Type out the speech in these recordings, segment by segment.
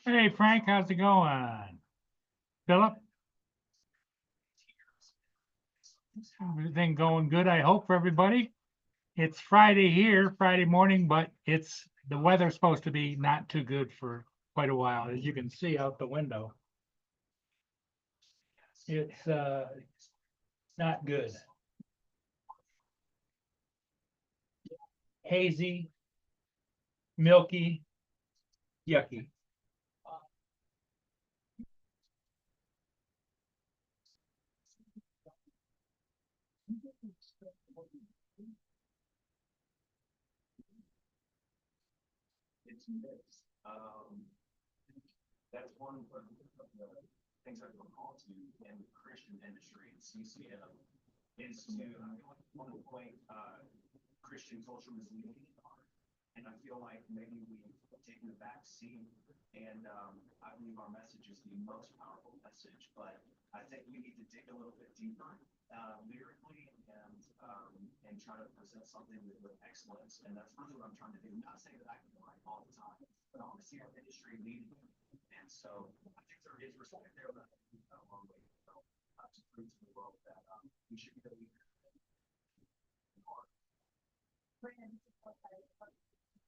Hey Frank, how's it going? Philip, everything going good, I hope, for everybody. It's Friday here, Friday morning, but it's the weather's supposed to be not too good for quite a while, as you can see out the window. It's not good. Hazy, milky, yucky.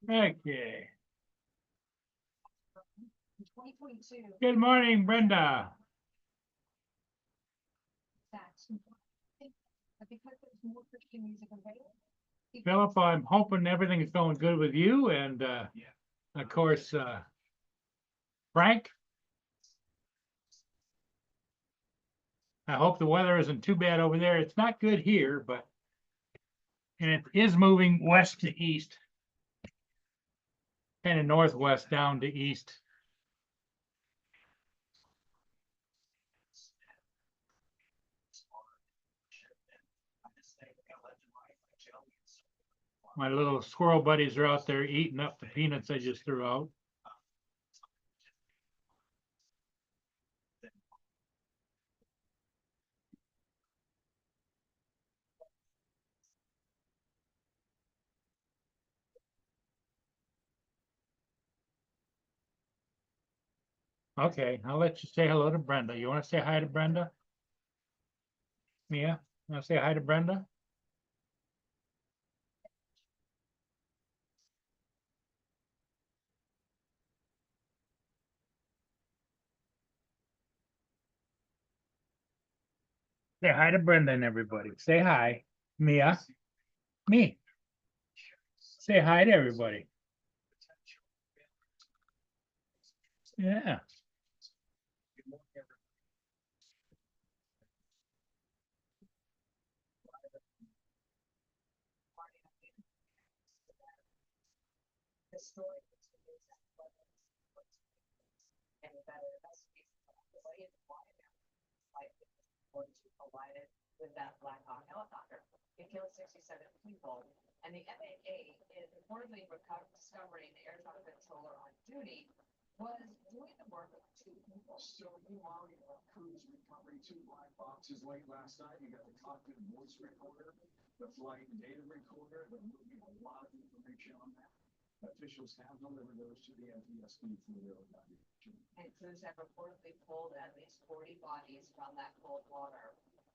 Okay. Good morning, Brenda. Philip, I'm hoping everything is going good with you, and of course, Frank. I hope the weather isn't too bad over there. It's not good here, but and it is moving west to east, kind of northwest down to east. My little squirrel buddies are out there eating up the peanuts I just threw out. Okay, I'll let you say hello to Brenda. You want to say hi to Brenda? Mia, you want to say hi to Brenda? Say hi to Brenda and everybody. Say hi. Mia, me. Say hi to everybody. Yeah.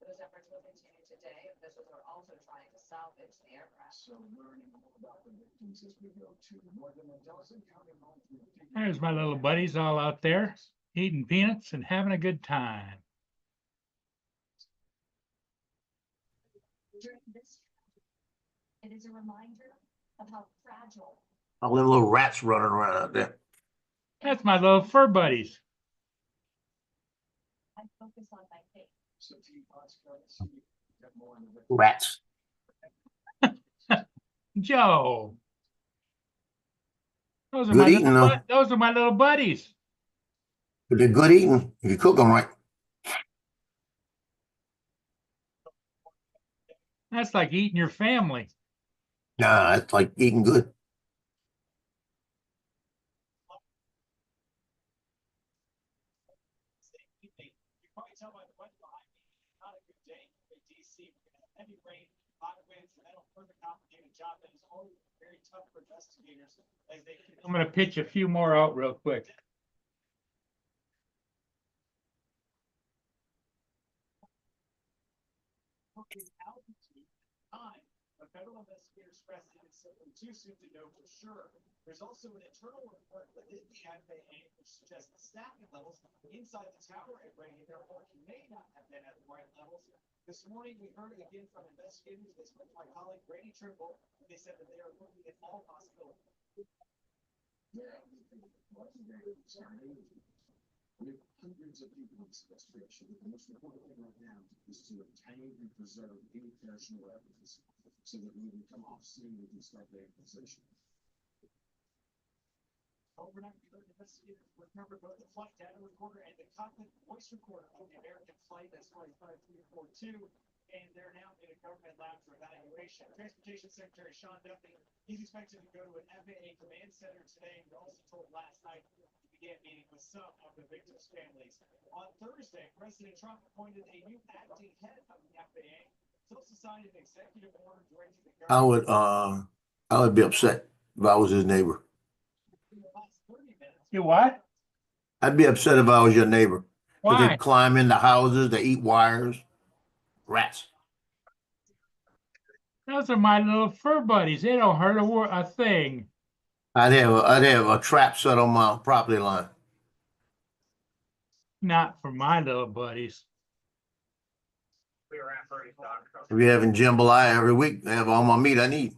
Those efforts will continue today. Officials are also trying to salvage the aircraft. So learning more about the victims as we go to more than a dozen counting home. There's my little buddies all out there eating peanuts and having a good time. During this tragedy, it is a reminder of how fragile. All them little rats running around out there. That's my little fur buddies. I focus on my faith. So Team Podcast, got more in the Rats. Joe. Those are Good my eating, little though. those are my little buddies. But they're good eating if you cook them right. That's like eating your family. Nah, it's like eating good. You can probably tell by the weather behind me, not a good day in DC. We're gonna have heavy rain, hot winds, and that'll further complicate a job that is always very tough for investigators as they. I'm gonna pitch a few more out real quick. Altitude, time, but federal investigators stress it is simply too soon to know for sure. There's also an internal report within the FAA which suggests the staffing levels inside the tower at Reagan Airport may not have been at the right levels. This morning, we heard again from investigators. They spoke to my colleague Brady Trimble, and they said that they are looking at all possibilities. Yeah, we have hundreds of people in this investigation. The most important thing right now is to obtain and preserve any perishable evidence so that when we come off scene, we can start the acquisition. Overnight, we learned investigators recovered both the flight data recorder and the cockpit voice recorder of the American flight SY 5342, and they're now in a government lab for evaluation. Transportation Secretary Sean Duffy, he's expected to go to an FAA command center today. He also told last night he began meeting with some of the victims' families. On Thursday, President Trump appointed a new acting head of the FAA. He also signed an executive order directing the government. I would be upset if I was his neighbor. In the last 30 minutes, You what? I'd be upset if I was your neighbor. 'Cause Why? they climb into houses, they eat wires. Rats. Those are my little fur buddies. They don't hurt a thing. I'd have a trap set on my property line. Not for my little buddies. we were at Birdie's doctor. If you're having jambalaya every week, I have all my meat I need.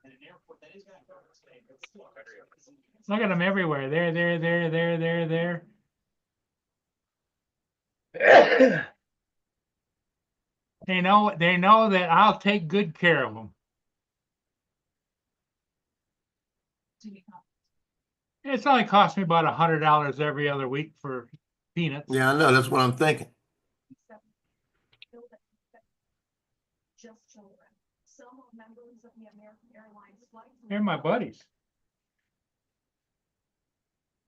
And an airport that is going to cover today, but still. Look at them everywhere. There. They know that I'll take good care of them. It's only cost me about $100 every other week for peanuts. Yeah, I know. That's what I'm thinking. Just children. Some are members of the American Airlines flight. They're my buddies.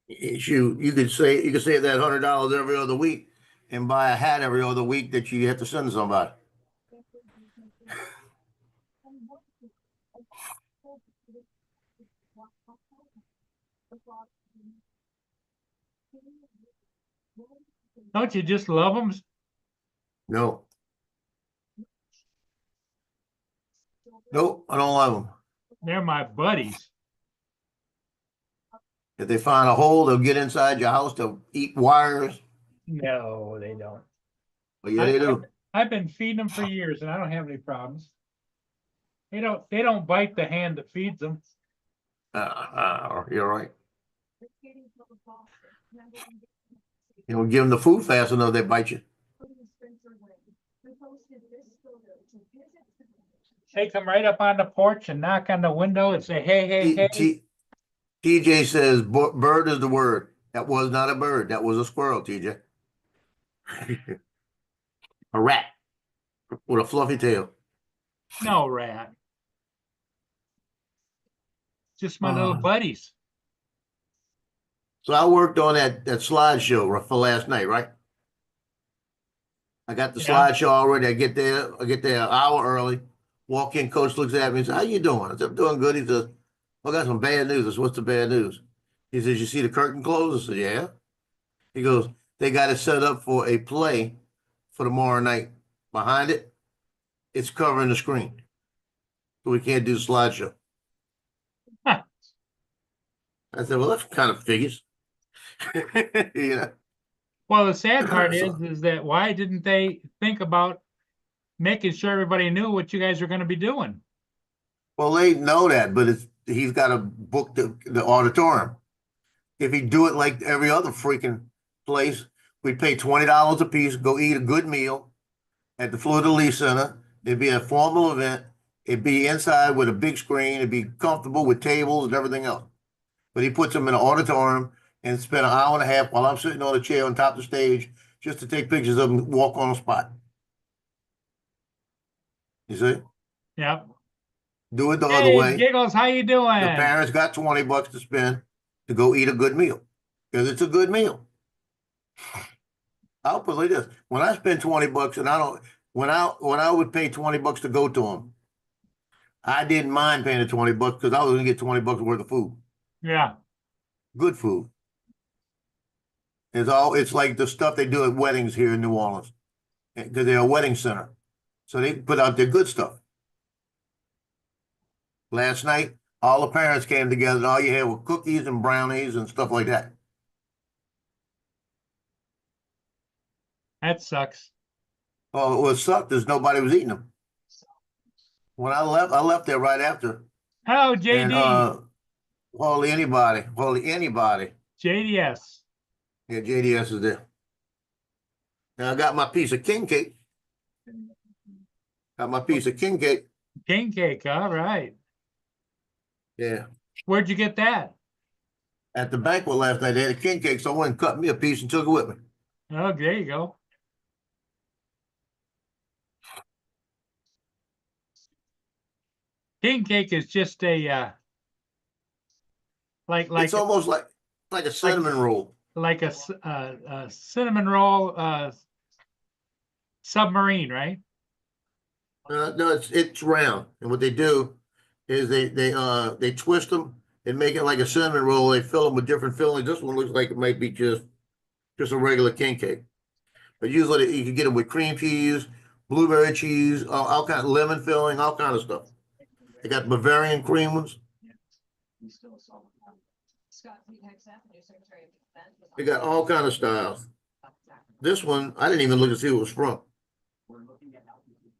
You could save that $100 every other week and buy a hat every other week that you have to send somebody. Don't you just love them? No. Nope, I don't love them. They're my buddies. If they find a hole, they'll get inside your house. They'll eat wires. No, they don't. But yeah, they do. I've been feeding them for years and I don't have any problems. They don't bite the hand that feeds them. You're right. You don't give them the food fast enough, they bite you. They come right up on the porch and knock on the window and say, hey. TJ says bird is the word. That was not a bird. That was a squirrel, TJ. A rat with a fluffy tail. No rat. Just my little buddies. So I worked on that slideshow for last night, right? I got the slideshow already. I get there an hour early. Walk in, coach looks at me and says, "How you doing?" I said, "I'm doing good." He says, "I got some bad news." I said, "What's the bad news?" He says, "You see the curtain closed?" I said, "Yeah." He goes, "They got it set up for a play for tomorrow night behind it, it's covering the screen. So we can't do the slideshow. Huh. I said, well, that's kind of figures. You know, Well, the sad part So- is that why didn't they think about making sure everybody knew what you guys were gonna be doing? well, they know that, but he's got to book the auditorium. If he do it like every other freaking place, we'd pay $20 a piece, go eat a good meal at the Fleur de Lis Center. It'd be a formal event. It'd be inside with a big screen. It'd be comfortable with tables and everything else. But he puts them in an auditorium and spend an hour and a half while I'm sitting on a chair on top of the stage just to take pictures of them walk on the spot. You see? Yep. Do it the other Hey, way. Giggles, how you doing? The parents got $20 to spend to go eat a good meal because it's a good meal. I'll put it like this: when I spend $20 and I don't, when I would pay $20 to go to them, I didn't mind paying the $20 because I was going to get $20 worth of food, Yeah, good food. It's like the stuff they do at weddings here in New Orleans because they're a wedding center, so they put out their good stuff. Last night, all the parents came together, and all you had were cookies and brownies and stuff like that. that sucks. Oh, what sucked is nobody was eating them. When I left there right after, Hello, and JD, hardly anybody. JDS. Yeah, JDS is there. Now I got my piece of king cake. Got my piece of king cake. King cake, all right. Yeah. Where'd you get that? At the banquet last night, they had a king cake, so I went and cut me a piece and took it with me. Oh, there you go. King cake is just a like It's almost like a cinnamon roll. like a cinnamon roll submarine, right? No, it's round, and what they do is they twist them and make it like a cinnamon roll. They fill them with different fillings. This one looks like it might be just a regular king cake, but usually you can get them with cream cheese, blueberry cheese, all kind of lemon filling, all kind of stuff. They got Bavarian cream ones. Scott Petex Avenue, Secretary of Defense. They got all kind of styles. This one, I didn't even look to see who it was from, We're looking at how people,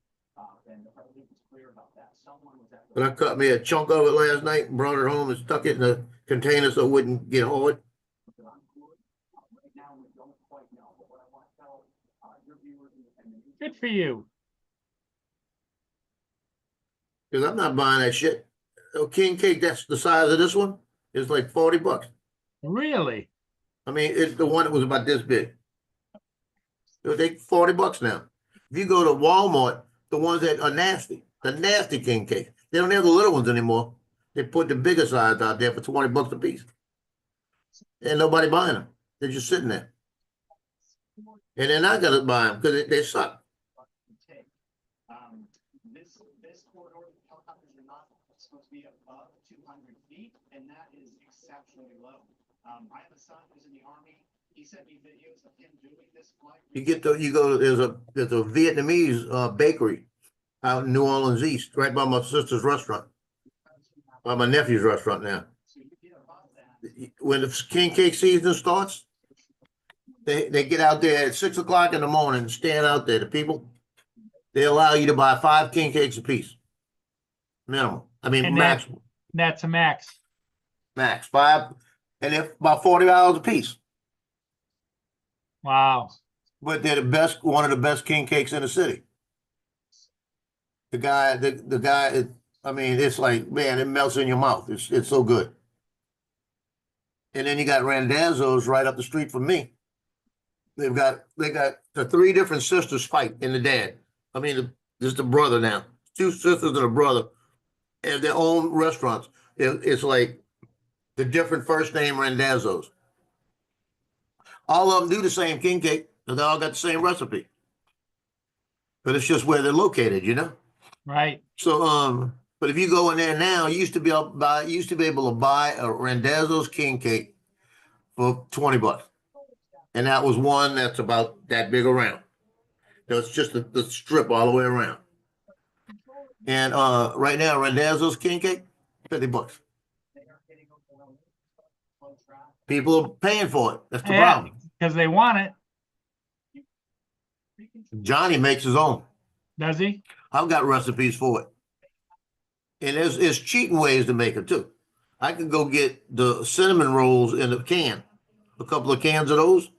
and the president was clear about that. Someone was at. but I cut me a chunk of it last night and brought it home and stuck it in a container so it wouldn't get hard. Right now, we don't quite know, but what I want to tell, your viewers and the. Good for you. Because I'm not buying that shit. A king cake that's the size of this one is like $40. Really? I mean, it's the one that was about this big. It'll take $40 now. If you go to Walmart, the ones that are nasty, the nasty king cake, they don't have the little ones anymore. They put the bigger size out there for $20 a piece. And nobody buying them. They're just sitting there. And they're not gonna buy them because they suck. This corridor, helicopters are not supposed to be above 200 feet, and that is exceptionally low. I have a son who's in the Army. He sent me videos of him doing this flight. There's a Vietnamese bakery out in New Orleans East, right by my sister's restaurant, by my nephew's restaurant now. So you get above that. When the king cake season starts, they get out there at 6 o'clock in the morning and stand out there. The people, they allow you to buy 5 king cakes a piece. Minimum. I mean, And maximum. That's a max. Max 5, and they're about $40 a piece. Wow. But they're one of the best king cakes in the city. The guy, I mean, it's like, man, it melts in your mouth. It's so good. And then you got Randazzo's right up the street from me. They got the 3 different sisters fight in the dad. I mean, this is the brother now. 2 sisters and a brother have their own restaurants. It's like the different first name Randazzo's. All of them do the same king cake, and they all got the same recipe. But it's just where they're located, you know? Right. So, but if you go in there now, you used to be able to buy a Randazzo's king cake for $20. And that was one that's about that big around. It's just the strip all the way around. And right now, Randazzo's king cake, $50. People are paying for it. That's the Yeah, problem. because they want it, Johnny makes his own. does he? I've got recipes for it. And there's cheating ways to make it too. I could go get the cinnamon rolls in a can, a couple of cans of those.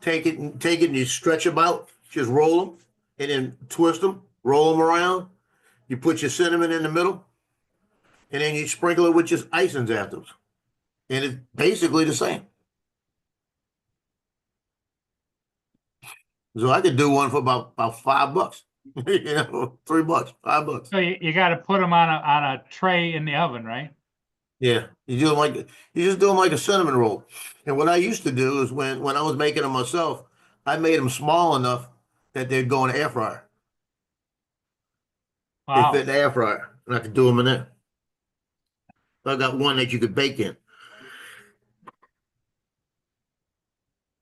Take it and you stretch them out, just roll them, and then twist them, roll them around. You put your cinnamon in the middle, and then you sprinkle it with just icings afterwards. And it's basically the same. So I could do one for about $5. $3, $5. So you got to put them on a tray in the oven, right? Yeah, you just do them like a cinnamon roll. And what I used to do is when I was making them myself, I made them small enough that they'd go in the air fryer. Wow. They fit in the air fryer, and I could do them in there. I got one that you could bake in.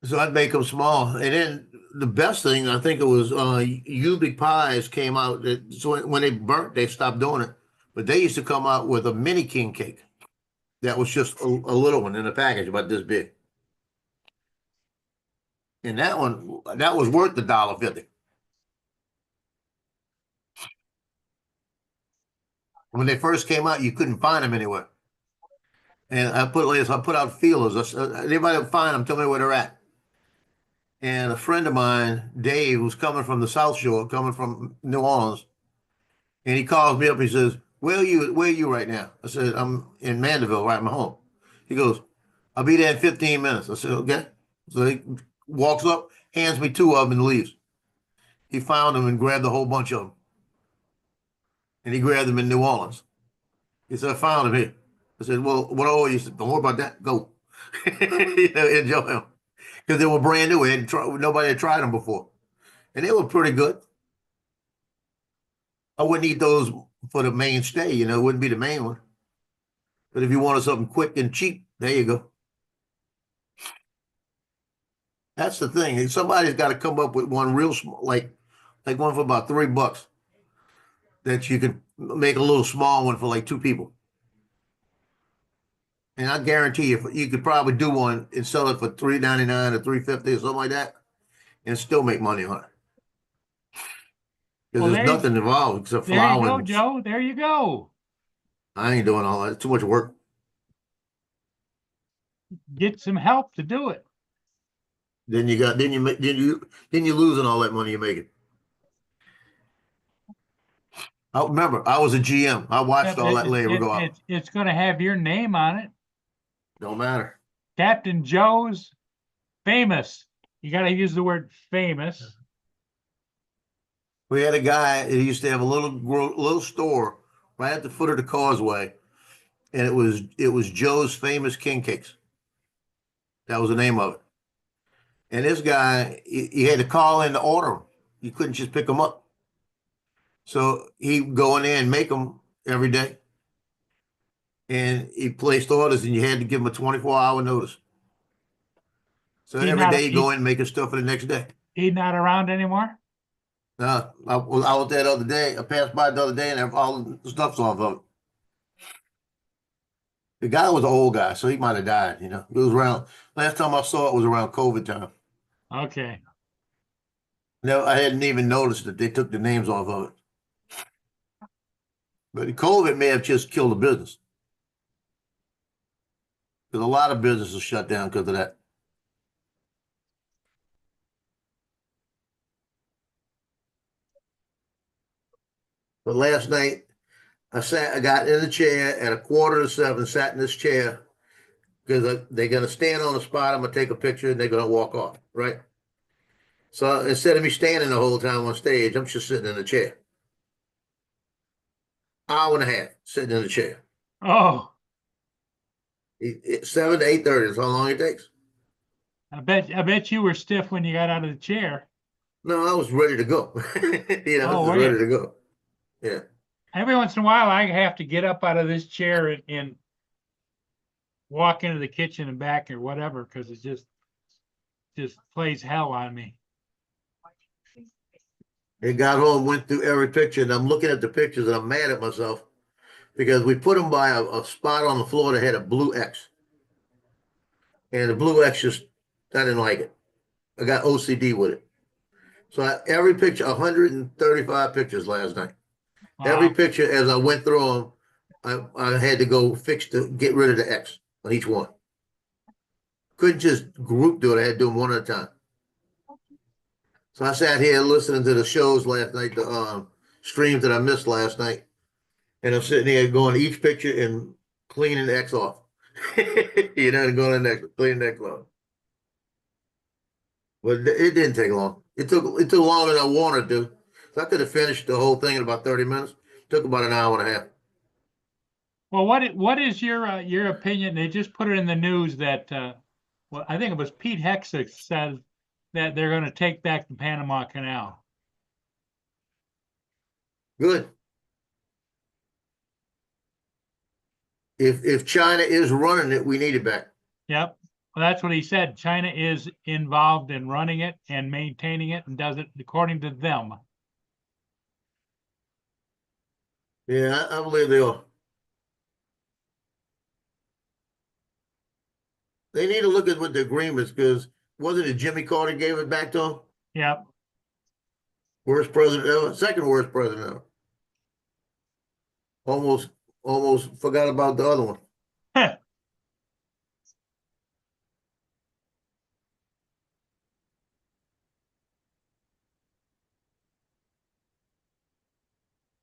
So I'd make them small, and then the best thing I think it was Ubik Pies came out. So when they burnt, they stopped doing it. But they used to come out with a mini king cake that was just a little one in a package about this big. And that was worth $1.50. When they first came out, you couldn't find them anywhere. And I put out feelers. Anybody that find them, tell me where they're at. And a friend of mine, Dave, who's coming from the South Shore, coming from New Orleans, and he calls me up. He says, Where are you right now? I said, I'm in Mandeville, right at my home. He goes, I'll be there in 15 minutes. I said, okay. So he walks up, hands me 2 of them, and leaves. He found them and grabbed a whole bunch of them. And he grabbed them in New Orleans. He said, I found them here. I said, well, what I owe you? He said, don't worry about that. Go. Enjoy them. Because they were brand new. Nobody had tried them before. And they were pretty good. I wouldn't eat those for the mainstay, it wouldn't be the main one. But if you wanted something quick and cheap, there you go. That's the thing. Somebody's got to come up with one real small, like one for about $3 that you can make a little small one for like 2 people. And I guarantee you could probably do one and sell it for $3.99 or $3.50 or something like that, and still make money on it. Because there's nothing involved except flour. There you go, Joe. There you go. I ain't doing all that. It's too much work. Get some help to do it. Then you losing all that money you're making. I remember I was a GM. I watched all that labor go out. It's going to have your name on it. Don't matter. Captain Joe's famous. You got to use the word famous. We had a guy that used to have a little store right at the foot of the causeway, and it was Joe's Famous King Cakes. That was the name of it. And this guy, he had to call in to order them. You couldn't just pick them up. So he'd go in there and make them every day. And he placed orders, and you had to give him a 24-hour notice. So every day he'd go in and make his stuff for the next day. He's not around anymore? I was there the other day. I passed by the other day, and all the stuff's off of it. The guy was an old guy, so he might have died. It was around. Last time I saw it was around COVID time. Okay. No, I hadn't even noticed that they took the names off of it. But COVID may have just killed the business. Because a lot of businesses shut down because of that. But last night, I got in the chair at 6:45, sat in this chair, because they're going to stand on the spot. I'm going to take a picture, and they're going to walk off, right? So instead of me standing the whole time on stage, I'm just sitting in the chair. Hour and a half sitting in the chair. Oh. 7 to 8:30 is how long it takes. I bet you were stiff when you got out of the chair. No, I was ready to go. I was ready to go. Yeah. Every once in a while, I have to get up out of this chair and walk into the kitchen and back or whatever, because it just plays hell on me. and got home, went through every picture, and I'm looking at the pictures and I'm mad at myself because we put them by a spot on the floor that had a blue X. And the blue X just, I didn't like it. I got OCD with it. So every picture, 135 pictures last night. Every Wow. picture as I went through them, I had to go get rid of the X on each one. Couldn't just group do it. I had to do them one at a time. So I sat here listening to the shows last night, the streams that I missed last night. And I'm sitting here going to each picture and cleaning the X off. You know, and going to the next, cleaning the X off. But it didn't take long. It took longer than I wanted to. So I could have finished the whole thing in about 30 minutes. Took about an hour and a half. Well, what is your opinion? They just put it in the news that well, I think it was Pete Hegseth said that they're going to take back the Panama Canal. Good. If China is running it, we need it back. Yep. Well, that's what he said. China is involved in running it and maintaining it and does it according to them. Yeah, I believe they are. They need to look at what the agreements, because wasn't it Jimmy Carter gave it back to them? Yep. Worst president ever, second worst president ever. Almost forgot about the other one.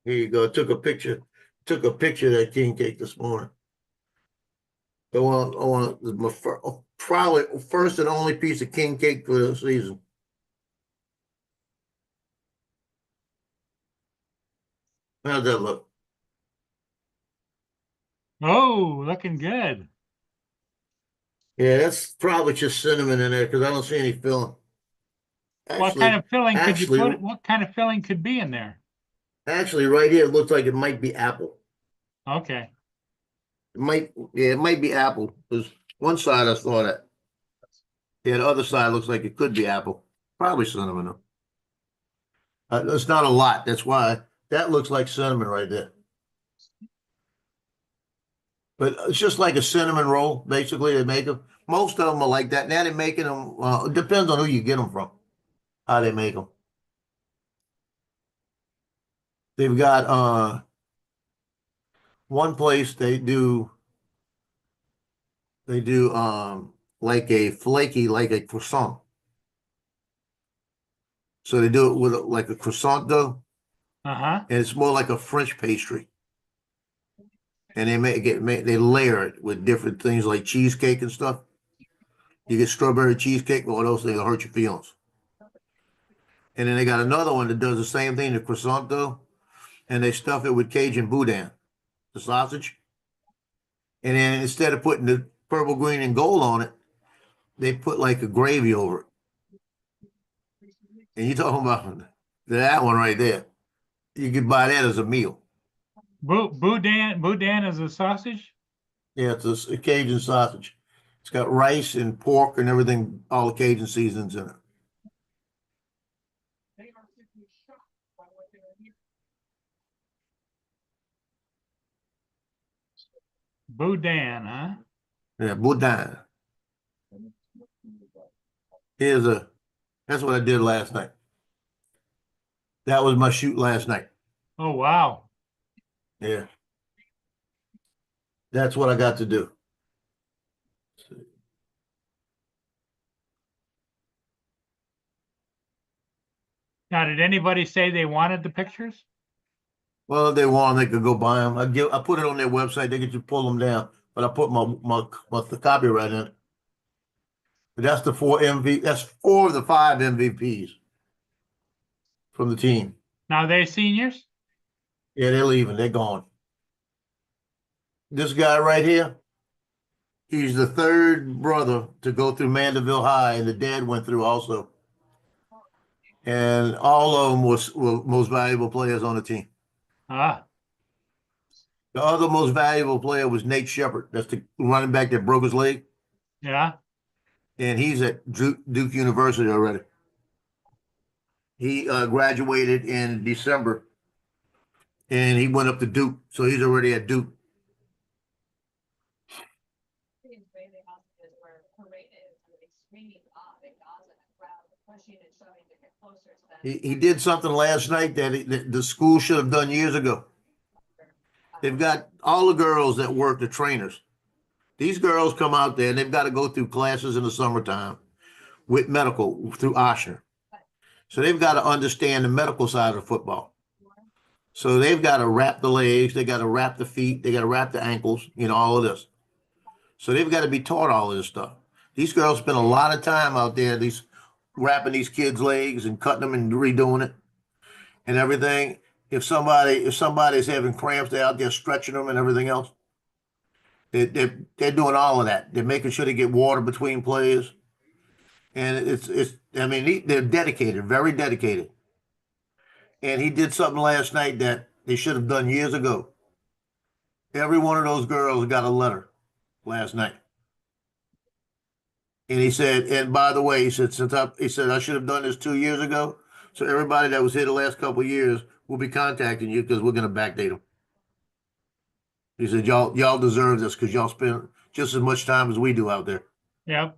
Here you go. Took a picture of that king cake this morning. I want my probably first and only piece of king cake for the season. How's that look? Oh, looking good. Yeah, that's probably just cinnamon in there because I don't see any filling. What kind of filling could you actually- put? What kind of filling could be in there? Actually, right here, it looks like it might be apple. Okay. It might be apple. Because one side I saw that. Yeah, the other side looks like it could be apple. Probably cinnamon though. It's not a lot. That's why that looks like cinnamon right there. But it's just like a cinnamon roll, basically. They make them. Most of them are like that. Now they're making them. It depends on who you get them from, how they make them. They've got one place they do like a flaky, like a croissant. So they do it with like a croissant dough, Uh-huh. and it's more like a French pastry. And they layer it with different things like cheesecake and stuff. You get strawberry cheesecake, all those things will hurt your feelings. And then they got another one that does the same thing, the croissant dough, and they stuff it with Cajun boudin, the sausage. And then instead of putting the purple, green, and gold on it, they put like a gravy over it. And you're talking about that one right there. You could buy that as a meal. Boudin is a sausage? Yeah, it's a Cajun sausage. It's got rice and pork and everything, all the Cajun seasons in it. They are simply shocked by what they are hearing. Boudin, huh? Yeah, boudin. That's what I did last night. That was my shoot last night. Oh, wow. Yeah. That's what I got to do. Now, did anybody say they wanted the pictures? Well, if they want, they could go buy them. I put it on their website. They could just pull them down. But I put the copyright in it. But that's the 4 MVP. That's 4 of the 5 MVPs from the team. Now, they seniors? Yeah, they're leaving. They're gone. This guy right here, he's the 3rd brother to go through Mandeville High, and the dad went through also. And all of them were most valuable players on the team. Ah, The other most valuable player was Nate Shepard. That's the running back that broke his leg. yeah. And he's at Duke University already. He graduated in December, and he went up to Duke, so he's already at Duke. It's really hospitals where parade is, and they screaming up and Gaza and the crowd pushing and shoving to get closer to them. He did something last night that the school should have done years ago. They've got all the girls that work, the trainers. These girls come out there and they've got to go through classes in the summertime with medical through Oshner. So they've got to understand the medical side of football. So they've got to wrap the legs, they got to wrap the feet, they got to wrap the ankles, all of this. So they've got to be taught all of this stuff. These girls spend a lot of time out there, wrapping these kids' legs and cutting them and redoing it and everything. If somebody's having cramps, they're out there stretching them and everything else. They're doing all of that. They're making sure they get water between plays. And they're dedicated, very dedicated. And he did something last night that they should have done years ago. Every one of those girls got a letter last night. And he said, and by the way, he said, I should have done this 2 years ago. So everybody that was here the last couple of years will be contacting you because we're going to backdate them. He said, y'all deserve this because y'all spend just as much time as we do out there. Yep.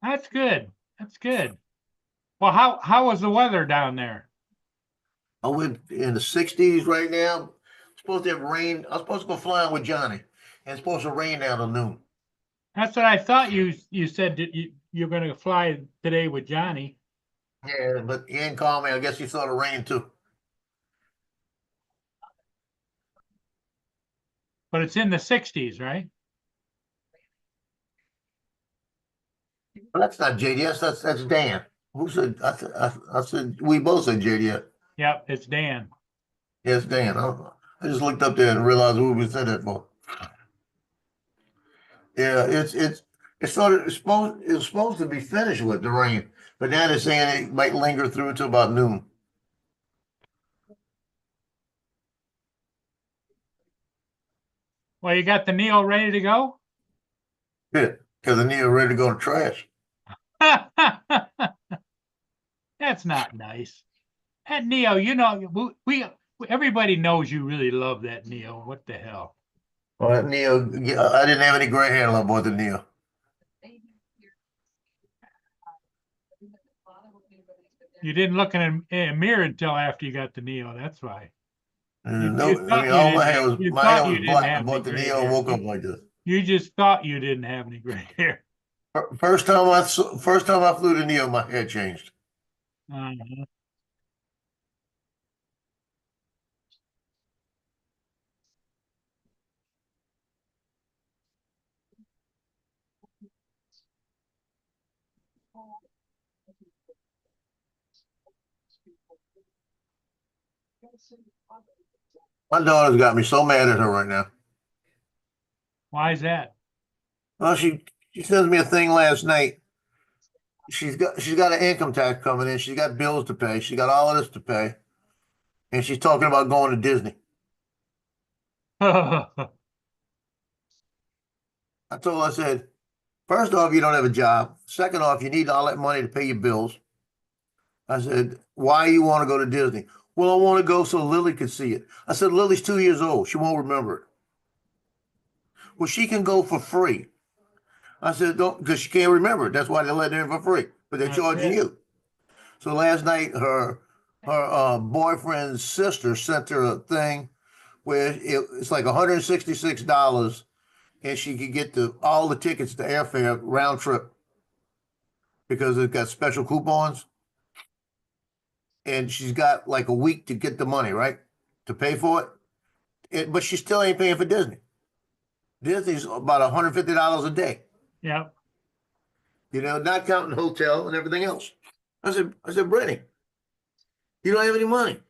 That's good. That's good. Well, how was the weather down there? I went in the 60s right now. Supposed to have rain. I was supposed to go flying with Johnny, and it's supposed to rain down till noon. That's what I thought you said that you're going to fly today with Johnny. Yeah, but he ain't called me. I guess he saw the rain too. But it's in the 60s, right? Well, that's not JDS. That's Dan. Who said? I said we both said JDS. Yep, it's Dan. Yes, Dan. I just looked up there and realized who we said that for. Yeah, it's supposed to be finished with the rain, but now they're saying it might linger through to about noon. Well, you got the Neo ready to go? Yeah, because the Neo ready to go to trash. That's not nice. That Neo, we everybody knows you really love that Neo. What the hell? Well, that Neo, I didn't have any gray hair about the Neo. You didn't look in a mirror until after you got the Neo. That's why. No, you thought all you my hair was didn't- you my thought hair you was didn't black. I have bought the any gray Neo and hair. woke up like this. You just thought you didn't have any gray hair. First time I flew the Neo, my hair changed. Uh-huh. My daughter's got me so mad at her right now. Why is that? Well, she sends me a thing last night. She's got an income tax coming in. She's got bills to pay. She got all of this to pay, and she's talking about going to Disney. I told her, I said, first off, you don't have a job. Second off, you need all that money to pay your bills. I said, why you want to go to Disney? Well, I want to go so Lily could see it. I said, Lily's 2 years old. She won't remember it. Well, she can go for free. I said, don't, because she can't remember it. That's why they're letting her in for free, but they're That's charging it. you. So last night, her boyfriend's sister sent her a thing where it's like $166, and she could get all the tickets to airfare round trip because it got special coupons. And she's got like a week to get the money, right? To pay for it. But she still ain't paying for Disney. Disney's about $150 a day. Yep. Not counting hotel and everything else. I said, Brittany, you don't have any money.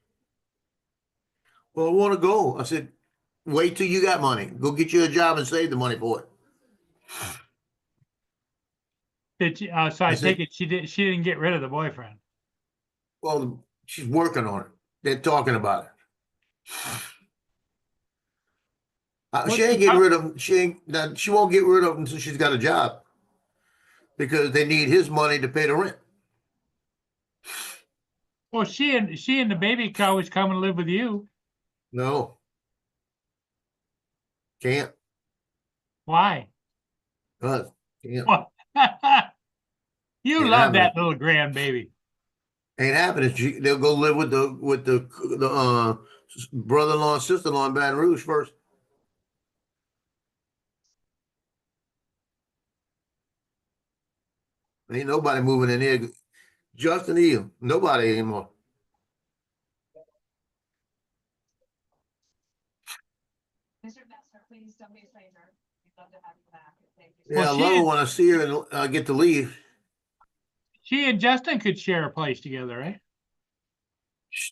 Well, I want to go. I said, wait till you got money. Go get you a job and save the money for it. Did she, so I Is it- take it she didn't get rid of the boyfriend. Well, she's working on it. They're talking about it. She ain't getting rid of him. She won't get rid of him until she's got a job because they need his money to pay the rent. Well, she and the baby could always come and live with you. No. Can't. Why? Can't. What? You Ain't love happening. that little grandbaby. Ain't happening. They'll go live with the brother-in-law and sister-in-law in Baton Rouge first. Ain't nobody moving in there. Justin Eel, nobody anymore. Mr. Messner, please don't be a stranger. We'd love to have you back. Thank you. Yeah, Well, I she love it is- when I see her and I get to leave. She and Justin could share a place together, right?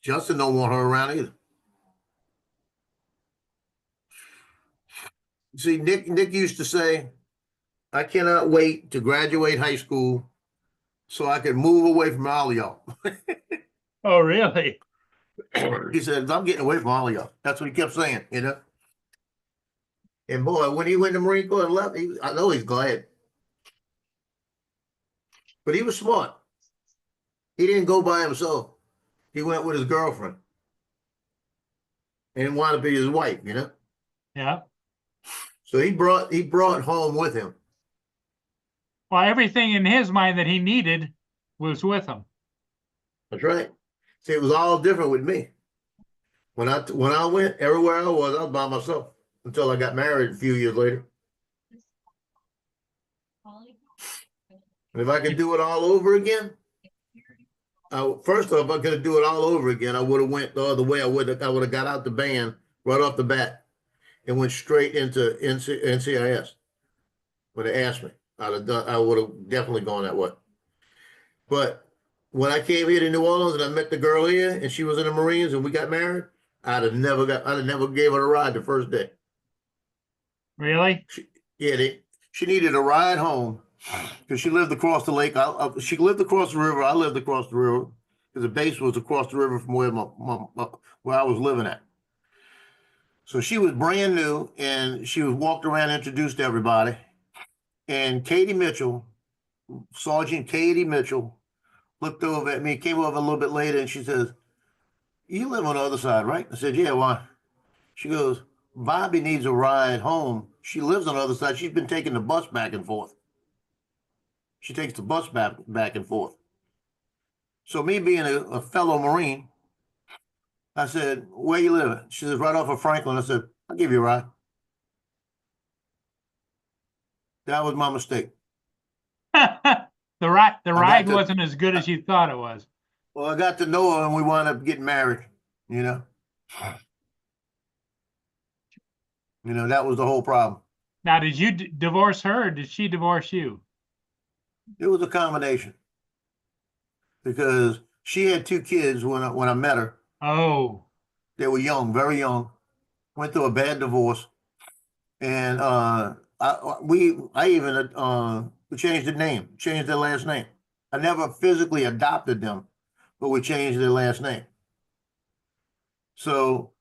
Justin don't want her around either. See, Nick used to say, I cannot wait to graduate high school so I can move away from all of y'all. Oh, really? He said, I'm getting away from all of y'all. That's what he kept saying, you know. And boy, when he went to Marine Corps and left, I know he's glad. But he was smart. He didn't go by himself. He went with his girlfriend. And wanted to be his wife, you know. Yeah. So he brought home with him. Well, everything in his mind that he needed was with him. That's right. See, it was all different with me. When I went, everywhere I was by myself until I got married a few years later. And if I could do it all over again, first off, if I could do it all over again, I would have went the other way. I would have got out the band right off the bat and went straight into NCIS. When they asked me, I would have definitely gone that way. But when I came here to New Orleans and I met the girl here and she was in the Marines and we got married, I'd have never gave her a ride the first day. Really? She needed a ride home because she lived across the lake. She lived across the river. I lived across the river because the base was across the river from where I was living at. So she was brand new and she was walked around, introduced to everybody. And Katie Mitchell, Sergeant Katie Mitchell, looked over at me, came over a little bit later, and she says, "You live on the other side, right?" I said, "Yeah, why?" She goes, "Bobby needs a ride home. She lives on the other side. She's been taking the bus back and forth. She takes the bus back and forth." So me being a fellow Marine, I said, "Where you living?" She says, "Right off of Franklin." I said, "I'll give you a ride." That was my mistake. The ride to- wasn't as good as you thought it was. Well, I got to know her and we wound up getting married, you know. You know, that was the whole problem. Now, did you divorce her or did she divorce you? It was a combination because she had 2 kids when I met her. Oh, They were young, very young, went through a bad divorce. And we changed the name, changed their last name. I never physically adopted them, but we changed their last name. So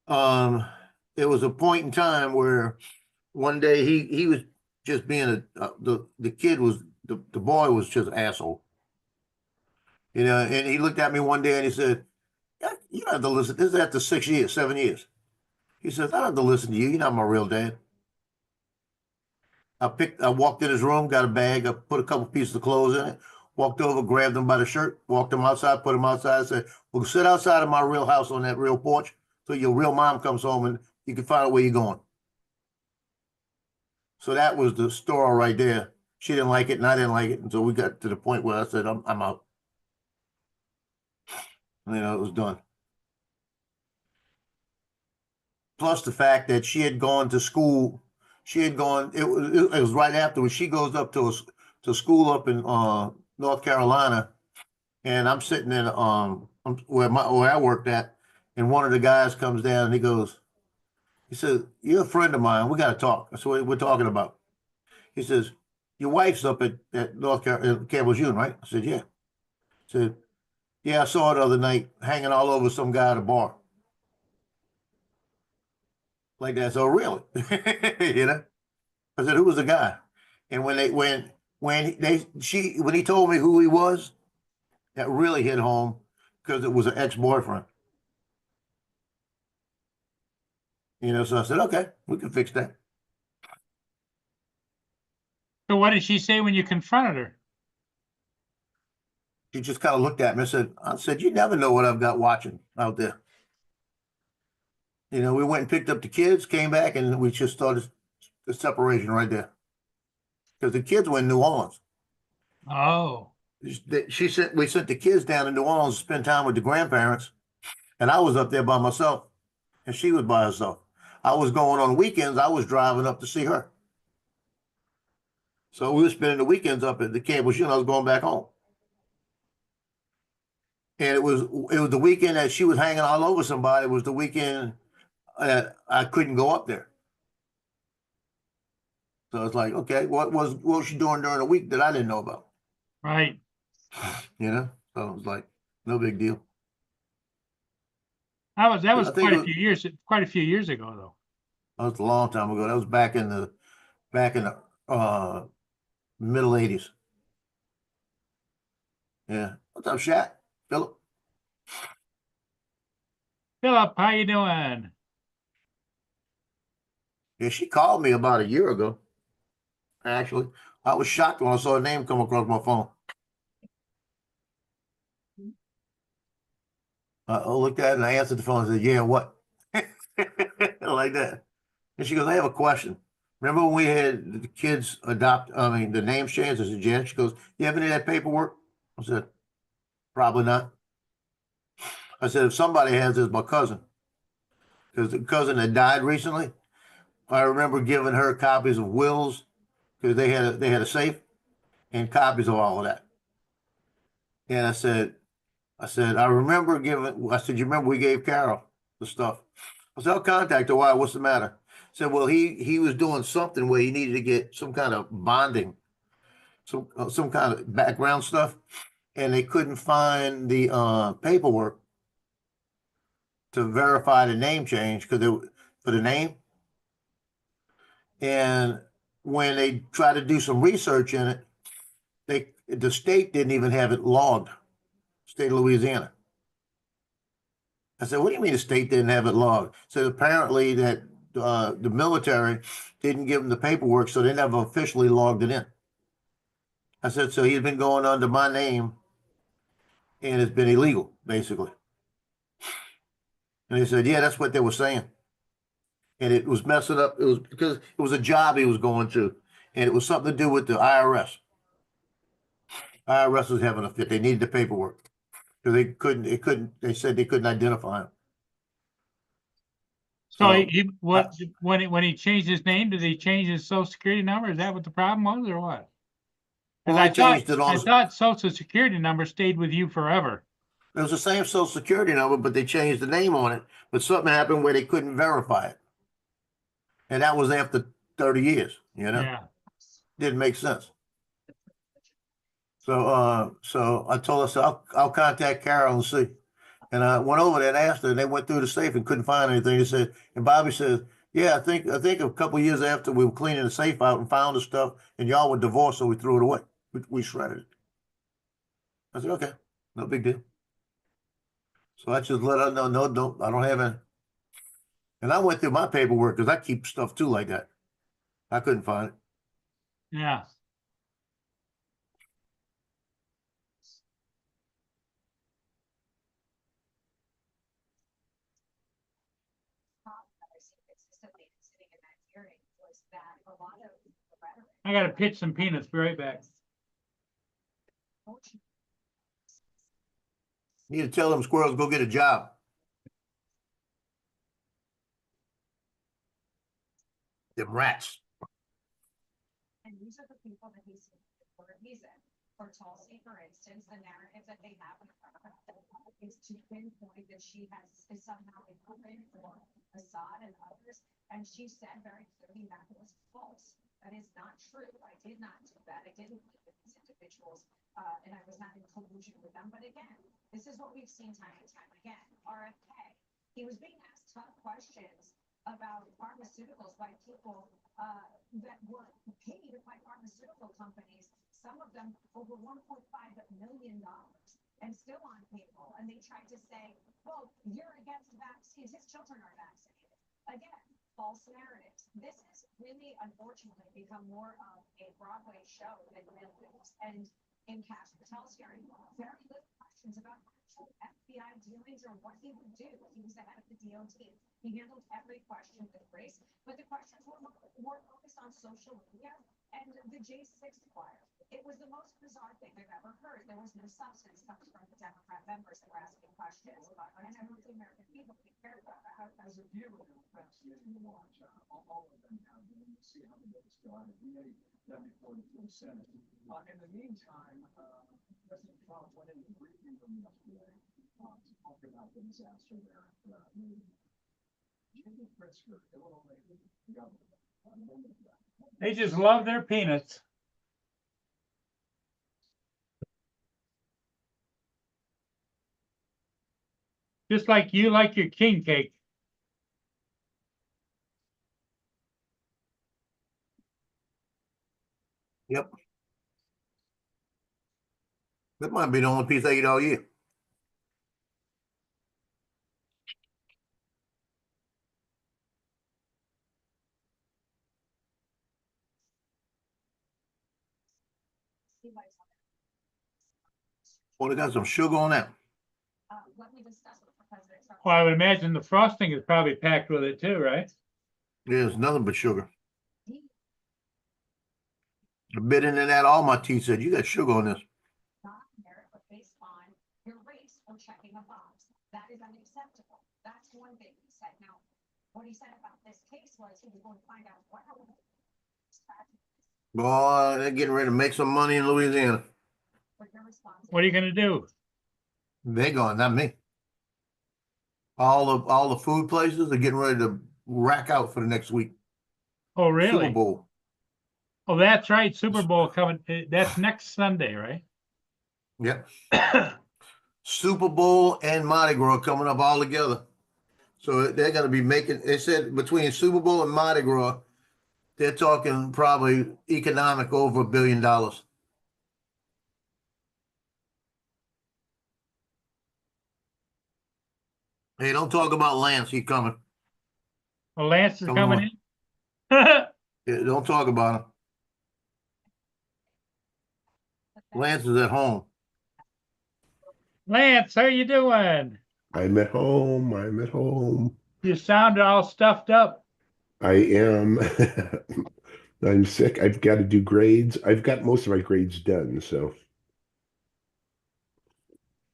it was a point in time where one day he was just being the kid was the boy was just an asshole. You know, and he looked at me one day and he said, "You don't have to listen. This is after 7 years. He says, "I don't have to listen to you. You're not my real dad." I walked in his room, got a bag, I put a couple pieces of clothes in it, walked over, grabbed him by the shirt, walked him outside, put him outside, said, "Well, sit outside of my real house on that real porch so your real mom comes home and you can find out where you're going." So that was the story right there. She didn't like it and I didn't like it until we got to the point where I said, I'm out. You know, it was done. Plus the fact that she had gone to school. It was right afterwards. She goes up to school up in North Carolina, and I'm sitting in where I worked at, and one of the guys comes down and he says, "You're a friend of mine. We got to talk." That's what we're talking about. He says, "Your wife's up at North Carolina, Campbell's Union, right?" I said, "Yeah." He said, "Yeah, I saw it the other night hanging all over some guy at a bar." Like that. So really, you know? I said, "Who was the guy?" And when he told me who he was, that really hit home because it was an ex-boyfriend. You know, so I said, okay, we can fix that. So what did she say when you confronted her? She just kind of looked at me and said, you never know what I've got watching out there. You know, we went and picked up the kids, came back, and we just started the separation right there. Because the kids were in New Orleans. Oh, We sent the kids down to New Orleans to spend time with the grandparents, and I was up there by myself, and she was by herself. I was going on weekends. I was driving up to see her. So we were spending the weekends up at the cable. You know, I was going back home. And it was the weekend that she was hanging all over somebody. It was the weekend that I couldn't go up there. So it's like, okay, what was she doing during the week that I didn't know about? right. You know? So it was like, no big deal. That was I think quite a few years ago though. That was a long time ago. That was back in the middle 80s. Yeah. What's up, Shaq? Philip? Philip, how you doing? Yeah, she called me about a year ago. Actually, I was shocked when I saw her name come across my phone. I looked at it and I answered the phone and said, yeah, what? Like that. And she goes, I have a question. Remember when we had the kids the names changed? I said, Janet, she goes, you have any of that paperwork? I said, probably not. I said, if somebody has, it's my cousin. Because the cousin had died recently. I remember giving her copies of wills because they had a safe and copies of all of that. And I said, I remember you remember we gave Carol the stuff. I said, I'll contact her. Why? What's the matter? I said, well, he was doing something where he needed to get some kind of bonding, some kind of background stuff, and they couldn't find the paperwork to verify the name change for the name. And when they tried to do some research in it, the state didn't even have it logged, state of Louisiana. I said, what do you mean the state didn't have it logged? So apparently that the military didn't give them the paperwork, so they never officially logged it in. I said, so he's been going under my name and it's been illegal, basically. And they said, yeah, that's what they were saying. And it was messing up. It was because it was a job he was going to, and it was something to do with the IRS. IRS was having a fit. They needed the paperwork because they said they couldn't identify him. So So, when he changed his name, did he change his social security number? Is that what the problem was or what? Well, Because I changed it on. I thought social security number stayed with you forever. It was the same social security number, but they changed the name on it. But something happened where they couldn't verify it. And that was after 30 years, you know? Yeah. Didn't make sense. So I told her, so I'll contact Carol and see. And I went over there and asked her, and they went through the safe and couldn't find anything. They said, and Bobby says, yeah, I think a couple of years after we were cleaning the safe out and found the stuff, and y'all were divorced, so we threw it away. We shredded it. I said, okay, no big deal. So I just let her know, no, I don't have any. And I went through my paperwork because I keep stuff too like that. I couldn't find it. Yeah. That I see consistently sitting in that hearing was that a lot of the rhetoric. I gotta pitch some peanuts. Be right back. You need to tell them squirrels go get a job. Them rats. And these are the people that he's for a reason. For Tulsi, for instance, the narrative that they have in front of them is to pinpoint that she is somehow incumbent for Assad and others. And she said very clearly that was false. That is not true. I did not do that. I didn't meet with these individuals, and I was not in collusion with them. But again, this is what we've seen time and time again. RFK, he was being asked tough questions about pharmaceuticals by people that were paid by pharmaceutical companies, some of them over $1.5 million. and still on cable, and they tried to say, well, you're against vaccines, his children are vaccinated. Again, false narratives. This has really unfortunately become more of a Broadway show than real news. And in Cash Patel's hearing, very little questions about actual FBI dealings or what he would do. He was the head of the DOT. He handled every question with grace, but the questions were focused on social media and the J6 choir. It was the most bizarre thing I've ever heard. There was no substance coming from the Democrat members that were asking questions. And I hope the American people can care about that. As a viewer, it's fascinating to watch. All of them have, and you see how the votes go out of VA, then before the full Senate. In the meantime, President Trump went in the briefing room yesterday to talk about the disaster there. Jamie Pritzker, Illinois governor. They just love their peanuts. Just like you like your king cake. Yep. That might be the only piece I eat all year. He likes Well, they got some sugar on that. let me discuss with President Trump. Well, I would imagine the frosting is probably packed with it too, right? There's nothing but sugar. A bit into that, all my teeth said, you got sugar on this. Not merit, but based on your race or checking a box. That is unacceptable. That's one thing he said. Now, what he said about this case was he was going to find out what happened. Boy, they're getting ready to make some money in Louisiana. But your response. What are you gonna do? They going, not me. All the food places are getting ready to rack out for the next week. Oh, really? Super Bowl. Oh, that's right. Super Bowl coming. That's next Sunday, right? Yep. Super Bowl and Mardi Gras coming up all together. So they're going to be making, they said between Super Bowl and Mardi Gras, they're talking probably economic over $1 billion. Hey, don't talk about Lance. He's coming. Well, Lance is Come coming on. in. Yeah, don't talk about him. Lance is at home. Lance, how you doing? I'm at home. I'm at home. You sound all stuffed up. I am. I'm sick. I've got to do grades. I've got most of my grades done. So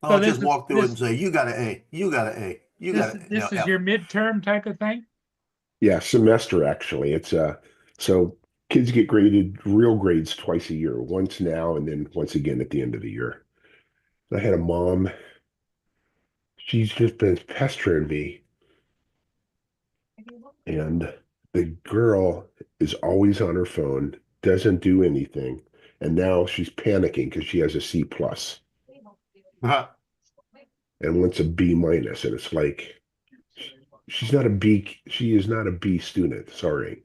I'll this just is- walk through it this- and say, you got an A. You got an A. You This, got an A. this No, is your midterm type of thing? yeah, semester actually. It's so kids get graded real grades twice a year, once now and then once again at the end of the year. I had a mom. She's just been pestering me, If you look and the girl is always on her phone, doesn't do anything, and now she's panicking because she has a C plus and wants a B minus, and it's like she's not a B. She is not a B student. Sorry.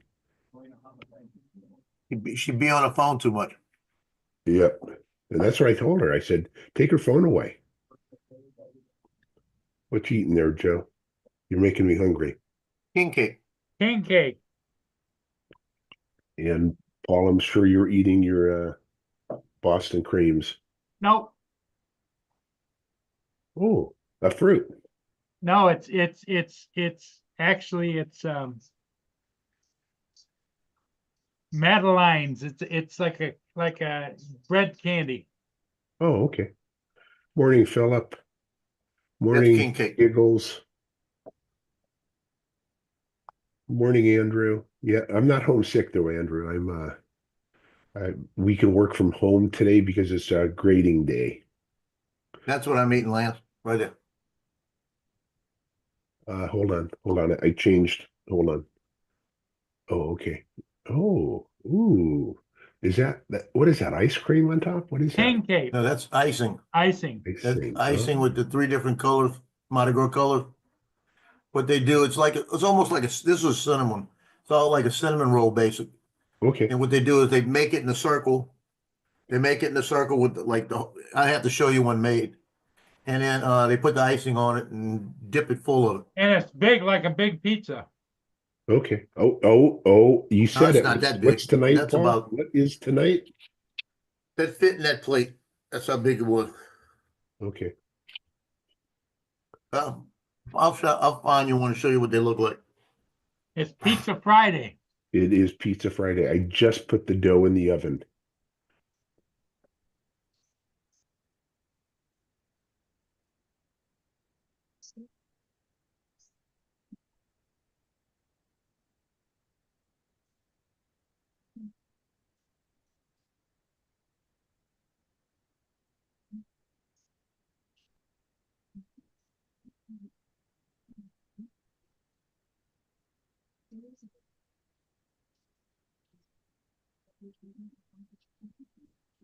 she'd be on the phone too much. Yep. And that's what I told her. I said, take her phone away. What you eating there, Joe? You're making me hungry. King cake. King cake. And Paul, I'm sure you're eating your Boston creams. No, Oh, a fruit. no, it's actually Madeline's. It's like a bread candy. Oh, okay. Morning, Philip. That's Morning, king cake. Giggles. Morning, Andrew. Yeah, I'm not homesick though, Andrew. We can work from home today because it's a grading day. That's what I'm eating, Lance. Right there. Hold on. I changed. Hold on. Oh, okay. Oh, ooh. Is that what is that? Ice cream on top? What is that? King cake, No, that's icing. icing. That's Icing. icing with the 3 different colors, Mardi Gras colors. What they do, it's almost like this is cinnamon. It's all like a cinnamon roll, basic. Okay. And what they do is they make it in a circle. They make it in a circle with I have to show you one made. And then they put the icing on it and dip it full of it. And it's big, like a big pizza. Okay. Oh, you said it's it. not that What's big. tonight, That's Paul? about- What is tonight? That fit in that plate. That's how big it was. Okay. I'll find you one to show you what they look like. It's Pizza Friday. It is Pizza Friday. I just put the dough in the oven.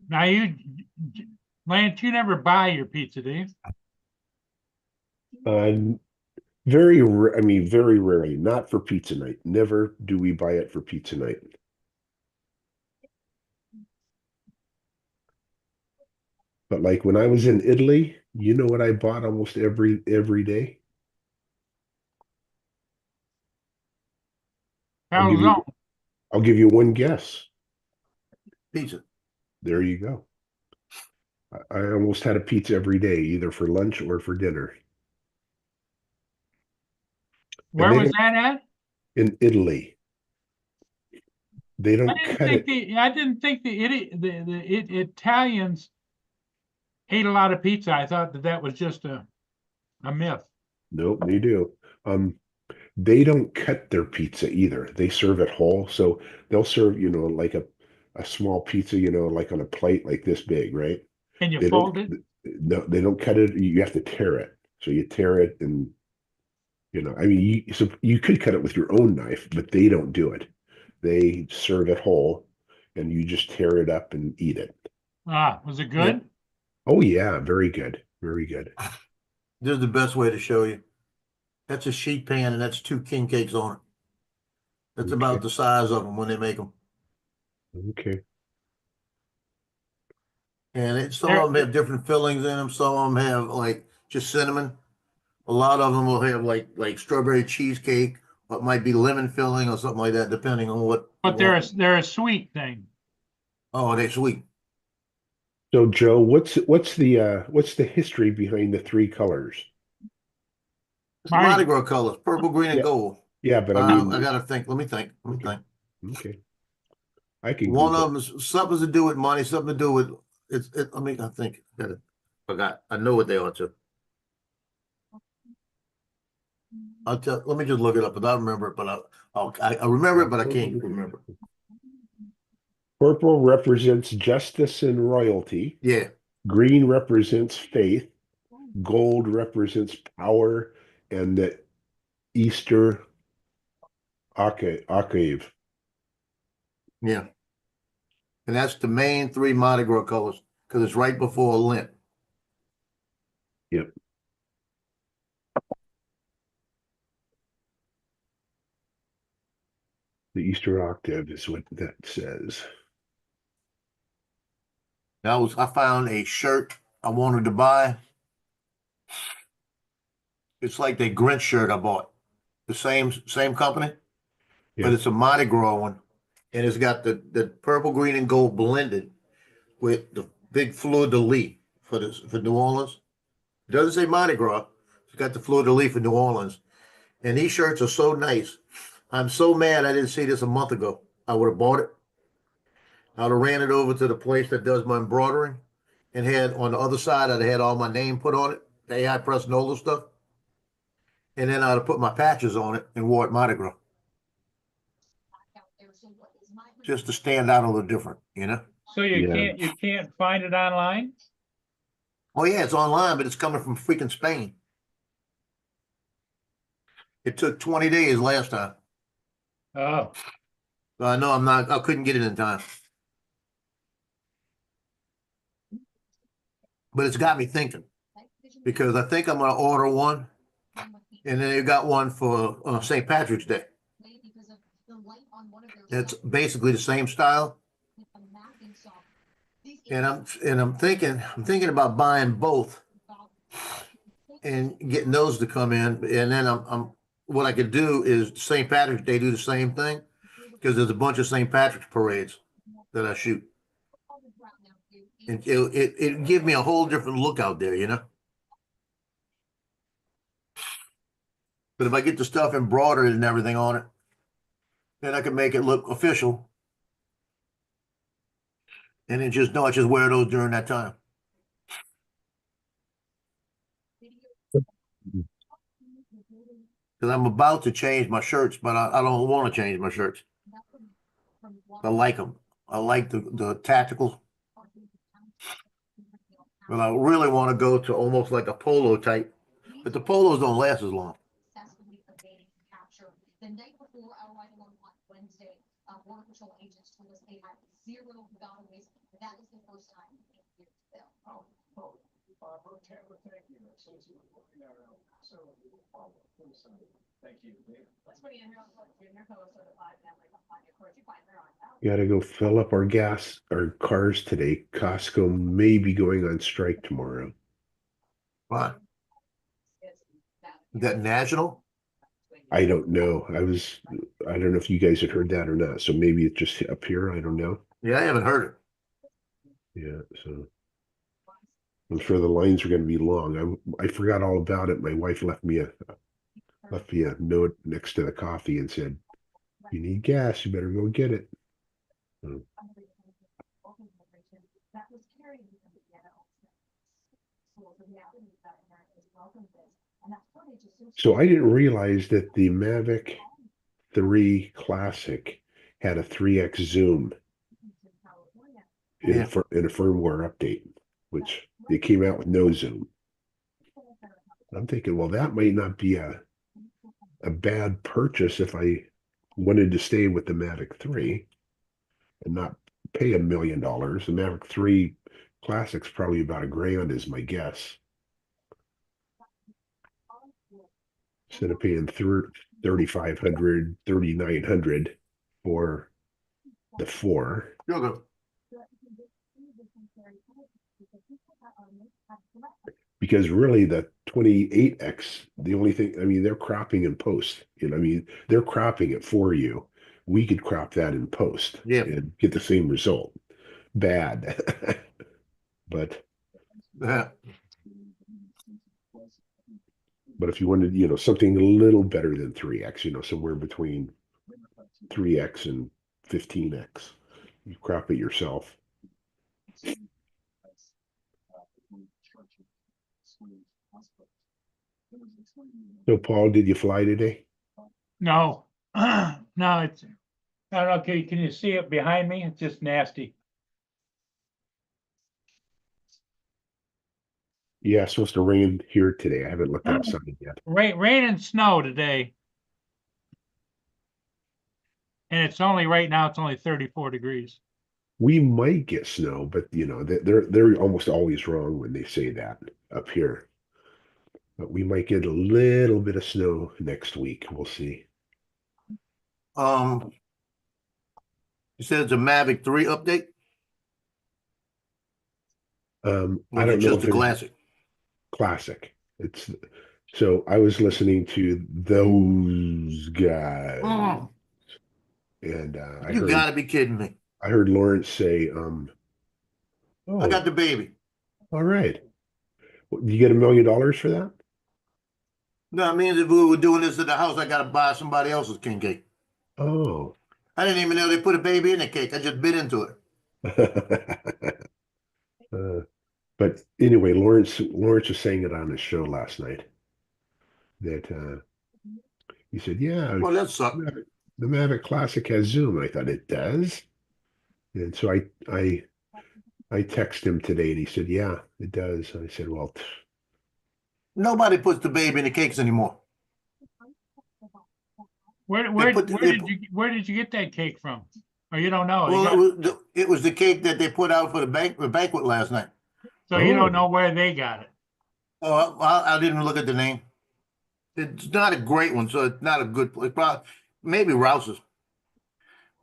Now Lance, you never buy your pizza, do you? Very rarely. Not for pizza night. Never do we buy it for pizza night. But like when I was in Italy, you know what I bought almost every day? I'll give you, Calzone. I'll give you one guess. Pizza. There you go. I almost had a pizza every day, either for lunch or for dinner. Where they was don't- that at? In Italy. They I don't didn't cut think it. I didn't think the Italians ate a lot of pizza. I thought that was just a myth. Nope, they do. They don't cut their pizza either. They serve it whole. So they'll serve, like a small pizza, like on a plate like this big, right? Can you They fold it? don't, no, they don't cut it. You have to tear it. So you tear it and, so you could cut it with your own knife, but they don't do it. They serve it whole and you just tear it up and eat it. Ah, was it good? Oh yeah, very good. Very good. This is the best way to show you. That's a sheet pan and that's 2 king cakes on it. That's about Okay. the size of them when they make them. Okay. And some of them have different fillings in them. Some of them have like just cinnamon. A lot of them will have like strawberry cheesecake, or it might be lemon filling or something like that, depending on what. But they're a sweet thing. Oh, they're sweet. So Joe, what's the history behind the 3 colors? It's the Mardi Gras colors, purple, green, and Yeah. gold. Yeah, but I mean, I gotta think. Let me think. Okay. okay. I can One Google of them is something to do with money, something to do with I think. Forgot. I know what they are too. Let me just look it up, but I remember it, but I remember it, but I can't remember. Purple represents justice and royalty. Yeah. Green represents faith. Gold represents power and the Easter octave. Yeah. And that's the main 3 Mardi Gras colors because it's right before Lent. Yep. The Easter octave is what that says. I found a shirt I wanted to buy. It's like the Grinch shirt I bought. The same company, Yeah. but it's a Mardi Gras one. And it's got the purple, green, and gold blended with the big fleur-de-lis for New Orleans. It doesn't say Mardi Gras. It's got the fleur-de-lis for New Orleans. And these shirts are so nice. I'm so mad I didn't see this a month ago. I would have bought it. I would have ran it over to the place that does my embroidering and had on the other side, I'd have had all my name put on it, the AI Press Nola stuff. And then I'd have put my patches on it and wore it Mardi Gras. Just to stand out a little different, So Yeah. you can't find it online? Oh yeah, it's online, but it's coming from freaking Spain. It took 20 days last time. Oh, So I couldn't get it in time. But it's got me thinking because I think I'm going to order one. And then they got one for St. Patrick's Day. It's basically the same style. And I'm thinking about buying both and getting those to come in. And then what I could do is St. Patrick's Day, do the same thing. Because there's a bunch of St. Patrick's parades that I shoot. And it give me a whole different look out there, you know? But if I get the stuff embroidered and everything on it, then I can make it look official. And then just know I just wear those during that time. Because I'm about to change my shirts, but I don't want to change my shirts. I like them. I like the tactical. But I really want to go to almost like a polo type. But the polos don't last as long. The night before our arrival on Wednesday, Border Patrol agents told us they had 0 gotaways. That was the first time in years. Thank you. So it's working out. So, thank you. Let's put in your post certified family company. Of course, you find there on now. Gotta go fill up our cars today. Costco may be going on strike tomorrow. What? Is that national? I don't know. I don't know if you guys had heard that or not. So maybe it's just up here. I don't know. Yeah, I haven't heard it. Yeah, so I'm sure the lines are going to be long. I forgot all about it. My wife left me a note next to the coffee and said, "You need gas. You better go get it." So I didn't realize that the Mavic 3 Classic had a 3x zoom in a firmware update, which they came out with no zoom. I'm thinking, well, that might not be a bad purchase if I wanted to stay with the Mavic 3 and not pay $1 million. The Mavic 3 Classic's probably about $1,000 is my guess. Instead of paying $3,500, $3,900 for the 4. You're good. Because really the 28X, the only thing, I mean, they're cropping in post. You know, I mean, they're cropping it for you. We could crop that in post and get the same result. Bad. But if you wanted, you know, something a little better than 3X, you know, somewhere between 3X and 15X, you crop it yourself. So, Paul, did you fly today? No, no, it's, I don't know, can you see it behind me? It's just nasty. Yeah, it's supposed to rain here today. I haven't looked outside yet. Rain and snow today. And it's only right now, it's only 34 degrees. We might get snow, but you know, they're almost always wrong when they say that up here. But we might get a little bit of snow next week. We'll see. You said it's a Mavic 3 update? I Or don't is it know just if a classic. Classic. So I was listening to those guys, and You gotta be kidding me. I heard Lawrence say, I got the baby. All right. Do you get $1 million for that? No, it means if we were doing this at the house, I gotta buy somebody else's king cake. Oh. I didn't even know they put a baby in the cake. I just bit into it. But anyway, Lawrence was saying it on his show last night that he said, "Yeah, Well, that sucked. the Mavic Classic has Zoom." I thought it does, and so I texted him today, and he said, "Yeah, it does." And I said, "Well, Nobody puts the baby in the cakes anymore. Where did you get that cake from? Or you don't know? Well, it was the cake that they put out for the banquet last night. So you don't know where they got it. Oh, I didn't look at the name. It's not a great one, so it's not a good place. Probably maybe Rouse's.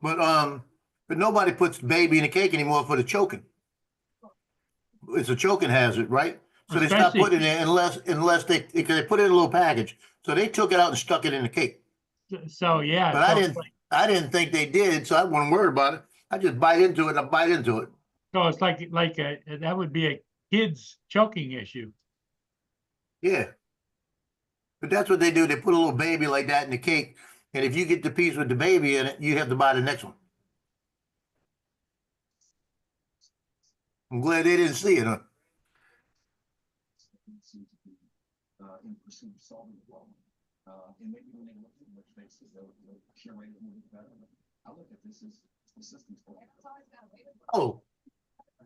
But nobody puts baby in the cake anymore for the choking. It's a choking hazard, right? So they stopped Especially- putting it in unless because they put it in a little package. So they took it out and stuck it in the cake. So, yeah. But so I didn't think they did, so I wasn't worried about it. I just bite into it and I bite into it. So it's like that would be a kid's choking issue. Yeah. But that's what they do. They put a little baby like that in the cake. And if you get the piece with the baby in it, you have to buy the next one. I'm glad they didn't see it, huh? In pursuit of solving the problem. And maybe when they look at which faces, they'll curate it more better. I look at this as the system's fault. It's always got a way to. Oh,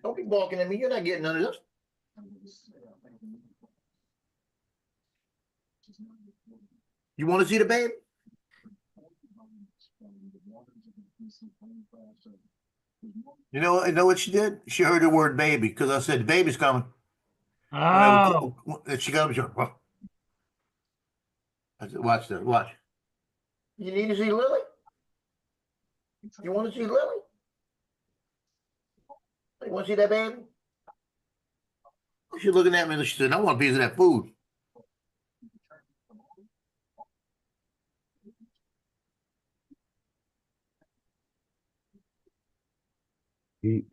don't be balking at me. You're not getting none of this. You want to see the baby? You know what she did? She heard the word baby because I said the baby's coming. Oh, And she comes. I said, watch this. Watch. You need to see Lily? You want to see Lily? You want to see that baby? She's looking at me and she said, I want a piece of that food. Eight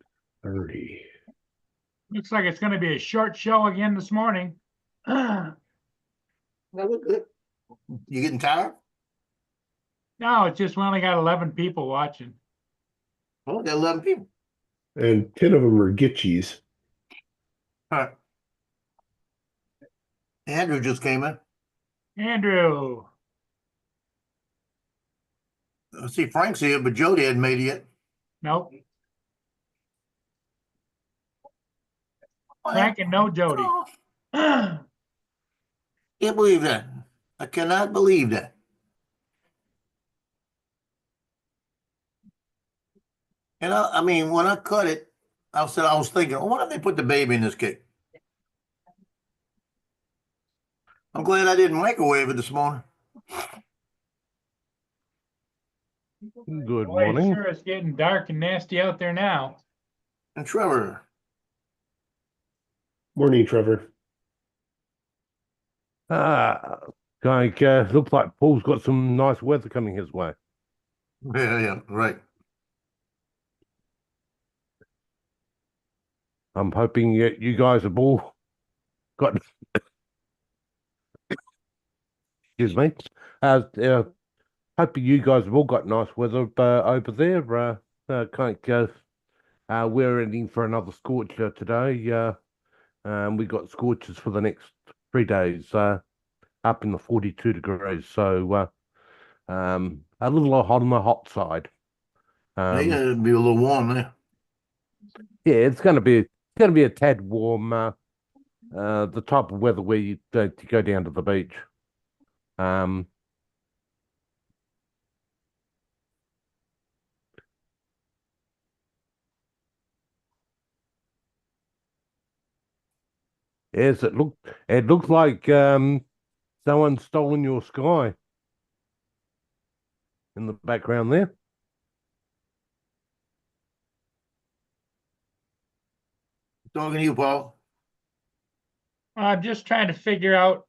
30. looks like it's gonna be a short show again this morning. No, You getting tired? it's just we only got 11 people watching. Oh, got 11 people. And 10 of them are Gitchies. All right. Andrew just came in. Andrew, I see Frank's here, but Jody hadn't made it yet. nope. Frank and no Jody. Can't believe that. I cannot believe that. And I mean, when I cut it, I was thinking, oh, what if they put the baby in this cake? I'm glad I didn't microwave it this morning. Good Boy, it morning. sure is getting dark and nasty out there now. And Trevor, Morning, Trevor. Looks like Paul's got some nice weather coming his way. yeah, right. I'm hoping you guys have all got. Excuse me. Hoping you guys have all got nice weather over there. We're in for another scorcher today. We got scorches for the next 3 days. Up in the 42 degrees. So a little hot on the hot side. They gotta be a little warm there. Yeah, it's going to be a tad warm. The type of weather where you to go down to the beach. Yes, it looks like someone's stolen your sky in the background there. Talking to you, Paul. I'm just trying to figure out.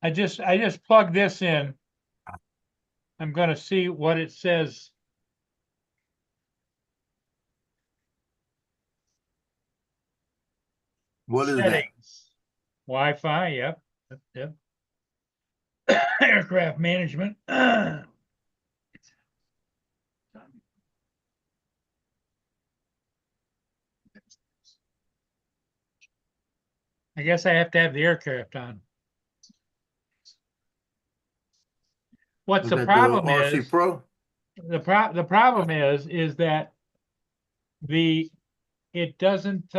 I just plugged this in. I'm gonna see what it says. What is that? Settings. Wi-Fi, yep. Aircraft management. I guess I have to have the aircraft on. What's Was the that problem RC is, Pro? the problem is that it doesn't,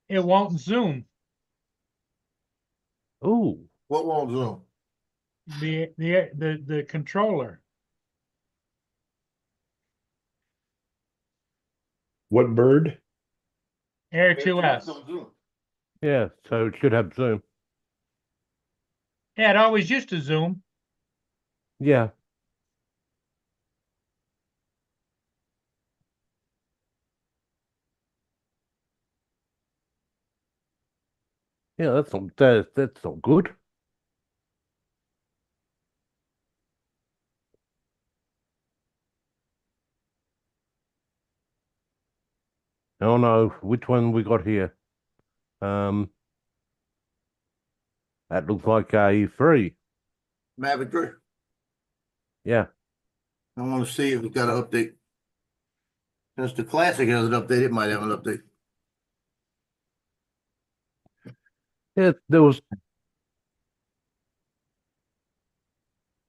it won't zoom. Oh, What won't zoom? The controller. What bird? Air 2S. Don't zoom. yeah. So it should have zoom. Yeah, it always used to zoom. Yeah. Yeah, that's not good. Oh no, which one we got here? Um, that looks like a 3. Maverick 3. Yeah. I want to see if it's got an update. Since the Classic has an update, it might have an update. Yeah, there was.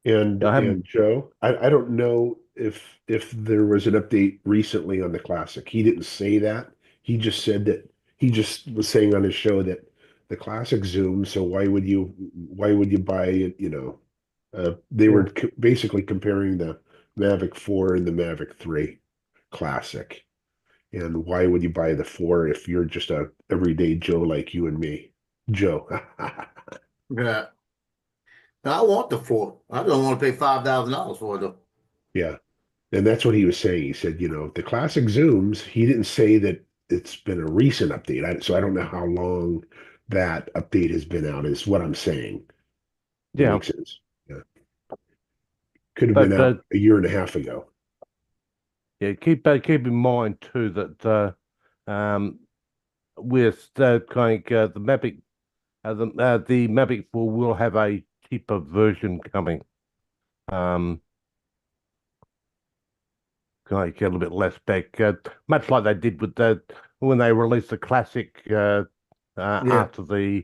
And I haven't. and Joe, I don't know if there was an update recently on the Classic. He didn't say that. He just said that he just was saying on his show that the Classic zoomed, so why would you buy it, you know? They were basically comparing the Mavic 4 and the Mavic 3 Classic. And why would you buy the 4 if you're just a everyday Joe like you and me? Joe. Yeah. I want the 4. I don't want to pay $5,000 for it though. Yeah. And that's what he was saying. He said, you know, the classic zooms, he didn't say that it's been a recent update. So I don't know how long that update has been out, is what I'm saying. That Yeah, makes sense. Yeah. Could have been but out a year and a half ago. yeah, keep in mind too that with kind of the Mavic, the Mavic 4 will have a cheaper version coming. Kind of get a little bit less back, much like they did with when they released the Classic after the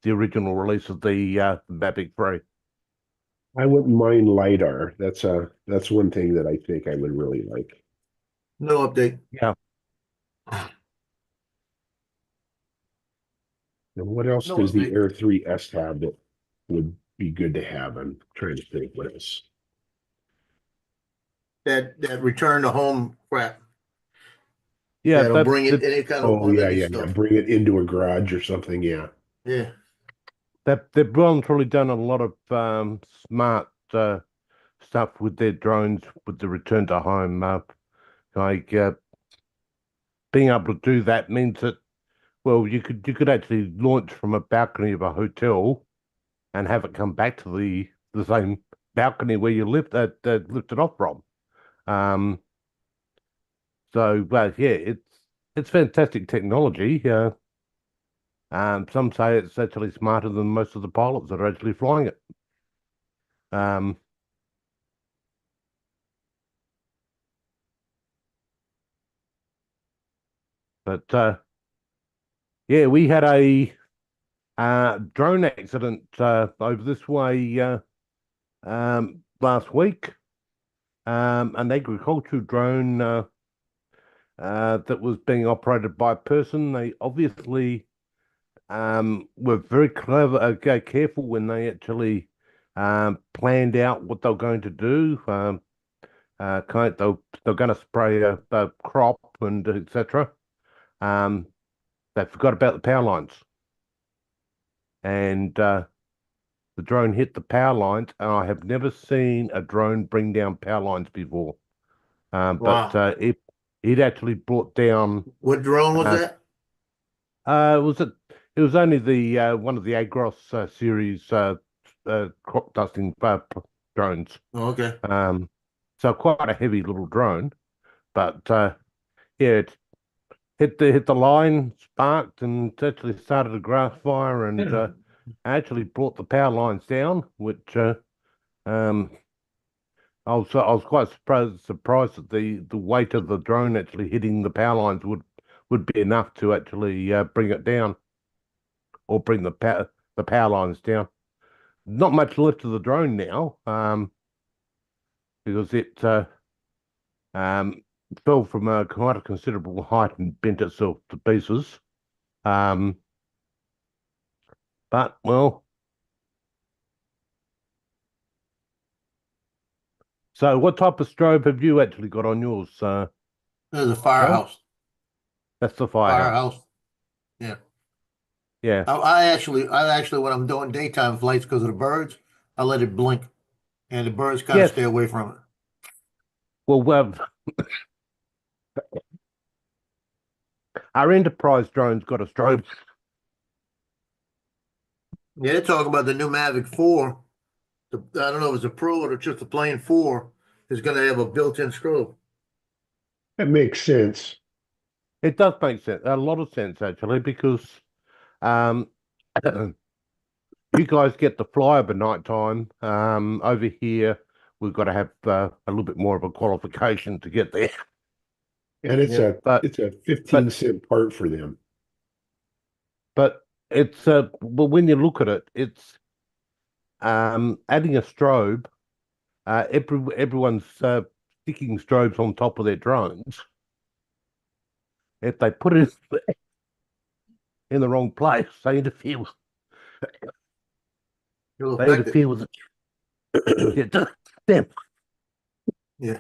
original release of the Mavic 3. I wouldn't mind LiDAR. That's one thing that I think I would really like. No update. Yeah. And what else No does the update. Air 3S have that would be good to have? I'm trying to think what else. That return to home crap. Yeah, That'll bring it any kind of Oh yeah, limited yeah, yeah. stuff. Bring it into a garage or something. Yeah. Yeah. they've voluntarily done a lot of smart stuff with their drones with the return to home. Like being able to do that means that, well, you could actually launch from a balcony of a hotel and have it come back to the same balcony where you lifted off from. Um, but yeah, it's fantastic technology. Some say it's actually smarter than most of the pilots that are actually flying it. Um, but yeah, we had a drone accident over this way last week. An agricultural drone that was being operated by a person. They obviously were very clever, careful when they actually planned out what they were going to do. They're going to spray a crop and etc. They forgot about the power lines, and the drone hit the power lines, and I have never seen a drone bring down power lines before. Wow. But it actually brought down. What drone was Uh, that? It was only the one of the Agros series crop dusting drones. Oh, okay. So quite a heavy little drone, but yeah, it hit the line, sparked, and actually started a grass fire, and actually brought the power lines down, which um, I was quite surprised that the weight of the drone actually hitting the power lines would be enough to actually bring it down or bring the power lines down. Not much left of the drone now, because it um, fell from quite a considerable height and bent itself to pieces. Um, but well, so what type of strobe have you actually got on yours? There's a firehouse. That's the firehouse. Yeah. Yeah. I actually, when I'm doing daytime flights because of the birds, I let it blink, and the birds kind of Yes. stay away from it. Well, our enterprise drone's got a strobe. Yeah, they're talking about the new Mavic 4. I don't know if it's a Pro or just the plain 4 is going to have a built-in strobe. That makes sense. It does make sense, a lot of sense actually, because um, you guys get to fly over night time. Over here, we've got to have a little bit more of a qualification to get there. And it's Yeah. a But it's a 15 but cent part for them. but it's but when you look at it, it's adding a strobe. Everyone's sticking strobes on top of their drones. If they put it in the wrong place, they interfere with It'll they affect it. interfere with it. Yeah, them. Yeah.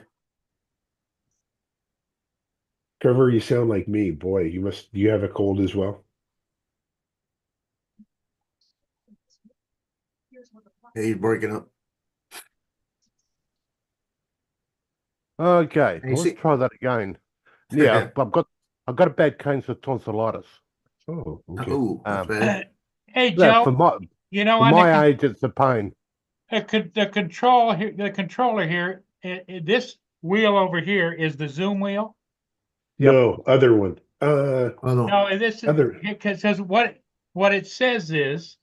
Trevor, you sound like me. Boy, you have a cold as well? Yeah, he's breaking up. Okay, And you let's see, try that again. Yeah, I've got a bad case of tonsillitis. Oh, okay. oh, that's Um, bad. Hey, yeah, Joe, you know, for on my age, it's a pain. the control here, the controller here, this wheel over here is the zoom wheel. Yep. No, other one. Oh no. No, this is Other. because what it says is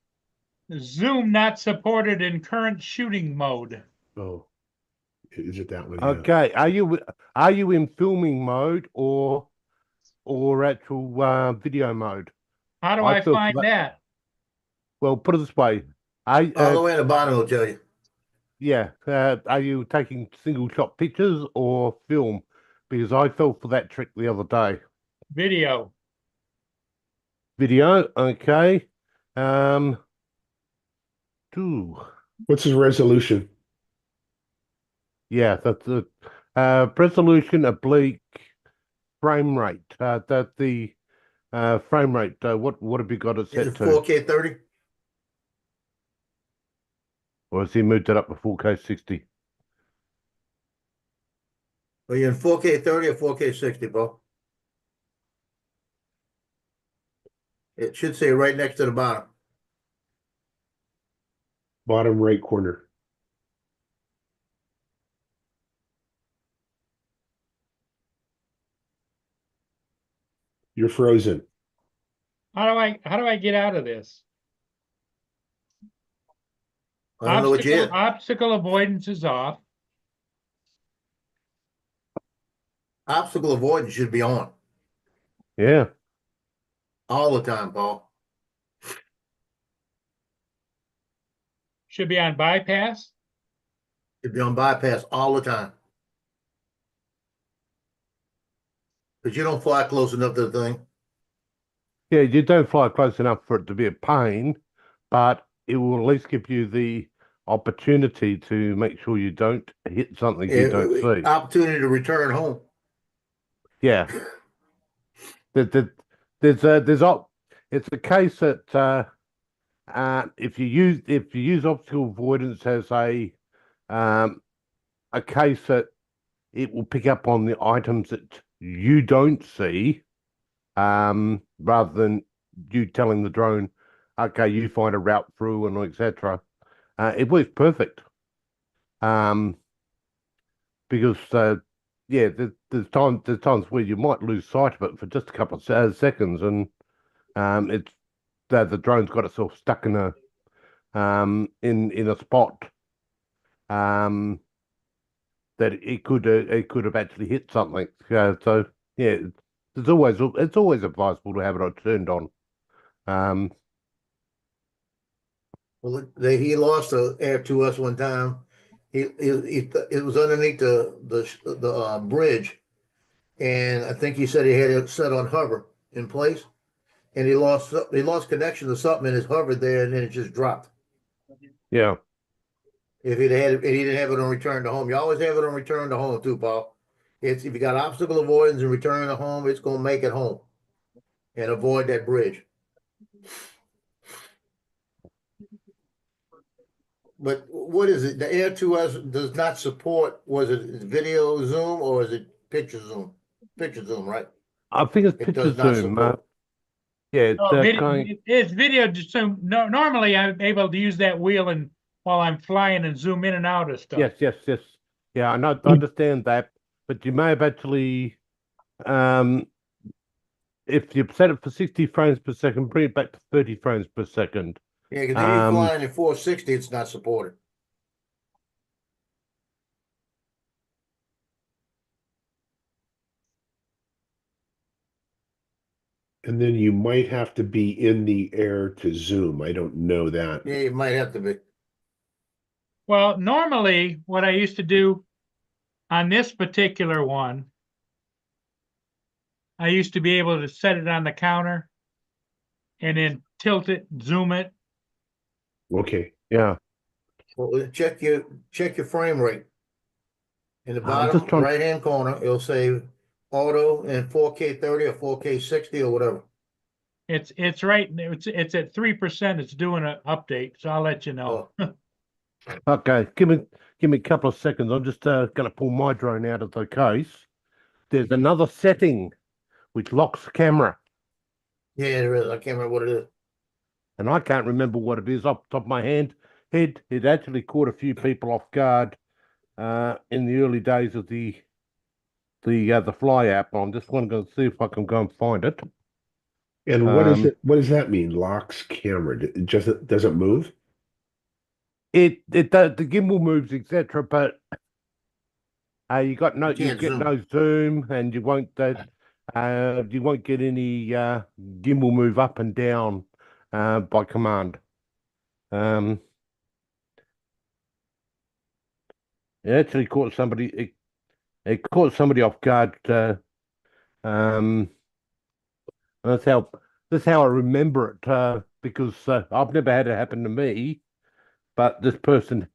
zoom not supported in current shooting mode. Oh, is it that one? Yeah. Okay, are you in filming mode or actual video mode? How do I I feel for find that. that? Well, put it this way. I All the way in the bottom will tell you. Yeah, are you taking single shot pictures or film? Because I fell for that trick the other day. Video. Video, okay. Two. What's his resolution? Yeah, that's the resolution oblique frame rate. That the frame rate. What have you got it Is set it to? 4K 30? Or has he moved it up to 4K 60? Are you in 4K 30 or 4K 60, bro? It should say right next to the bottom. Bottom right corner. You're frozen. How do I get out of this? I don't know what you hit. Obstacle avoidance is off. Obstacle avoidance should be on Yeah. all the time, Paul. Should be on bypass. Should be on bypass all the time. Because you don't fly close enough to the thing. Yeah, you don't fly close enough for it to be a pain, but it will at least give you the opportunity to make sure you don't hit something you don't see. Opportunity to return home. Yeah. It's a case that if you use obstacle avoidance as a case that it will pick up on the items that you don't see, rather than you telling the drone, okay, you find a route through and etc. It works perfect. Because yeah, there's times where you might lose sight of it for just a couple of seconds, and it's the drone's got itself stuck in a in a spot that it could have actually hit something. So yeah, it's always advisable to have it turned on. Well, he lost a air to us one time. It was underneath the bridge, and I think he said he had it set on hover in place, and he lost connection to something, and it hovered there, and then it just dropped. Yeah. If he didn't have it on return to home. You always have it on return to home too, Paul. If you got obstacle avoidance and return to home, it's gonna make it home and avoid that bridge. But what is it? The Air 2S does not support, was it video zoom or is it picture zoom? Picture zoom, right? I think it's It picture does not zoom. support. Yeah, Oh, the video, kind. it's video, just so, no, normally I'm able to use that wheel and while I'm flying and zoom in and out of stuff. Yes, yes, yes. Yeah, I know, I understand that, but you may have actually, um, if you set it for 60 frames per second, bring it back to 30 frames per second. Yeah, because if you're flying at 460, it's not supported. And then you might have to be in the air to zoom. I don't know that. Yeah, it might have to be. Well, normally what I used to do on this particular one, I used to be able to set it on the counter and then tilt it, zoom it. Okay. Yeah, Well, check your frame rate. In the I'm just bottom trying. right-hand corner, it'll say auto in 4K 30 or 4K 60 or whatever. It's right, it's at 3%. It's doing an update, so I'll let you know. Oh, Okay, give me a couple of seconds. I'm just going to pull my drone out of the case. There's another setting which locks the camera, yeah, there is. I can't remember what it is. and I can't remember what it is off the top of my head. It actually caught a few people off guard in the early days of the Fly app. I'm just going to see if I can go and find it. And what is it? What does that mean? Locks camera. It just doesn't move? It does, the gimbal moves, etc., but you got no, You you'll can't get zoom. no zoom, and you won't get any gimbal move up and down by command. Um, it actually caught somebody. It caught somebody off guard. Um, that's how I remember it. Because I've never had it happen to me, but this person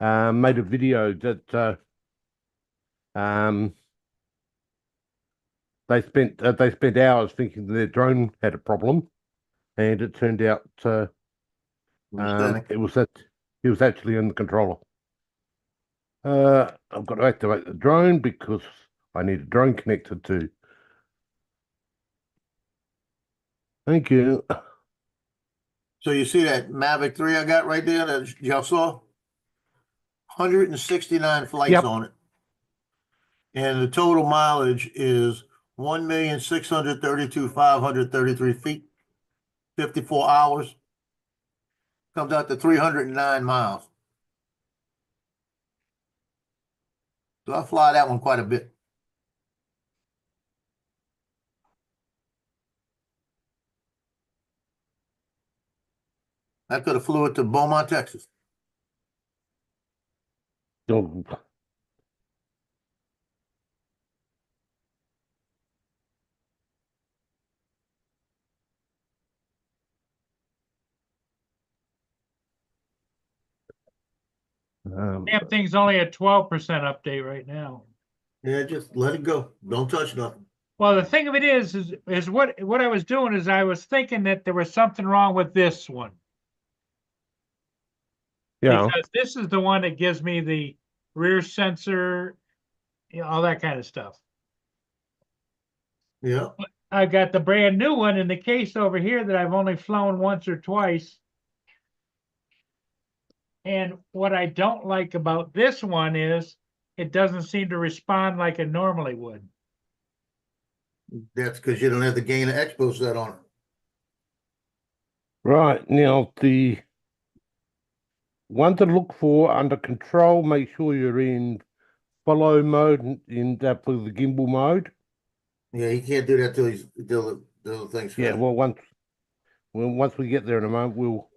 made a video that um they spent hours thinking their drone had a problem, and it turned out Understanding. it was actually in the controller. I've got to activate the drone because I need a drone connected to. Thank you. So you see that Mavic 3 I got right there that y'all saw? 169 flights Yep. on it. And the total mileage is 1,632,533 feet, 54 hours. Comes out to 309 miles. So I fly that one quite a bit. I could have flew it to Beaumont, Texas. Oh, Damn thing's only a 12% update right now. Yeah, just let it go. Don't touch nothing. Well, the thing of it is what I was doing is I was thinking that there was something wrong with this one. yeah. Because this is the one that gives me the rear sensor, all that kind of stuff. Yeah. I've got the brand new one in the case over here that I've only flown once or twice. And what I don't like about this one is it doesn't seem to respond like it normally would. That's because you don't have the gain of expo set on it. Right, now the one to look for under control, make sure you're in follow mode for the gimbal mode. Yeah, he can't do that till the thing's Yeah, finished. well once we get there in a moment, we'll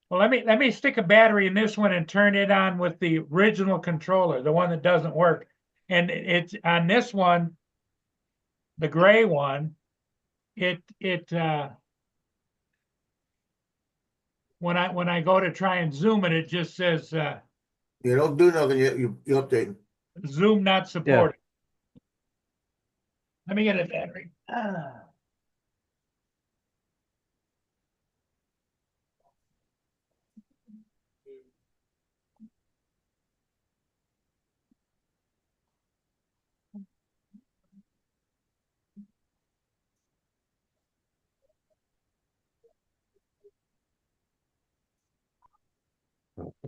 Well, let me stick a battery in this one and turn it on with the original controller, the one that doesn't work. And it's on this one, the gray one, when I go to try and zoom it, it just says You don't do nothing, you update. zoom not supported. Let me get a battery.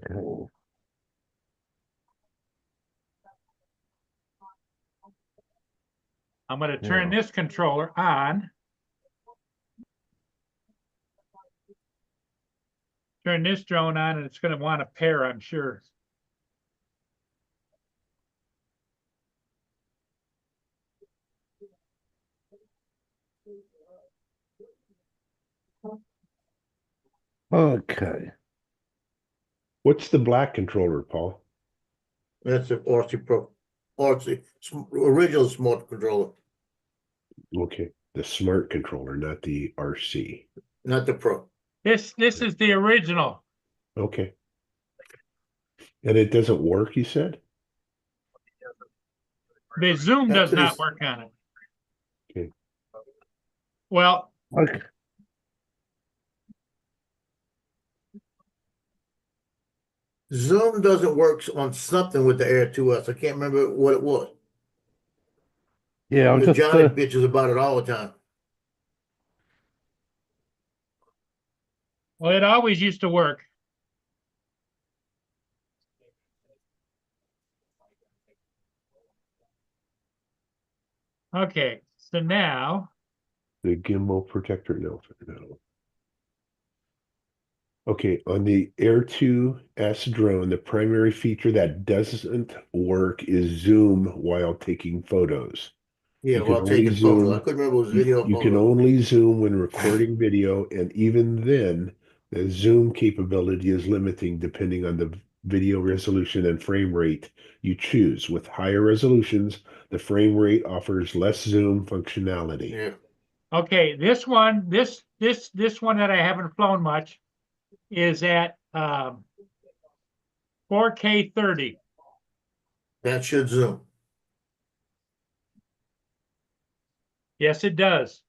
Okay. I'm gonna turn Yeah. this controller on. Turn this drone on and it's gonna want to pair, I'm sure. Okay. What's the black controller, Paul? That's an RC Pro, original smart controller, Okay, the smart controller, not the RC. not the Pro. This is the original. Okay. And it doesn't work, you said? The Zoom does After not this- work on it. Okay. Well, Okay. Zoom doesn't work on something with the Air 2S. I can't remember what it was. Yeah, I'm Because just Johnny bitches about it all the time. well, it always used to work. Okay, so now, The gimbal protector, no. Okay, on the Air 2S drone, the primary feature that doesn't work is zoom while taking photos. Yeah, You can while only taking photos. zoom. I couldn't remember if it was You, video or you can photo. only zoom when recording video, and even then, the zoom capability is limiting depending on the video resolution and frame rate you choose. With higher resolutions, the frame rate offers less zoom functionality. Yeah. okay, this one that I haven't flown much is at 4K 30. That should zoom. Yes, it does.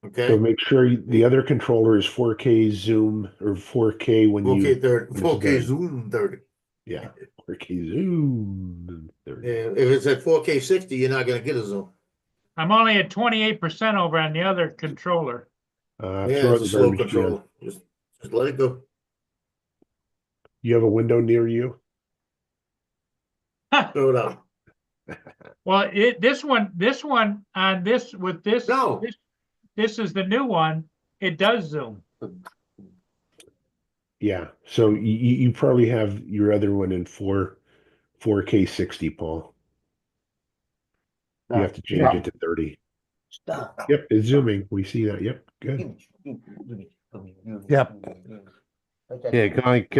So Okay. make sure the other controller is 4K zoom or 4K when 4K you 30, when it's 4K done. zoom 30. Yeah, 4K zoom 30. Yeah, if it's at 4K 60, you're not gonna get a zoom. I'm only at 28% over on the other controller. Yeah, Throw it's out a the slow garbage can. controller. Just let it go. You have a window near you? Throw it out. Well, this one on this with this, No. this is the new one. It does zoom. Yeah. So you probably have your other one in 4K 60, Paul. You have to change it to 30. Stop. Yep, it's zooming. We see that. Yep, good. Yep. Yeah, like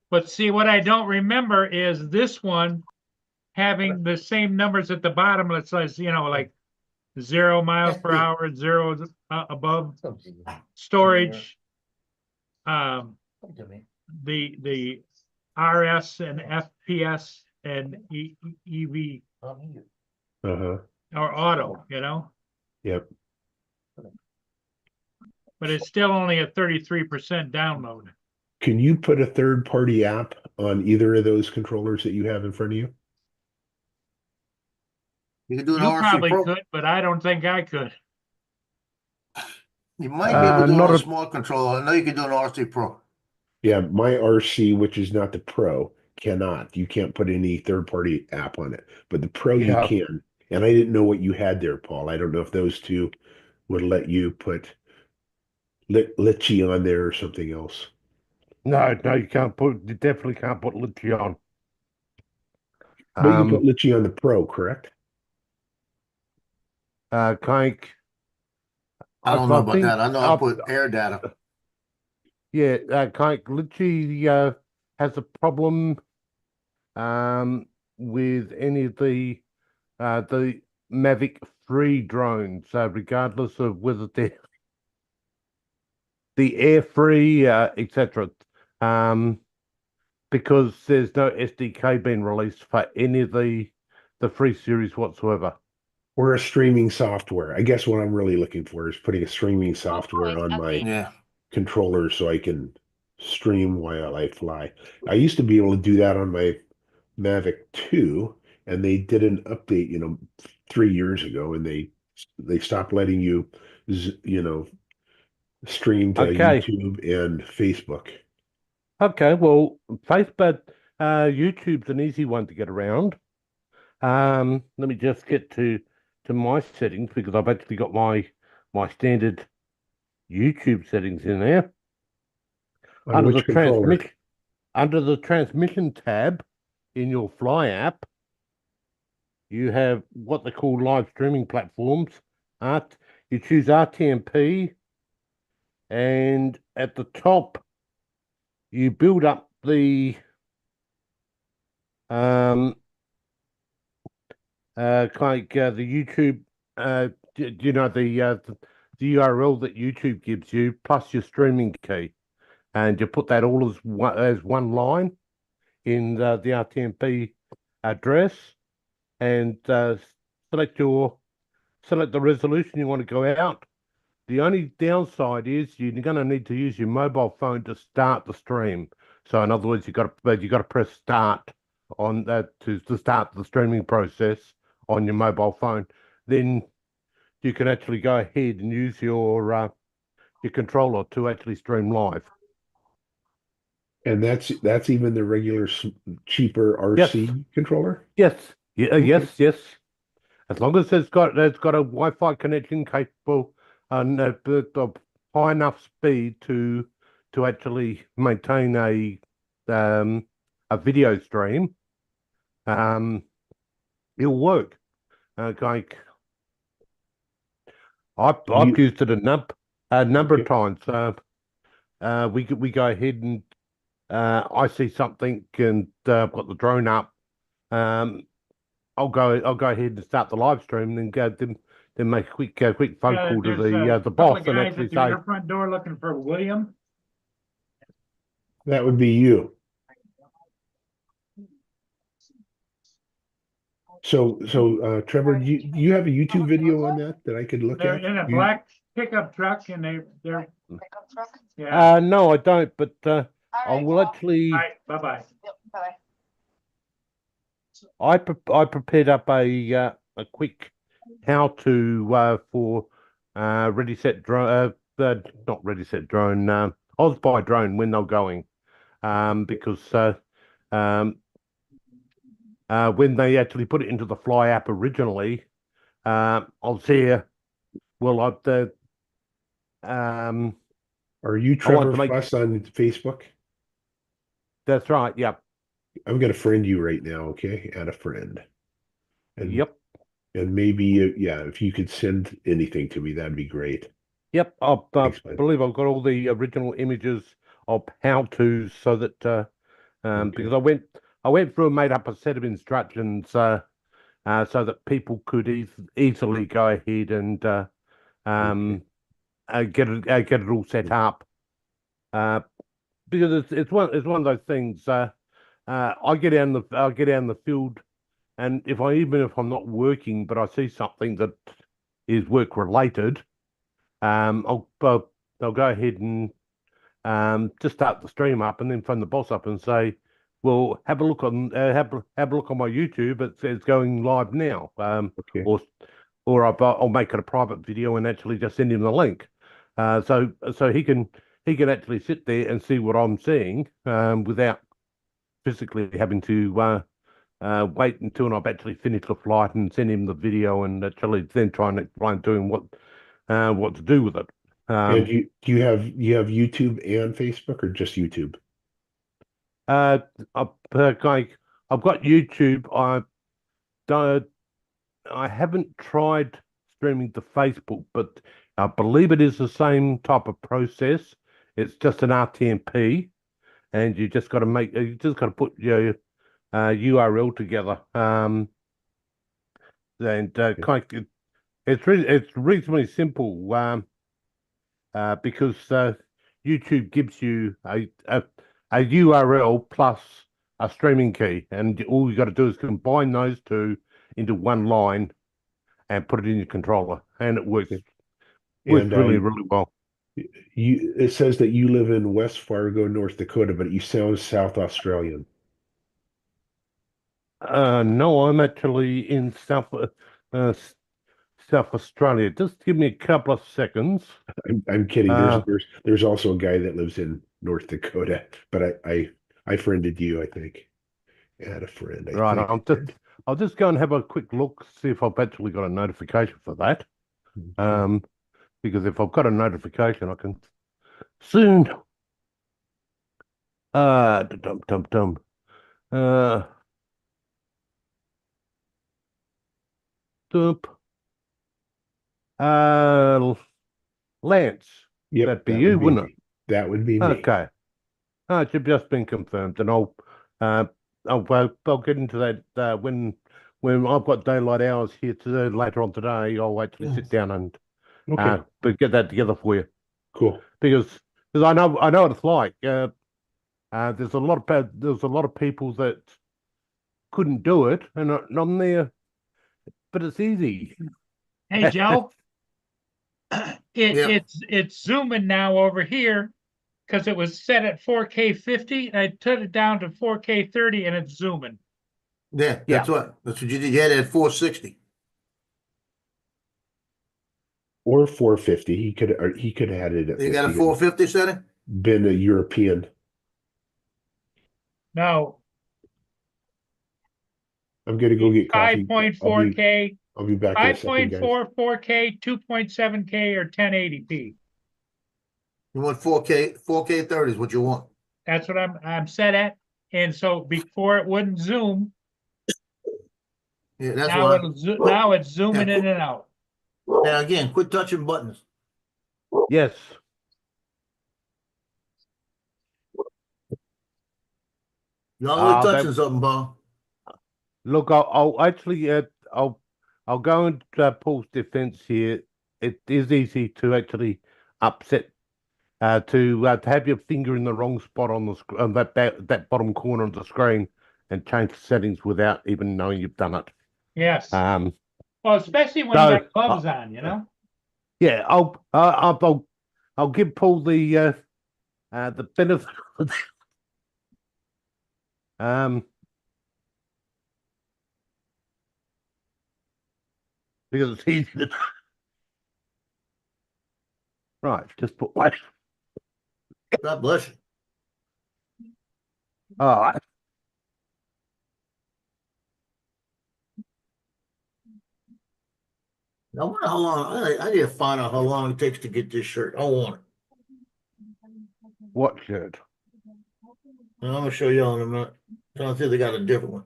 But see, what I don't remember is this one having the same numbers at the bottom that says, like 0 miles per hour, 0 above storage. The RS and FPS and EV Uh-huh. or auto, Yep. but it's still only a 33% download. Can you put a third-party app on either of those controllers that you have in front of you? You can do an You RC probably Pro. could, but I don't think I could. You might be able to do it not on a a- small controller. I know you can do an RC Pro. Yeah, my RC, which is not the Pro, cannot. You can't put any third-party app on it, but the Pro you Yeah. can. And I didn't know what you had there, Paul. I don't know if those two would let you put Litchi on there or something else. no, you definitely can't put Litchi on. But you can put Litchi on the Pro, correct? Kaink. I don't know about think that. I know I'll put air data. Yeah, Kaink, Litchi has a problem with any of the Mavic 3 drones, regardless of whether they're the Air Free, etc. Because there's no SDK being released for any of the free series whatsoever. Or a streaming software. I guess what I'm really looking for is putting a streaming software on my Yeah. controller so I can stream while I fly. I used to be able to do that on my Mavic 2, and they did an update, 3 years ago, and they stopped letting you, stream to Okay. YouTube and Facebook. Okay, well, Facebook, YouTube's an easy one to get around. Let me just get to my settings because I've actually got my standard YouTube settings in there. On Under the which controller? transmission tab in your Fly app, you have what they call live streaming platforms. You choose RTMP, and at the top, you build up the the YouTube, you know, the URL that YouTube gives you plus your streaming key, and you put that all as one line in the RTMP address, and select the resolution you want to go out. The only downside is you're going to need to use your mobile phone to start the stream. So in other words, you got to press start on that to start the streaming process on your mobile phone. Then you can actually go ahead and use your controller to actually stream live. And that's even the regular cheaper RC controller? Yes. Yeah. Okay. Yes. As long as it's got a Wi-Fi connection capable and of high enough speed to actually maintain a video stream, it'll work. Like I've used it a number of times. We go ahead and I see something and I've got the drone up. I'll go ahead and start the live stream and then make a quick phone call to the boss and actually say, your front door looking for William. That would be you. So Trevor, do you have a YouTube video on that I could look They're at? in a You- black pickup truck and they're, yeah. no, I don't, but I will actually. All right, bye-bye. I prepared up a quick how-to for Ready Set Drone, not Ready Set Drone, Osby Drone when they're going, because when they actually put it into the Fly app originally, I was there. Well, Are you Trevor Fuss on Facebook? That's right. Yep. I'm gonna friend you right now. Okay, add a friend. And, Yep. And maybe if you could send anything to me, that'd be great. Yep. I Thanks, man. believe I've got all the original images of how-tos so that because I went through and made up a set of instructions so that people could easily go ahead and get it all set up. Because it's one of those things. I get out in the field, and even if I'm not working, but I see something that is work related, I'll go ahead and just start the stream up, and then phone the boss up and say, "Well, have a look on have a look on my YouTube. It's going live now." Okay. Or I'll make it a private video and actually just send him the link, so he can actually sit there and see what I'm seeing without physically having to wait until I've actually finished the flight and send him the video and actually then try and explain to him what to do with it. And do you have YouTube and Facebook or just YouTube? I've got YouTube. I haven't tried streaming to Facebook, but I believe it is the same type of process. It's just an RTMP, and you just got to put your URL together. And it's reasonably simple. Because YouTube gives you a URL plus a streaming key, and all you got to do is combine those two into one line and put it in your controller, and it works. Works really well. It says that you live in West Fargo, North Dakota, but you sound South Australian. No, I'm actually in South Australia. Just give me a couple of seconds. I'm kidding. There's also a guy that lives in North Dakota, but I friended you, I think. I had a friend, I Right, think. I'll just go and have a quick look, see if I've actually got a notification for that. Because if I've got a notification, I can soon. Dum dum dum. Uh, Dump. Lance. Yep, That'd be that you, would be wouldn't it? me. That would be me. Okay. It should just been confirmed, and uh, I'll get into that when I've got daylight hours here later on today. I'll actually sit down and Okay, but get that together for you cool. because I know what it's like. There's a lot of people that couldn't do it, and I'm there, but it's easy. Hey, Joe, Yeah. it's zooming now over here because it was set at 4K 50. And I took it down to 4K 30 and it's zooming. Yeah, Yeah. that's what you did. You had it at 460. Or 450. He could have had it at You got a 50 and 450 setting? been a European. No, I'm gonna go get coffee. 5.4K, I'll be back in a second, guys. 5.4, 4K, 2.7K, or 1080p. You want 4K 30 is what you want. That's what I'm set at. And so before it wouldn't zoom, Yeah, that's now why. now it's zooming Yeah. in and out. Now again, quit touching buttons. Yes. You're always that- touching something, Paul. Look, I'll actually I'll go into Paul's defense here. It is easy to actually upset to have your finger in the wrong spot on the on that bottom corner of the screen and change the settings without even knowing you've done it. Yes. Um, Well, especially when so, you got gloves on, you know? yeah, I'll give Paul the benefit. um, because it's easy to. Right, just put my. God bless you. All right. I wonder how long. I need to find out how long it takes to get this shirt. I want it. What shirt? And I'm gonna show y'all in a minute. Trying to see if they got a different one.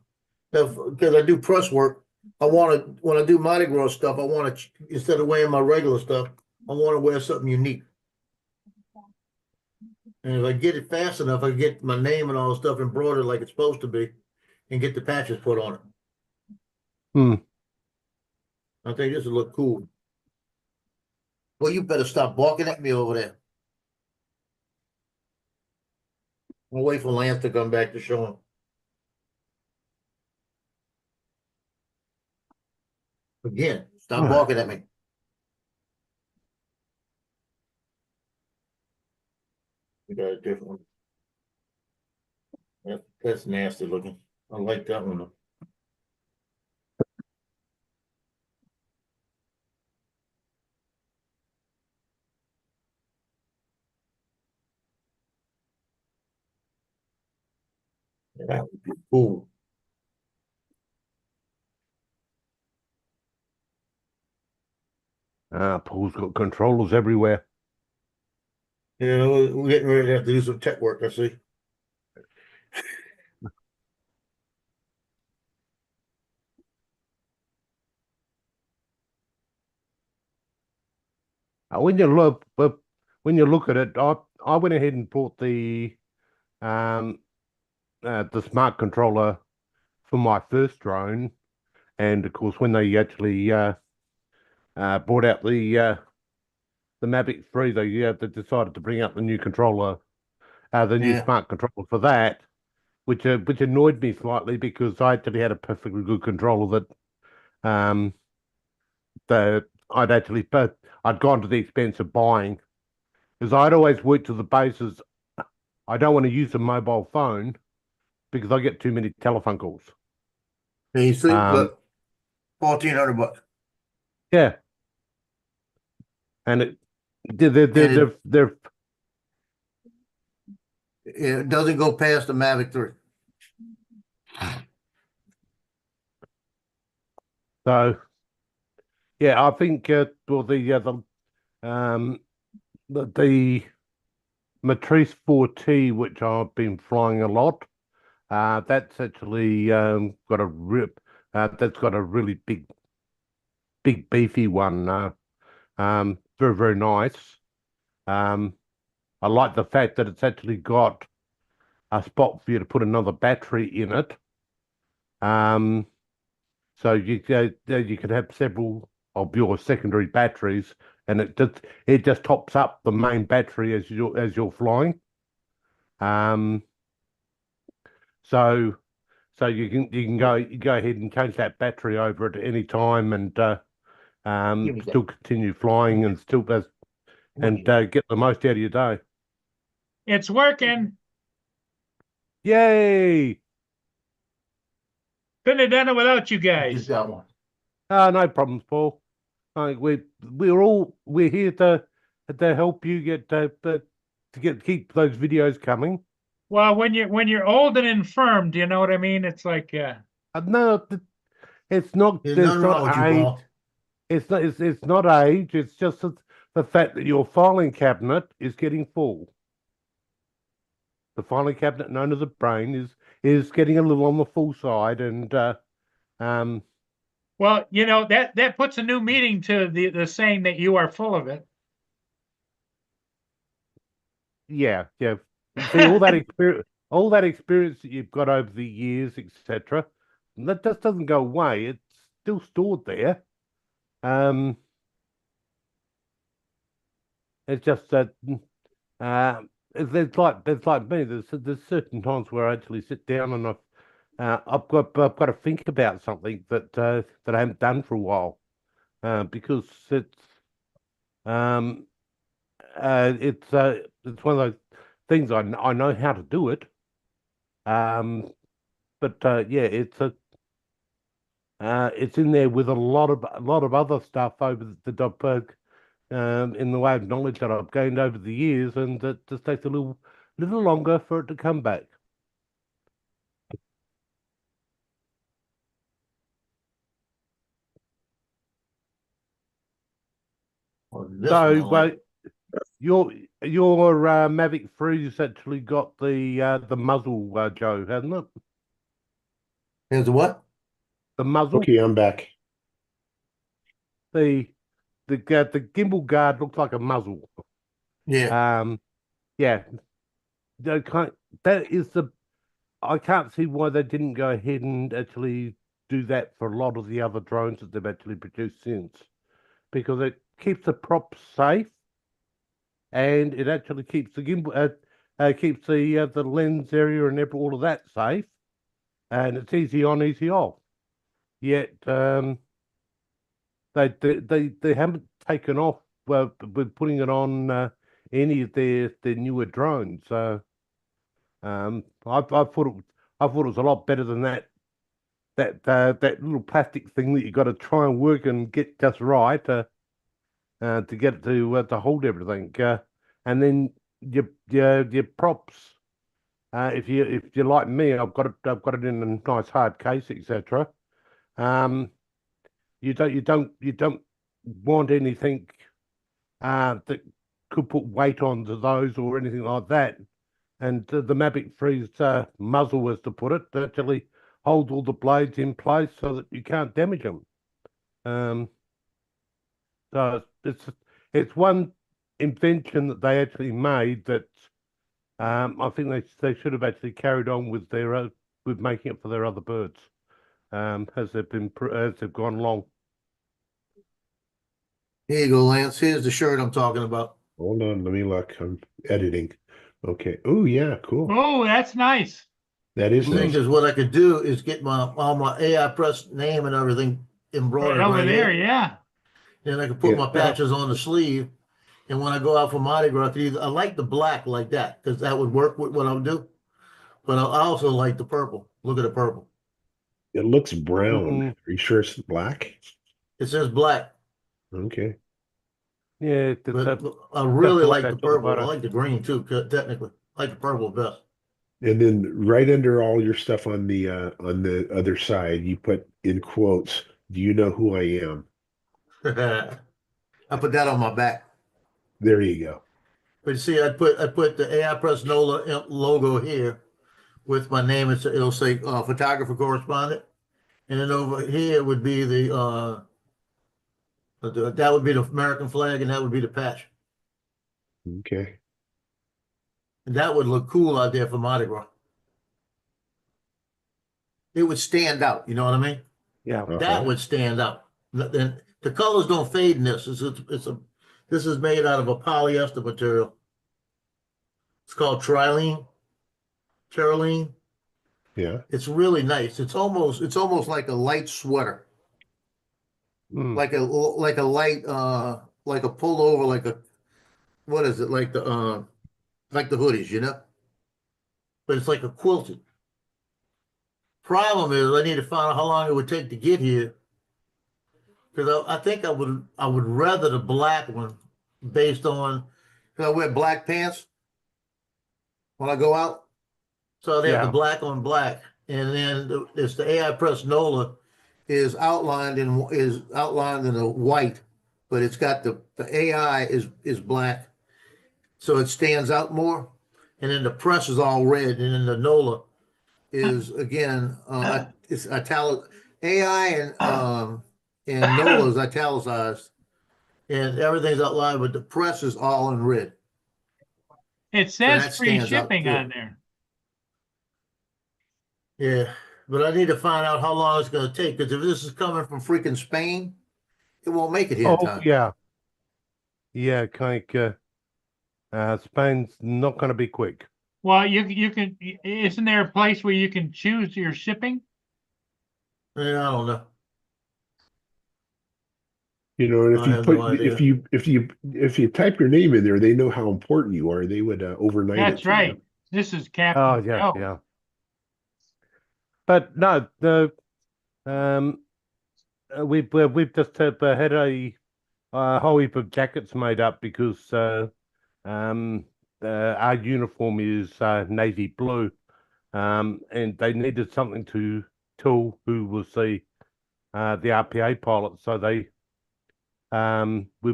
Because I do press work. I want to when I do Mardi Gras stuff. I want to instead of wearing my regular stuff, I want to wear something unique. And if I get it fast enough, I get my name and all the stuff embroidered like it's supposed to be, and get the patches put on it. Hmm. I think this will look cool. Well, you better stop barking at me over there. I'll wait for Lance to come back to show him. Again, stop barking at me. We got a different one. That's nasty looking. I like that one though. That would be cool. Paul's got controllers everywhere. Yeah, we're getting ready to have to do some tech work, I see. When you look at it, I went ahead and bought the smart controller for my first drone, and of course when they actually brought out the Mavic 3, they decided to bring out the new controller, the new Yeah. smart controller for that, which annoyed me slightly because I actually had a perfectly good controller that I'd gone to the expense of buying, because I'd always worked to the basis I don't want to use a mobile phone because I get too many telephone calls. And you see, Um, look, $1,400. Yeah, and they're It doesn't go past the Mavic 3. So, yeah, I think well the Matrice 4T, which I've been flying a lot, that's actually got a rip. That's got a really big beefy one. Very very nice. I like the fact that it's actually got a spot for you to put another battery in it. So you could have several of your secondary batteries, and it just tops up the main battery as you're flying. So you can go ahead and change that battery over at any time, and still continue flying and still get the most out of your day. It's working. Yay! Couldn't have done it without you Just guys. that one. No problems, Paul. We're here to help you keep those videos coming. Well, when you're old and infirm, do you know what I mean? It's like No, it's not. There's There's nothing wrong not with you, age. Paul. It's not age. It's just the fact that your filing cabinet is getting full. The filing cabinet, known as a brain, is getting a little on the full side, and well, you know, that puts a new meaning to the saying that you are full of it. yeah. See, all that experience that you've got over the years, etc., that just doesn't go away. It's still stored there. It's just that there's like me. There's certain times where I actually sit down and I've got to think about something that I haven't done for a while, because it's one of those things I know how to do it, but yeah, it's in there with a lot of other stuff over the Dogberg, in the way of knowledge that I've gained over the years, and it just takes a little longer for it to come back. So, well, your Mavic 3's actually got the muzzle, Joe, hasn't it? Here's the what? The muzzle. Okay, I'm back. The gimbal guard looks like a muzzle. Yeah. Yeah. I can't see why they didn't go ahead and actually do that for a lot of the other drones that they've actually produced since, because it keeps the props safe, and it actually keeps the gimbal, keeps the lens area and all of that safe, and it's easy on, easy off. Yet they haven't taken off with putting it on any of their newer drones. So I thought it was a lot better than that little plastic thing that you got to try and work and get just right to get it to hold everything. And then your props. If you're like me, I've got it in a nice hard case, etc. You don't want anything that could put weight onto those or anything like that. And the Mavic 3's muzzle, as to put it, actually holds all the blades in place so that you can't damage them. So it's one invention that they actually made that I think they should have actually carried on with with making it for their other birds, as they've gone along. Here you go, Lance. Here's the shirt I'm talking about. Hold on, let me look. I'm editing. Okay. Oh yeah, cool. Oh, that's nice. That is The thing nice. is, what I could do is get all my AI Press name and everything embroidered Right over right there, here. yeah. Then I could put Yeah. my patches on the sleeve. And when I go out for Mardi Gras, I like the black like that because that would work with what I'll do. But I also like the purple. Look at the purple. It looks brown. Mm-mm. Are you sure it's black? It says black, Okay. Yeah, but I really the way like they the talk purple. about I it. like the green too, technically. like the purple vest. And then right under all your stuff on the other side, you put in quotes, "Do you know who I am?" I put that on my back. There you go. But you see, I put the AI Press NOLA logo here with my name. It'll say photographer correspondent, and then over here would be that would be the American flag, and that would be the patch. Okay. And that would look cool out there for Mardi Gras. It would stand out. You know what I mean? Yeah. That would stand out. Then the colors don't fade in this. This is made out of a polyester material. It's called Trilene. Yeah. It's really nice. It's almost like a light sweater, Mm. like a light like a pullover, like a what is it like the hoodies, you know? But it's like a quilted. Problem is, I need to find out how long it would take to get here, because I think I would rather the black one, based on because I wear black pants when I go out, so they have the Yeah. black on black, and then it's the AI Press NOLA is outlined in a white, but it's got the AI is black, so it stands out more, and then the press is all red, and then the NOLA is again it's italic. AI and NOLA is italicized, and everything's outlined, but the press is all in red. It says that free stands out, shipping too. on there. Yeah, but I need to find out how long it's going to take, because if this is coming from freaking Spain, it won't make it here in Oh, time. yeah. Yeah, Spain's not going to be quick. Well, you can, isn't there a place where you can choose your shipping? Yeah, I don't know. You know, and if I you have put no idea. if you type your name in there, they know how important you are. They would overnight it That's to you. right. This is Captain Oh, yeah, Joe. yeah. But no, we've just had a whole heap of jackets made up because our uniform is navy blue, and they needed something to tell who was the RPA pilot. So we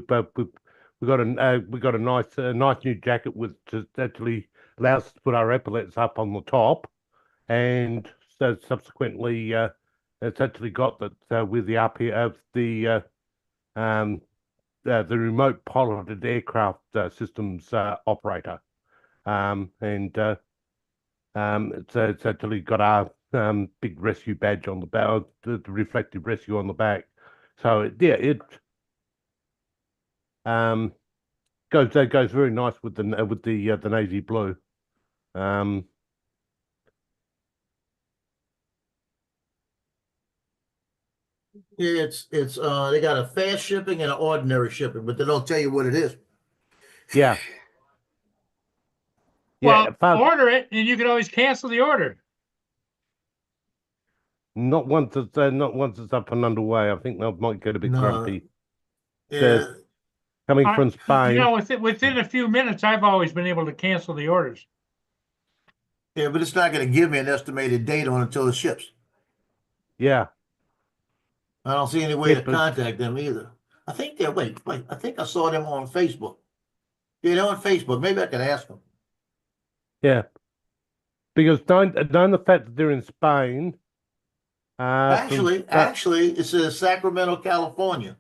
got a nice new jacket with just actually allows us to put our epaulets up on the top, and so subsequently it's actually got that with the RPA of the remote piloted aircraft systems operator, and it's actually got our big rescue badge on the back, the reflective rescue on the back. So it goes very nice with the navy blue. Yeah, it's they got a fast shipping and an ordinary shipping, but they don't tell you what it is. Yeah. Well, Fast, order it and you can always cancel the order. not once it's up and underway. I think they might get a bit No. grumpy. Yeah, Coming from You Spain. know, within a few minutes, I've always been able to cancel the orders. yeah, but it's not going to give me an estimated date on it until it ships. Yeah. I don't see any way Yeah, to but- contact them either. I think they're wait. I think I saw them on Facebook. Yeah, they're on Facebook. Maybe I could ask them. Yeah. Because knowing the fact that they're in Spain. Actually, it says Sacramento, California.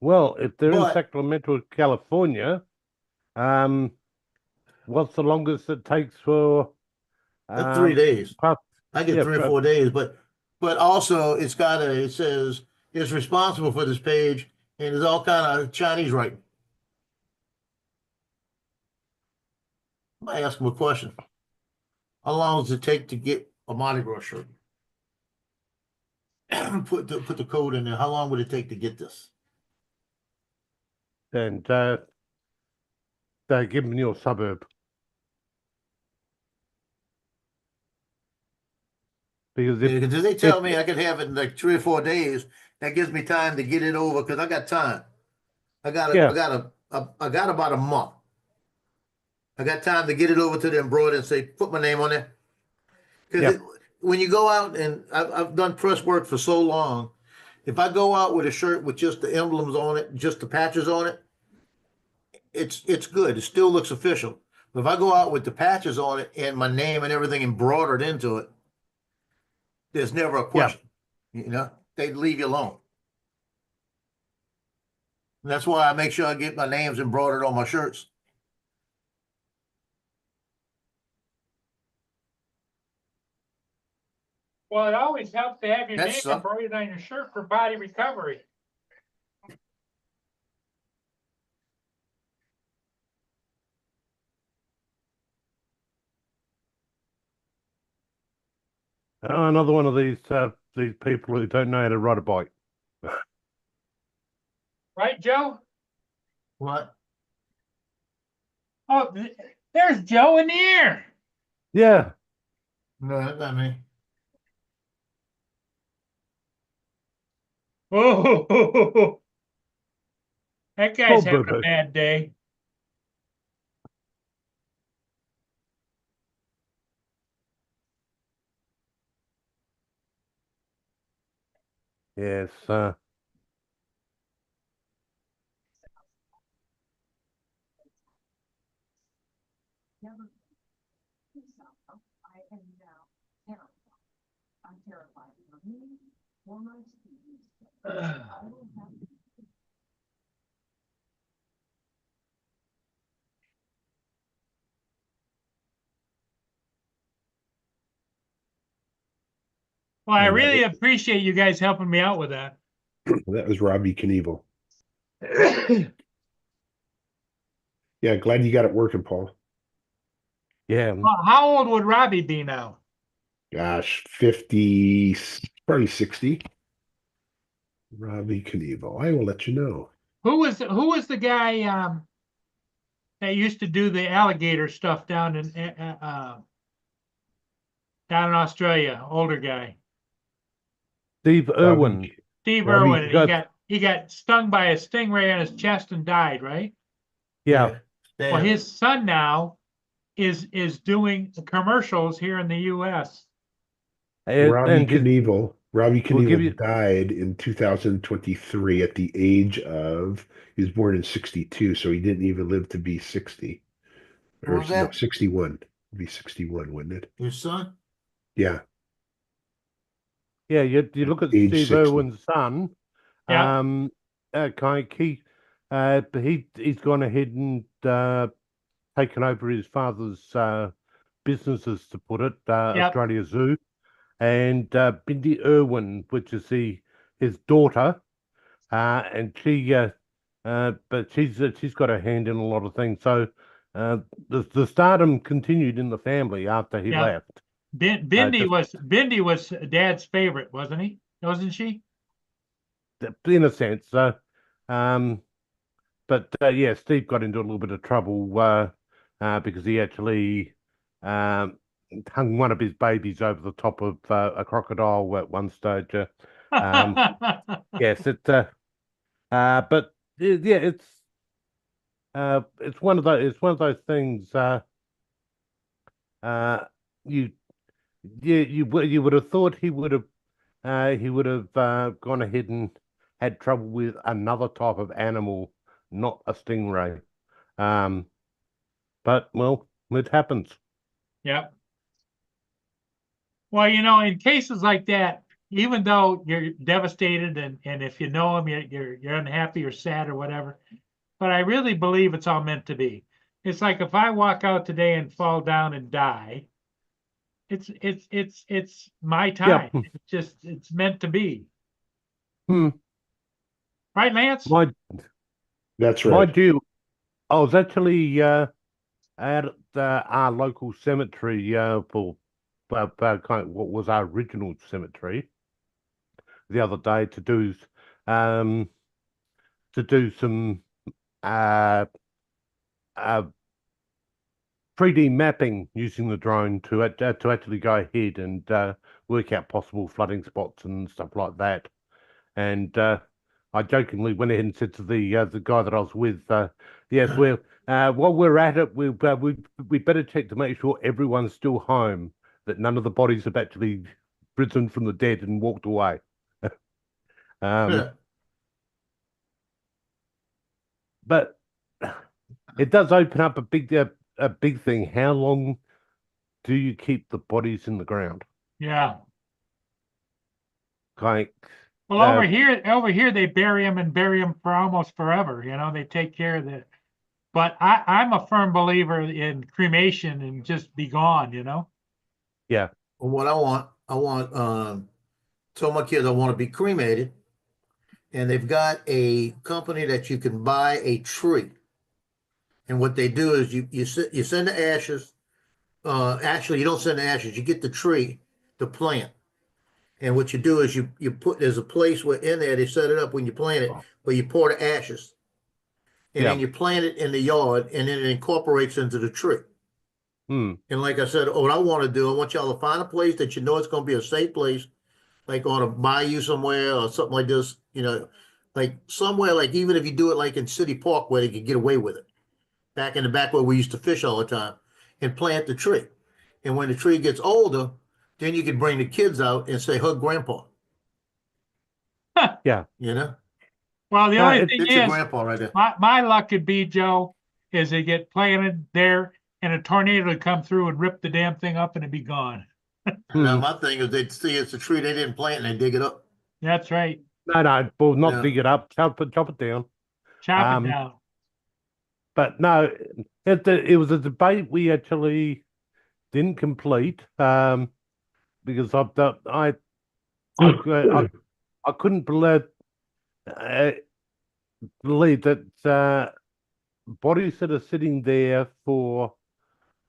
Well, if they're in But- Sacramento, California, what's the longest it takes for 3 days. past- I get yeah, 3 or but- 4 days, but also it says it's responsible for this page, and there's all kind of Chinese writing. I might ask them a question. How long does it take to get a Mardi Gras shirt? put the code in there. How long would it take to get this? and they're giving you a suburb. Because Because they tell me I could have it in like 3 or 4 days, that gives me time to get it over because I got time. I got Yeah. about a month. I got time to get it over to the embroider and say, put my name on there. Yep. Because when you go out, and I've done press work for so long, if I go out with a shirt with just the emblems on it, just the patches on it, it's good. It still looks official. But if I go out with the patches on it and my name and everything embroidered into it, there's never a question. You know, they leave you alone. And that's why I make sure I get my names embroidered on my shirts. Well, it always helps to have your name That's embroidered on your shirt for body recovery. Another one of these people who don't know how to ride a bike. Right, Joe? What? Oh, there's Joe in the air. Yeah. No, that's not me. Oh, that guy's Oh, having a boo-boo. bad day. Yes. I am now terrified. I'm terrified for me, for my students. I will have Well, I And really appreciate you guys helping me out with that. that was Robbie Knievel. Yeah, glad you got it working, Paul. Yeah. Well, how old would Robbie be now? Gosh, 50, probably 60. Robbie Knievel. I will let you know. Who was the guy that used to do the alligator stuff down in Australia? Older guy, Steve Irwin. Steve Robbie Irwin. He got stung by a stingray on his chest and died. Right. Yeah. Well, his son now is doing commercials here in the U.S. Robbie And his, Knievel. Robbie We'll give Knievel you- died in 2023 at the age of, he was born in 62, so he didn't even live to be 60. What was no, that? 61. It'd be 61, wouldn't it? Your son? Yeah. yeah, you look at Age Steve 60. Irwin's son. Yeah. He's gone ahead and taken over his father's businesses, to put it, Yep. Australia Zoo, and Bindi Irwin, which is his daughter, and but she's got a hand in a lot of things. So the stardom continued in the family after he Yeah. left. Bindi was Dad's favorite, wasn't he? Wasn't she? In a sense. But yeah, Steve got into a little bit of trouble because he actually hung one of his babies over the top of a crocodile at one stage. Yes, but yeah, it's one of those things. You would have thought he would have gone ahead and had trouble with another type of animal, not a stingray. But well, it happens. Yeah. Well, in cases like that, even though you're devastated and if you know him, you're unhappy or sad or whatever, but I really believe it's all meant to be. It's like if I walk out today and fall down and die, it's my time. Yeah. It's meant to be. Hmm. Right, Lance? That's right. Mind you, I was actually at our local cemetery for kind of what was our original cemetery the other day to do some 3D mapping using the drone to actually go ahead and work out possible flooding spots and stuff like that. And I jokingly went ahead and said to the guy that I was with, yes, while we're at it, we better check to make sure everyone's still home, that none of the bodies have actually risen from the dead and walked away. Yeah. But it does open up a big thing. How long do you keep the bodies in the ground? Yeah. Like, Well, over here, they bury them for almost forever. You know, they take care of the. But I'm a firm believer in cremation and just be gone. You know. yeah, Well, what I want, tell my kids I want to be cremated, and they've got a company that you can buy a tree. And what they do is you send the ashes. Actually, you don't send the ashes. You get the tree to plant. And what you do is you put there's a place where in there they set it up when you plant it, where you pour the ashes, and yeah. then you plant it in the yard, and then it incorporates into the tree. Hmm. And like I said, what I want to do, I want y'all to find a place that you know it's going to be a safe place, like on a bayou somewhere or something like this. You know, like somewhere like even if you do it like in City Park where they could get away with it, back in the back where we used to fish all the time, and plant the tree. And when the tree gets older, then you can bring the kids out and say, "Hug Grandpa." Yeah. You know, Well, the only thing it's your is, grandpa right there. my luck could be, Joe, is they get planted there and a tornado would come through and rip the damn thing up and it'd be gone. Now Hmm. my thing is they'd see it's a tree they didn't plant and they dig it up. That's right. No, well, not Yeah. dig it up, chop it down. Chop it down. But no, it was a debate we actually didn't complete, because I couldn't believe that bodies that are sitting there for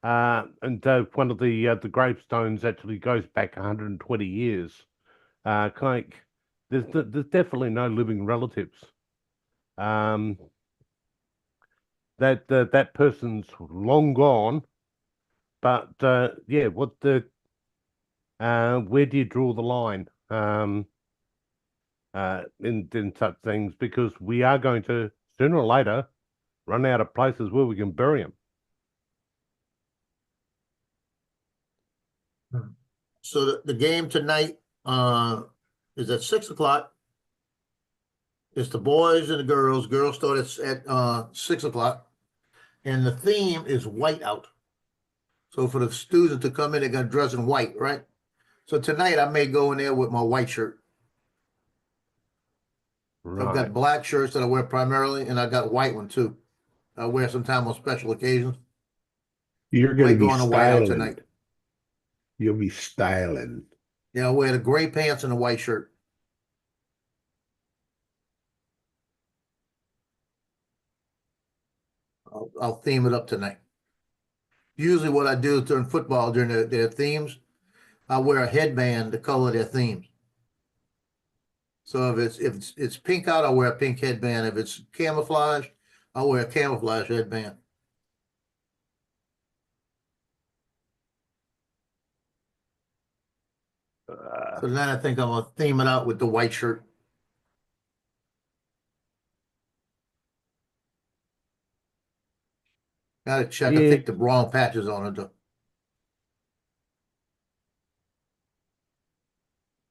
and one of the gravestones actually goes back 120 years. Like there's definitely no living relatives. That person's long gone. But yeah, where do you draw the line in such things? Because we are going to sooner or later run out of places where we can bury them. So the game tonight is at 6 o'clock. It's the boys and the girls. Girls start at 6 o'clock, and the theme is white out. So for the students to come in, they're gonna dress in white, right? So tonight I may go in there with my white shirt. I've Right. got black shirts that I wear primarily, and I got white one too. I wear sometime on special occasions. You're going Might to go be on the white out styling. tonight. You'll be styling. Yeah, I wear the gray pants and the white shirt. I'll theme it up tonight. Usually what I do during football, during their themes, I wear a headband to color their themes. So if it's pink out, I'll wear a pink headband. If it's camouflage, I'll wear a camouflage headband. So then I think I'm gonna theme it out with the white shirt. Gotta check. I Yeah. think the wrong patches on it though.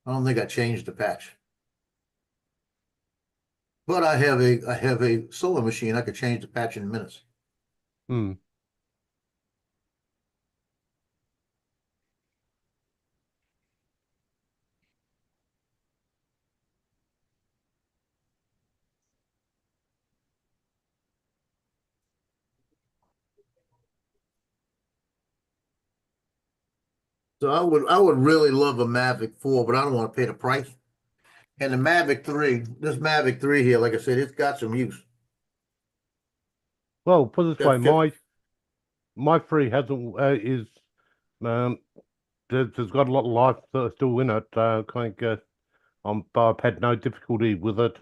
I don't think I changed the patch. But I have a sewing machine. I could change the patch in minutes. Hmm. So I would really love a Mavic 4, but I don't want to pay the price. And the Mavic 3, this Mavic 3 here, like I said, it's got some use. Well, put it this way, That my free hasn't is um there's got a lot of life still in it. I've had no difficulty with it.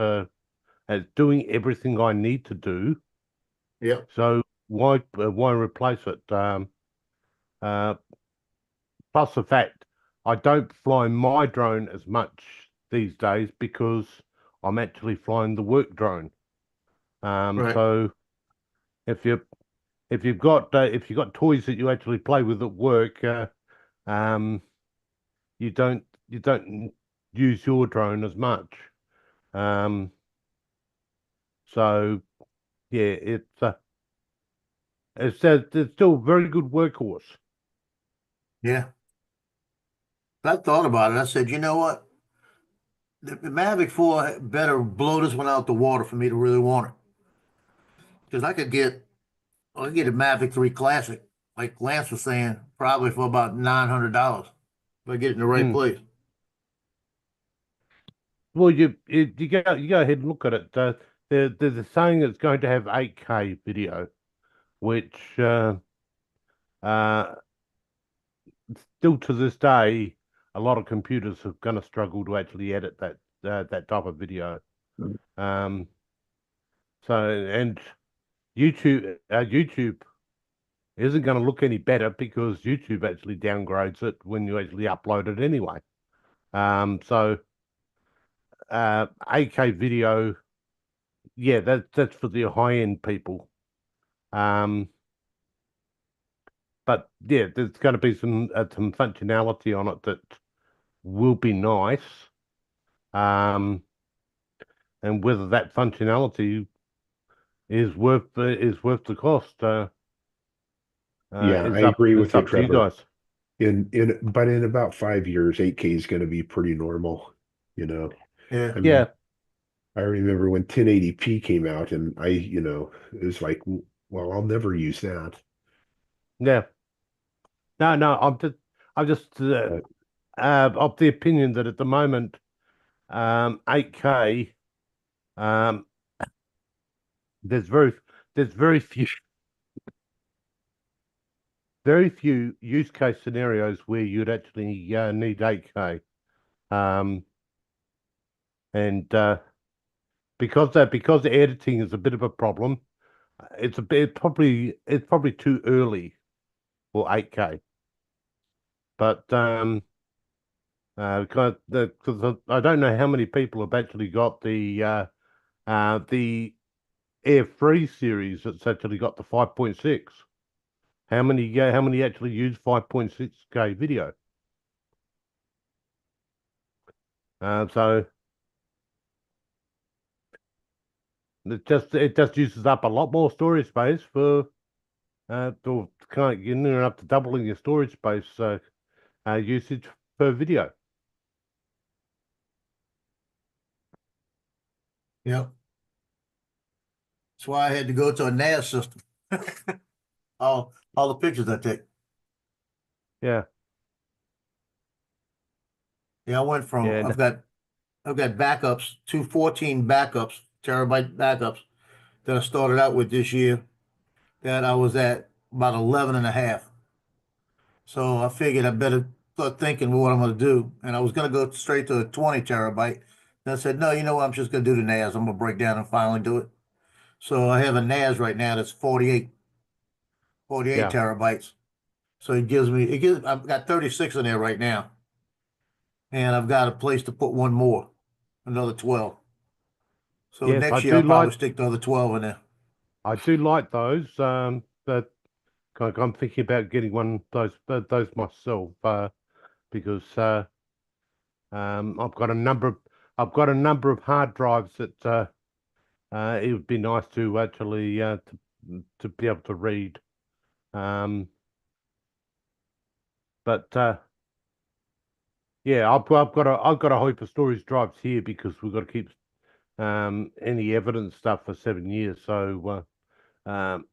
It's doing everything I need to do. Yeah. So why replace it? Plus the fact I don't fly my drone as much these days because I'm actually flying the work drone. Right. So if you if you've got toys that you actually play with at work, um, you don't use your drone as much. Um, so yeah, it's still a very good workhorse. Yeah. I thought about it. I said, you know what? The Mavic 4 better blow this one out the water for me to really want it. Because I could get a Mavic 3 Classic, like Lance was saying, probably for about $900 if I get it in the right Hmm. place. Well, you go ahead and look at it. There's a saying it's going to have 8K video, which uh, still to this day, a lot of computers are going to struggle to actually edit that type of video. Um, and YouTube isn't going to look any better because YouTube actually downgrades it when you actually upload it anyway. So 8K video, yeah, that's for the high end people. But yeah, there's going to be some functionality on it that will be nice. And whether that functionality is worth the cost Yeah, I is up agree with it's you, up to you Trevor. guys. But in about 5 years, 8K is going to be pretty normal, you know. Yeah. I Yeah, mean, I remember when 1080p came out, and it was like, well, I'll never use that. yeah. No, I'm just of the opinion that at the moment, 8K, um, there's very few use case scenarios where you'd actually need 8K. Um, and because the editing is a bit of a problem, it's probably too early for 8K. But because I don't know how many people have actually got the Air Free series that's actually got the 5.6. How many actually use 5.6K video? So it just uses up a lot more storage space for to kind of up to doubling your storage space usage per video. Yep. That's why I had to go to a NAS system. All the pictures I take. Yeah, Yeah, I went from yeah, I've got backups, 214 backups, terabyte backups that I started out with this year that I was at about 11 and a half. So I figured I better start thinking what I'm going to do. And I was going to go straight to a 20 terabyte. Then I said, no, you know what? I'm just going to do the NAS. I'm going to break down and finally do it. So I have a NAS right now that's 48 yeah. terabytes. So I've got 36 in there right now. And I've got a place to put one more, another 12. So Yes, next year I'll probably stick the other 12 in there. I do like those. But I'm thinking about getting one of those myself because I've got a number of hard drives that it would be nice to actually to be able to read. But yeah, I've got a heap of storage drives here because we've got to keep any evidence stuff for 7 years. So um,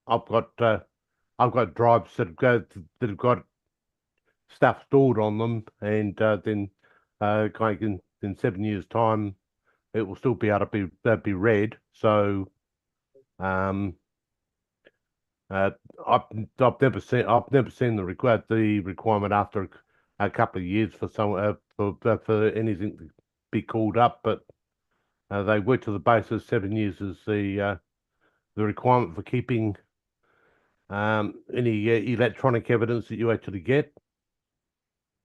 I've got drives that have got stuff stored on them, and then kind of in 7 years' time, it will still be able to be read. So um, uh, I've never seen the requirement after a couple of years for for anything to be called up, but they work to the basis 7 years as the requirement for keeping any electronic evidence that you actually get.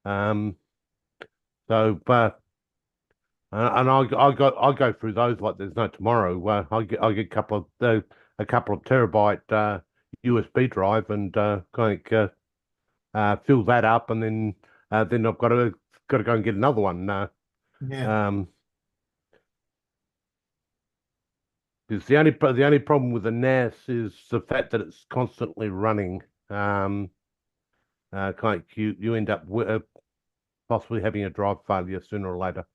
Um, so, but and I go through those like there's no tomorrow. I get a couple of terabyte USB drive and fill that up, and then I've got to go and get another one. Yeah. Because the only problem with the NAS is the fact that it's constantly running. You end up possibly having a drive failure sooner or later.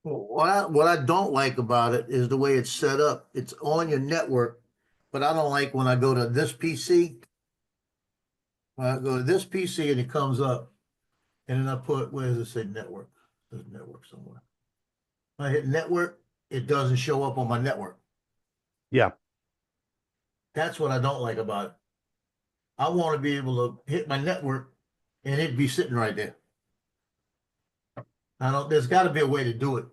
What I don't like about it is the way it's set up. It's on your network, but I don't like when I go to this PC. When I go to this PC and it comes up, and then I put, where does it say network? There's network somewhere. When I hit network, it doesn't show up on my network. Yeah. That's what I don't like about it. I want to be able to hit my network and it'd be sitting right there. There's got to be a way to do it.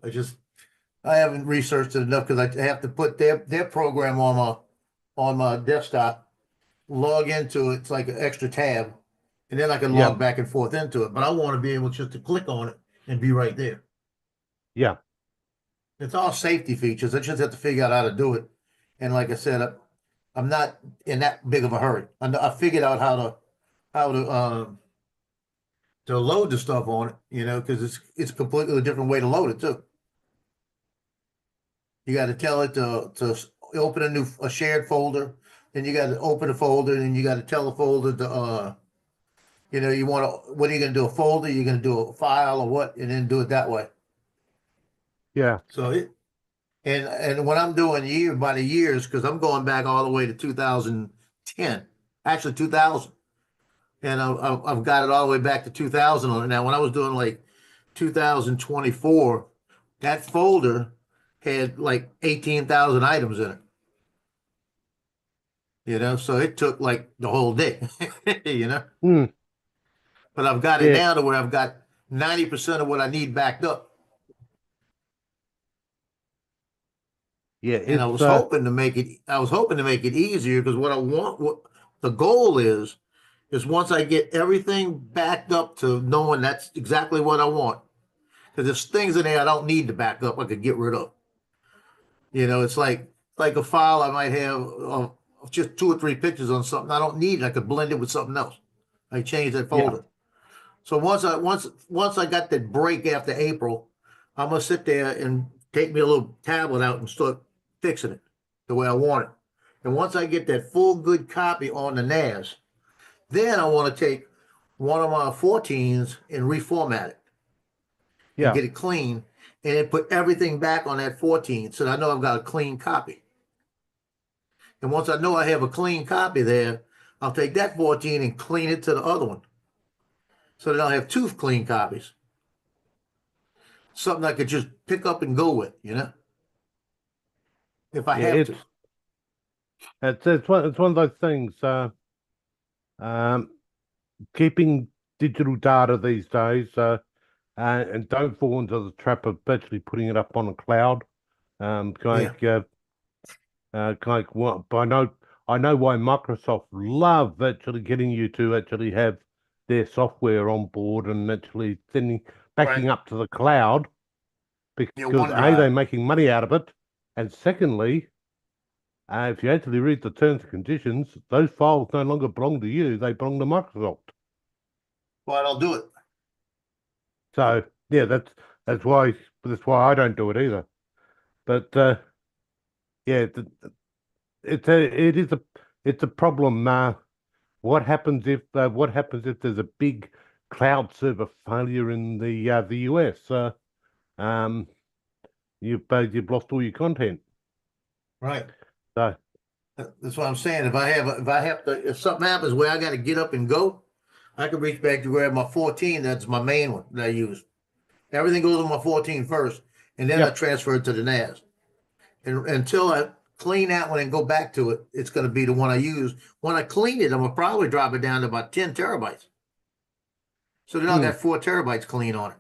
I haven't researched it enough because I have to put their program on my desktop, log into it. It's like an extra tab, and then I can log back and forth into it. But I want to be able just to click on it and be right there. Yeah. It's all safety features. I just have to figure out how to do it. And like I said, I'm not in that big of a hurry. I figured out how to load the stuff on it, because it's a completely different way to load it too. You got to tell it to open a shared folder, then you got to open a folder, and you got to tell the folder to what are you going to do, a folder, you're going to do a file or what, and then do it that way. Yeah. So and when I'm doing by the years, because I'm going back all the way to 2010, actually 2000. And I've got it all the way back to 2000 on it. Now, when I was doing like 2024, that folder had like 18,000 items in it. So it took like the whole day, Mm. But I've got it now to where I've got 90% of what I need backed up. Yeah. And I was hoping to make it easier, because what the goal is once I get everything backed up to knowing that's exactly what I want, because there's things in there I don't need to back up, I could get rid of. It's like a file I might have of just 2 or 3 pictures on something I don't need. I could blend it with something else. I change that folder. So once I got that break after April, I'm gonna sit there and take me a little tablet out and start fixing it the way I want it. And once I get that full good copy on the NAS, then I want to take one of my 14s and reformat it. And get it clean, and then put everything back on that 14, so I know I've got a clean copy. And once I know I have a clean copy there, I'll take that 14 and clean it to the other one, so that I'll have 2 clean copies. Something I could just pick up and go with, if I have to. It's one of those things. Keeping digital data these days, and don't fall into the trap of actually putting it up on a cloud. I know why Microsoft love actually getting you to actually have their software on board and actually backing up to the cloud, because they're making money out of it, and secondly, if you actually read the terms and conditions, those files no longer belong to you; they belong to Microsoft. Well, I don't do it. So yeah, that's why I don't do it either. But it's a problem. What happens if there's a big cloud server failure in the US? You've lost all your content. Right. So that's what I'm saying. If something happens where I got to get up and go, I can reach back to grab my 14. That's my main one that I use. Everything goes on my 14 first, and then I transfer it to the NAS. And until I clean that one and go back to it, it's going to be the one I use. When I clean it, I'm going to probably drop it down to about 10 terabytes. So then I've got 4 terabytes clean on it.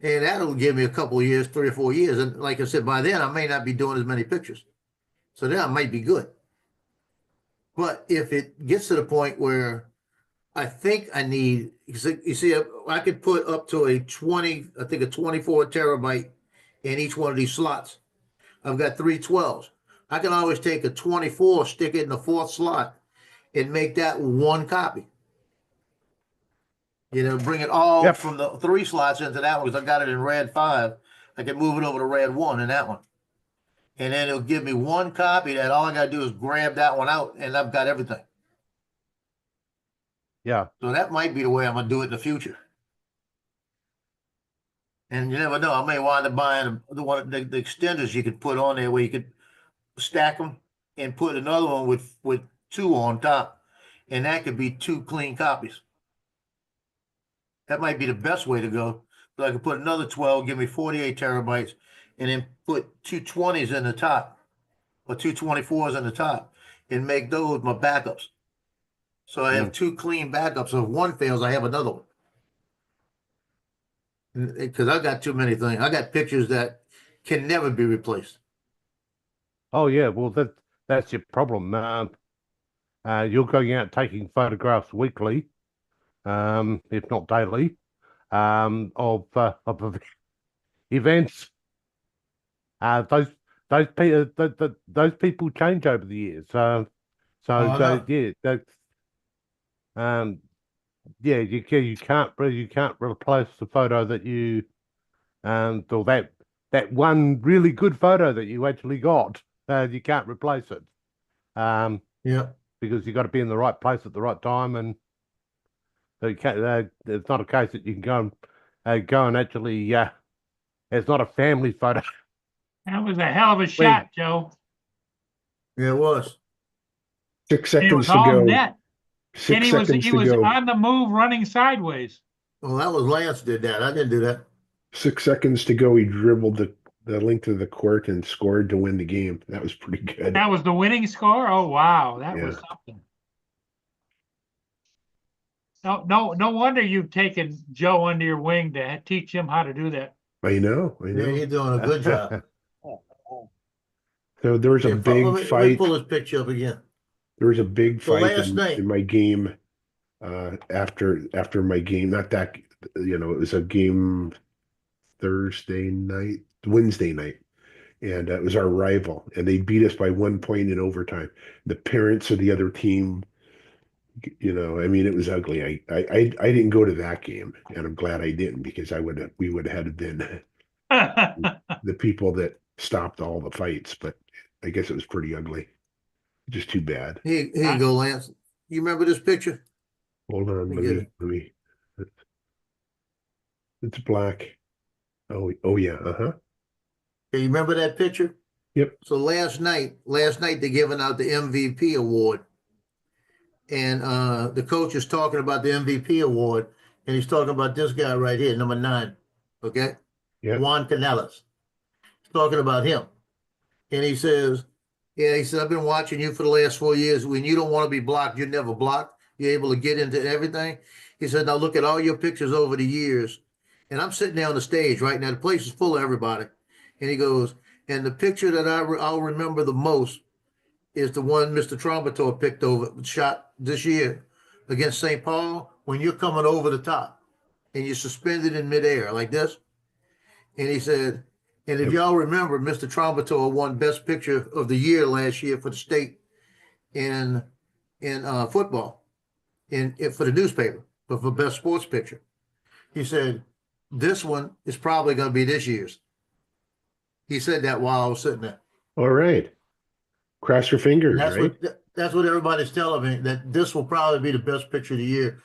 And that'll give me a couple of years, 3 or 4 years. And like I said, by then I may not be doing as many pictures. So then I might be good. But if it gets to the point where I think I need, you see, I could put up to a 24 terabyte in each one of these slots. I've got 3 12s. I can always take a 24, stick it in the fourth slot, and make that one copy. You know, bring it all Yep. from the 3 slots into that one because I got it in RAD 5. I can move it over to RAD 1 in that one. And then it'll give me one copy that all I got to do is grab that one out and I've got everything. Yeah. So that might be the way I'm going to do it in the future. And you never know. I may wind up buying the extenders you could put on there where you could stack them and put another one with 2 on top. And that could be 2 clean copies. That might be the best way to go. So I could put another 12, give me 48 terabytes, and then put 2 20s in the top or 2 24s in the top and make those my backups. So I have 2 clean backups. So if one fails, I have another one. Because I got too many things. I got pictures that can never be replaced. Oh yeah, well that's your problem. You're going out taking photographs weekly, if not daily, of events. Those people change over the years. Oh, I know. Yeah, that's yeah, you can't replace the photo that you or that one really good photo that you actually got. You can't replace it. Yeah. Because you got to be in the right place at the right time, and so you can't. It's not a case that you can go and actually. It's not a family photo. That was a hell of a shot, Joe. Yeah, it was. 6 And it seconds was to all go. net. 6 And he seconds to was go. on the move running sideways. Well, that was Lance did that. I didn't do that. 6 seconds to go. He dribbled the length of the court and scored to win the game. That was pretty good. That was the winning score? Oh wow, that was Yeah. something. No wonder you've taken Joe under your wing to teach him how to do that. I know. Yeah, you're doing a good job. So there was a Here, big let me fight. pull this picture up again. There was a big So fight last night- in my game. After my game, not that it was a game Wednesday night, and it was our rival, and they beat us by 1 point in overtime. The parents of the other team, I mean, it was ugly. I didn't go to that game, and I'm glad I didn't because we would have been the people that stopped all the fights. But I guess it was pretty ugly. Just too bad. Here you go, Lance. You remember this picture? Hold on, Let me get it's black. Oh yeah, Okay, you remember that picture? Yep. So last night they're giving out the MVP award. And the coach is talking about the MVP award, and he's talking about this guy right here, number 9. Okay? Yeah. Juan Canales. He's talking about him. And he says, I've been watching you for the last 4 years. When you don't want to be blocked, you're never blocked. You're able to get into everything. He said, now look at all your pictures over the years. And I'm sitting there on the stage right now. The place is full of everybody. And he goes, and the picture that I'll remember the most is the one Mr. Trombator picked over, shot this year against St. Paul, when you're coming over the top and you're suspended in midair like this. And he said, and if y'all remember, Mr. Trombator won Best Picture of the Year last year for the state in football, for the newspaper, but for Best Sports Picture. He said, this one is probably going to be this year's. He said that while I was sitting there. All right. Cross your fingers, right? That's what everybody's telling me, that this will probably be the best picture of the year.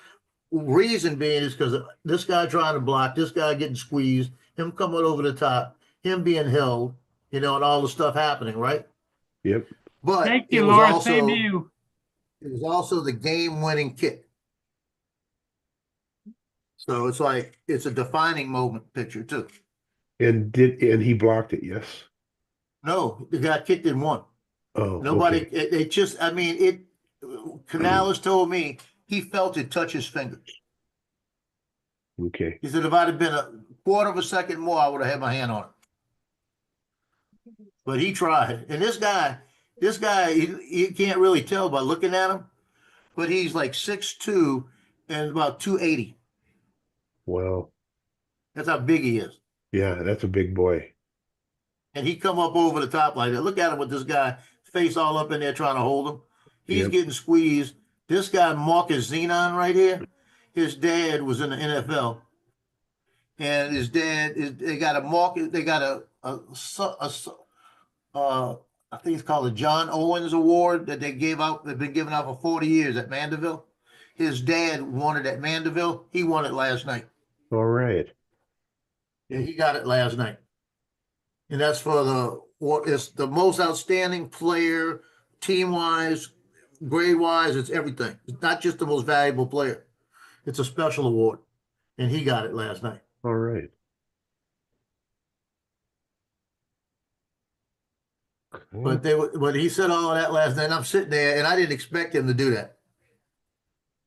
Reason being is because this guy trying to block, this guy getting squeezed, him coming over the top, him being held, and all the stuff happening, right? Yep. But Thank you, it was Laura. Same to you. It was also the game-winning kick. So it's like it's a defining moment picture too. And he blocked it? Yes. No, the guy kicked and won. Oh, Nobody. okay. It just. I mean, it. Canales told me he felt it touch his finger. Okay. He said, if I'd have been a quarter of a second more, I would have had my hand on it. But he tried. And this guy, you can't really tell by looking at him, but he's like 6'2" and about 280. Wow. That's how big he is. Yeah, that's a big boy. And he come up over the top like that. Look at him with this guy face all up in there trying to hold him. He's Yep. getting squeezed. This guy, Marcus Zenon, right here, his dad was in the NFL. And his dad is, they got a market, they got I think it's called the John Owens Award that they gave out, they've been giving out for 40 years at Mandeville. His dad won it at Mandeville. He won it last night. All right. Yeah, he got it last night. And that's for it's the most outstanding player, team wise, grade wise, it's everything. It's not just the most valuable player. It's a special award. And he got it last night. All right. But he said all of that last night. And I'm sitting there and I didn't expect him to do that.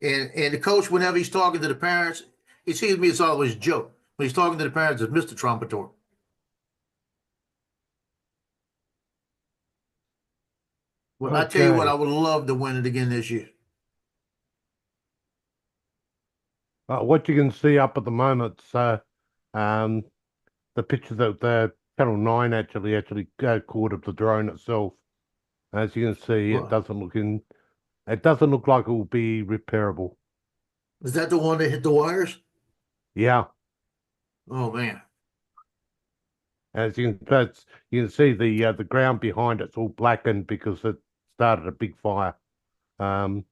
And the coach, whenever he's talking to the parents, it seems to me it's always a joke. When he's talking to the parents, it's Mr. Trumpetor. Well, I tell you what, Okay. I would love to win it again this year. What you can see up at the moment, the picture that the Channel 9 actually caught of the drone itself. As you can see, Wow. it doesn't look like it will be repairable. Is that the one that hit the wires? Yeah, Oh man. as you can see the ground behind it's all blackened because it started a big fire. But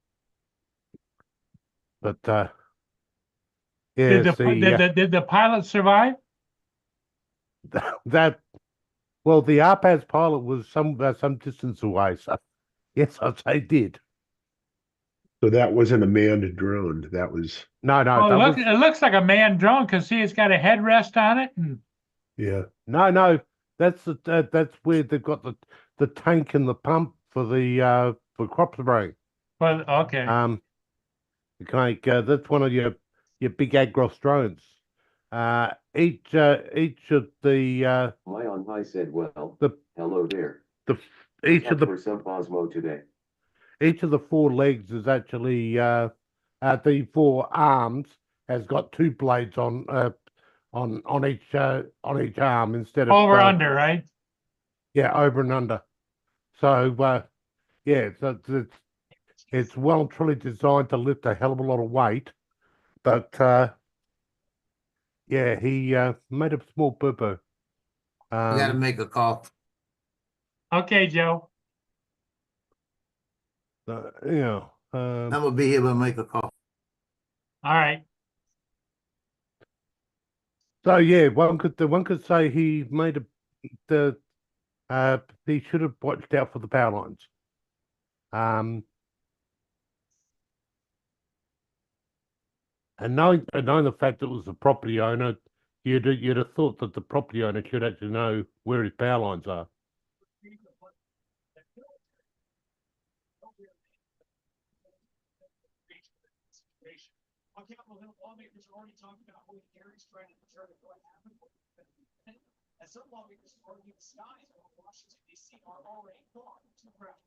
yeah, Did the pilot survive? that well, the RPAS pilot was some distance away, so yes, I'd say did. So that wasn't a manned drone. That was, No, Oh, that was, it looks like a manned drone because see, it's got a headrest on it. And yeah. no, that's where they've got the tank and the pump for the for crop spraying. well, okay. Like that's one of your big Agros drones. Each of the Lion High said, well, the hello there. each of the For some Osmo today. each of the four legs is actually the four arms has got two blades on each arm instead of Over under, right? yeah, over and under. So yeah, so it's well and truly designed to lift a hell of a lot of weight, but yeah, he made a small boo-boo. I gotta make a call. Okay, Joe. Yeah. I'm gonna be here, but make a call. All right. So yeah, one could say he made he should have watched out for the power lines. And knowing the fact that it was the property owner, you'd have thought that the property owner should actually know where his power lines are. On Capitol Hill, lawmakers are already talking about holding hearings trying to determine what happened. And some lawmakers argue the skies over Washington, D.C. are already gone. Too proud.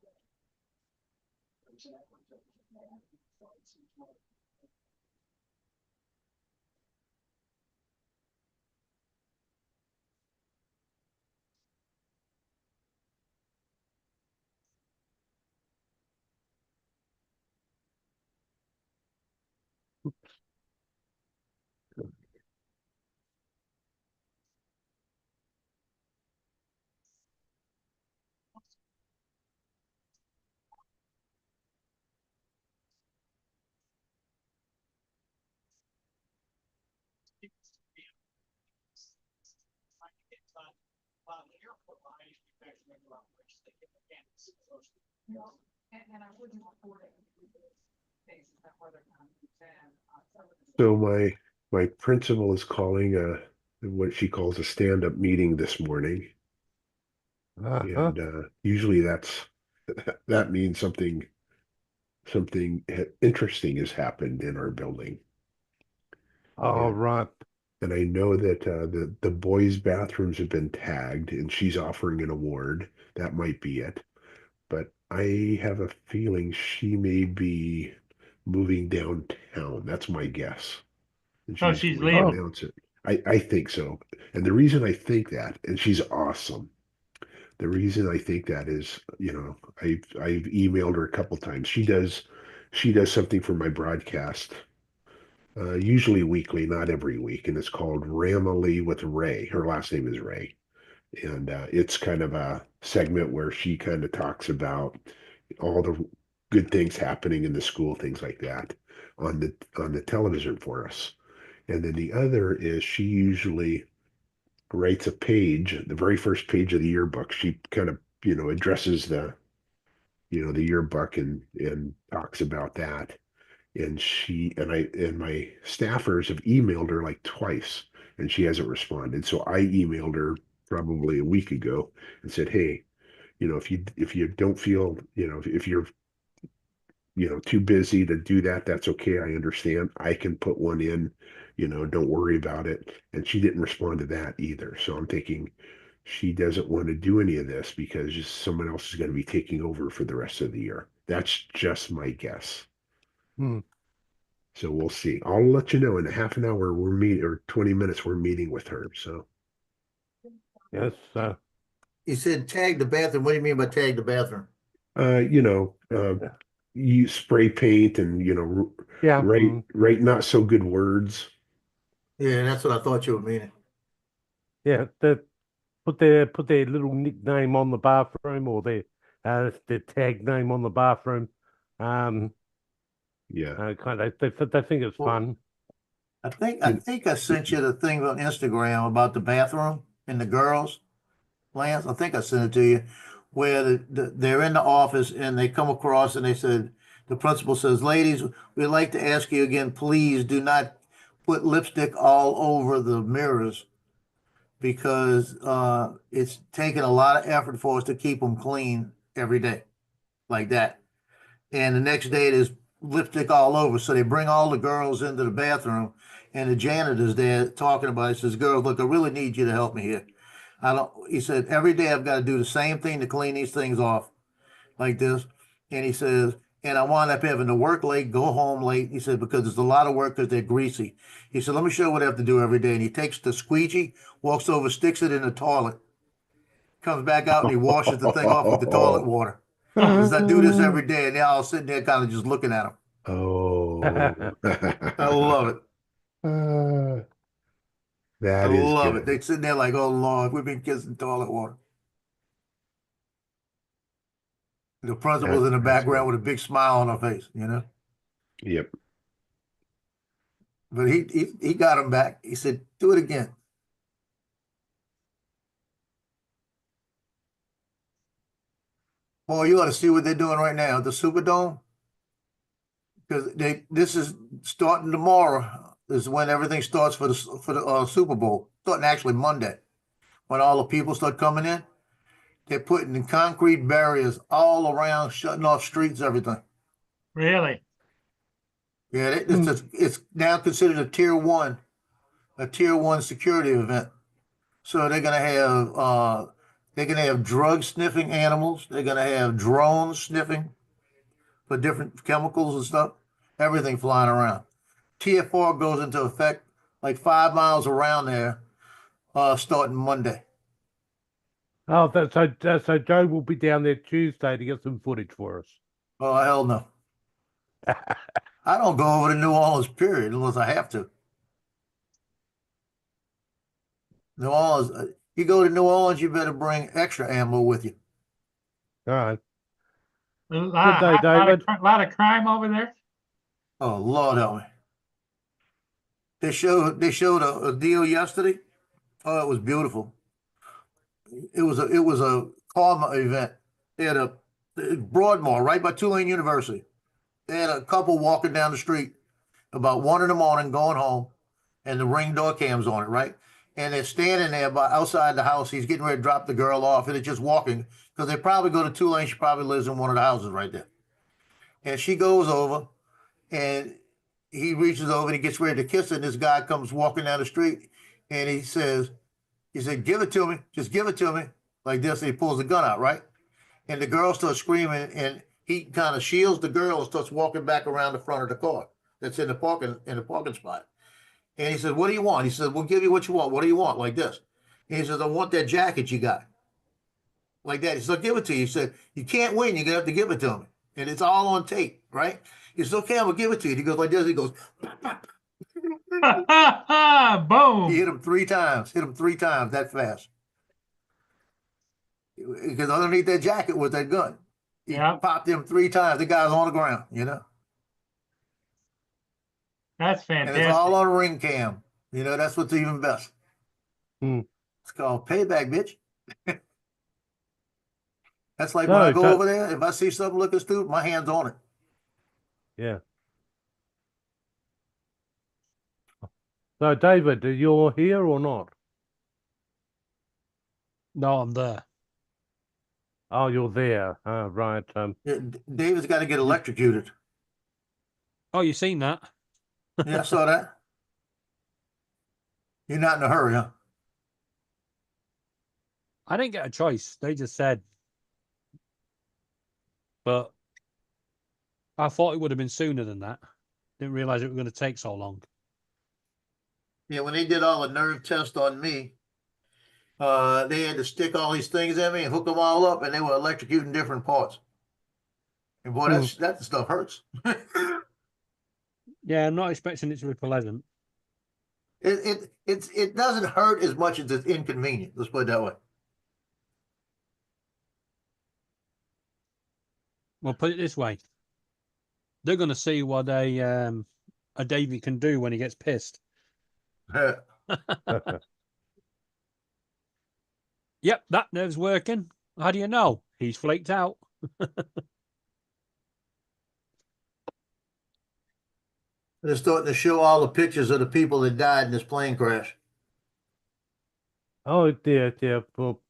And I wouldn't report it. Cases that were they're kind of, So my principal is calling what she calls a stand-up meeting this morning. Uh-huh. And usually that means something interesting has happened in our building. All Yeah. right. And I know that the boys' bathrooms have been tagged, and she's offering an award. That might be it. But I have a feeling she may be moving downtown. That's my guess. And So she's going to leaving. announce it. I think so. And the reason I think that, and she's awesome. The reason I think that is, I've emailed her a couple times. She does something for my broadcast, usually weekly, not every week, and it's called Ramily with Ray. Her last name is Ray, and it's kind of a segment where she kind of talks about all the good things happening in the school, things like that, on the television for us. And then the other is she usually writes a page, the very first page of the yearbook. She kind of, addresses the yearbook and talks about that. And my staffers have emailed her like twice and she hasn't responded. So I emailed her probably a week ago and said, hey, if you don't feel, if you're too busy to do that, that's okay. I understand. I can put one in, don't worry about it. And she didn't respond to that either. So I'm thinking she doesn't want to do any of this because just someone else is going to be taking over for the rest of the year. That's just my guess. Hmm. So we'll see. I'll let you know in a half an hour we're meeting, or 20 minutes we're meeting with her. So Yes. You said tag the bathroom. What do you mean by tag the bathroom? You spray paint and Yeah. write not so good words. Yeah, that's what I thought you were meaning. Yeah. Put their little nickname on the bathroom or their tag name on the bathroom. Yeah. Kind of they think it's fun. I think I sent you the thing on Instagram about the bathroom and the girls, Lance. I think I sent it to you, where they're in the office and they come across and they said, the principal says, ladies, we'd like to ask you again, please do not put lipstick all over the mirrors because it's taking a lot of effort for us to keep them clean every day like that. And the next day there's lipstick all over. So they bring all the girls into the bathroom and the janitor's there talking about it. He says, girls, look, I really need you to help me here. He said, every day I've got to do the same thing to clean these things off like this. And he says, and I wound up having to work late, go home late. He said, because it's a lot of work because they're greasy. He said, let me show you what I have to do every day. And he takes the squeegee, walks over, sticks it in the toilet, comes back out and he washes the thing off with the toilet water. Because I do this every day, and they're all sitting there kind of just looking at him. Oh, I love it. That I is love good. it. They're sitting there like, oh Lord, we've been kissing toilet water. The principal's in the That's background good. with a big smile on her face, Yep. But he got him back. He said, do it again. Boy, you ought to see what they're doing right now at the Superdome. Because this is starting tomorrow. Is when everything starts for the Super Bowl. Starting actually Monday, when all the people start coming in. They're putting in concrete barriers all around, shutting off streets, everything. Really? Yeah, it's now considered a tier one security event. So they're gonna have drug sniffing animals. They're gonna have drones sniffing for different chemicals and stuff. Everything flying around. TFR goes into effect like 5 miles around there, starting Monday. Oh, so Joe will be down there Tuesday to get some footage for us. Oh hell no! I don't go over to New Orleans, period, unless I have to. New Orleans, you go to New Orleans, you better bring extra ammo with you. All right. A Good day, David. lot of crime over there. Oh Lord help me! They showed a deal yesterday. Oh, it was beautiful. It was a karma event. They had a Broadmoor right by Tulane University. They had a couple walking down the street about 1 a.m. going home, and the Ring door cam's on it, right? And they're standing there outside the house. He's getting ready to drop the girl off, and they're just walking because they probably go to Tulane. She probably lives in one of the houses right there. And she goes over, and he reaches over and he gets ready to kiss her. And this guy comes walking down the street, and he said, give it to me. Just give it to me. Like this. And he pulls the gun out, right? And the girl starts screaming, and he kind of shields the girl and starts walking back around the front of the car that's in the parking spot. And he said, what do you want? He said, we'll give you what you want. What do you want? Like this. And he says, I want that jacket you got. like that. He said, "I'll give it to you." He said, "You can't win. You're gonna have to give it to me." And it's all on tape, right? He said, "Okay, I'm gonna give it to you." He goes like this. He goes, he hit Boom. him 3 times. Hit him 3 times that fast. Because underneath that jacket was that gun. He Yeah. popped him 3 times. The guy's on the ground, you know. That's And it's fantastic. all on ring cam. You know, that's what's even best. Hmm. It's called payback, bitch. That's like when No, I go that- over there, if I see something looking stupid, my hand's on it. Yeah. So, David, you're here or not? No, I'm there. Oh, you're there. Right. David's got to get electrocuted. Oh, you seen that? Yeah, I saw that. You're not in a hurry, huh? I didn't get a choice. They just said. But I thought it would have been sooner than that. Didn't realize it was going to take so long. Yeah, when they did all the nerve tests on me, they had to stick all these things at me and hook them all up, and they were electrocuting different parts. And boy, that stuff hurts. Yeah, I'm not expecting it to be pleasant. It doesn't hurt as much as it's inconvenient. Let's put it that way. Well, put it this way. They're going to see what a Davy can do when he gets pissed. Yep, that nerve's working. How do you know? He's flaked out. They're starting to show all the pictures of the people that died in this plane crash. Oh, dear. Well,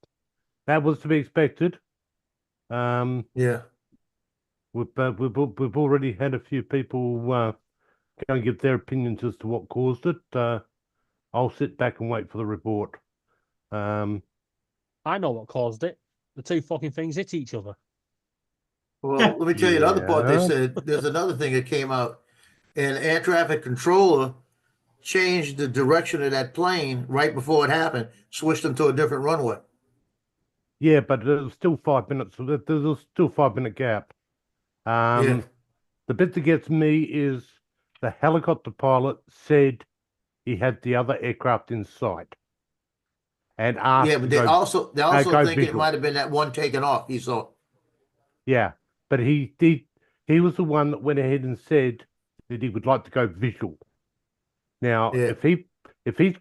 that was to be expected. Yeah. We've already had a few people go and give their opinions as to what caused it. I'll sit back and wait for the report. I know what caused it. The two fucking things hit each other. Well, let me tell you the other part. They Yeah. said there's another thing that came out, and air traffic controller changed the direction of that plane right before it happened, switched them to a different runway. Yeah, but there's still 5 minutes. There's still 5 minute gap. Yeah. The bit that gets me is the helicopter pilot said he had the other aircraft in sight, and asked Yeah, to but they go. also go think it visual. might have been that one taken off. He saw. Yeah, but he was the one that went ahead and said that he would like to go visual. Now, Yeah. if he's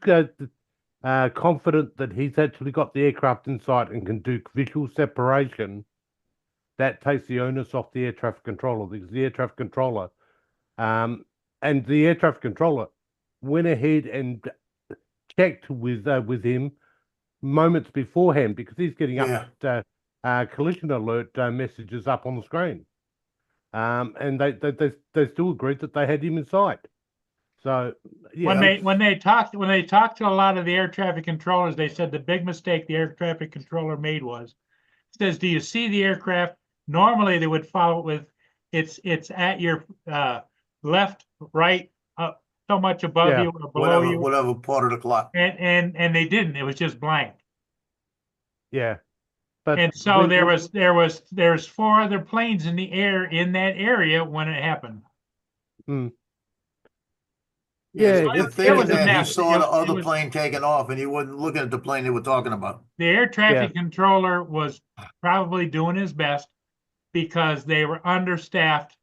confident that he's actually got the aircraft in sight and can do visual separation, that takes the onus off the air traffic controller, because the air traffic controller, and the air traffic controller went ahead and checked with him moments beforehand, because he's getting up collision alert messages up on the screen, and they still agreed that they had him in sight. So yeah, When they talked to a lot of the air traffic controllers, they said the big mistake the air traffic controller made was, says, "Do you see the aircraft?" Normally they would follow it with, it's at your left, right, so much above Yeah. you or below you, Whatever part of the clock. and they didn't. It was just blank. yeah. But And so there's 4 other planes in the air in that area when it happened. Yeah, the it thing was is a that he mess. saw the It other was- plane taking off, and he wasn't looking at the plane they were talking about. The air traffic controller was probably doing his best because they were understaffed,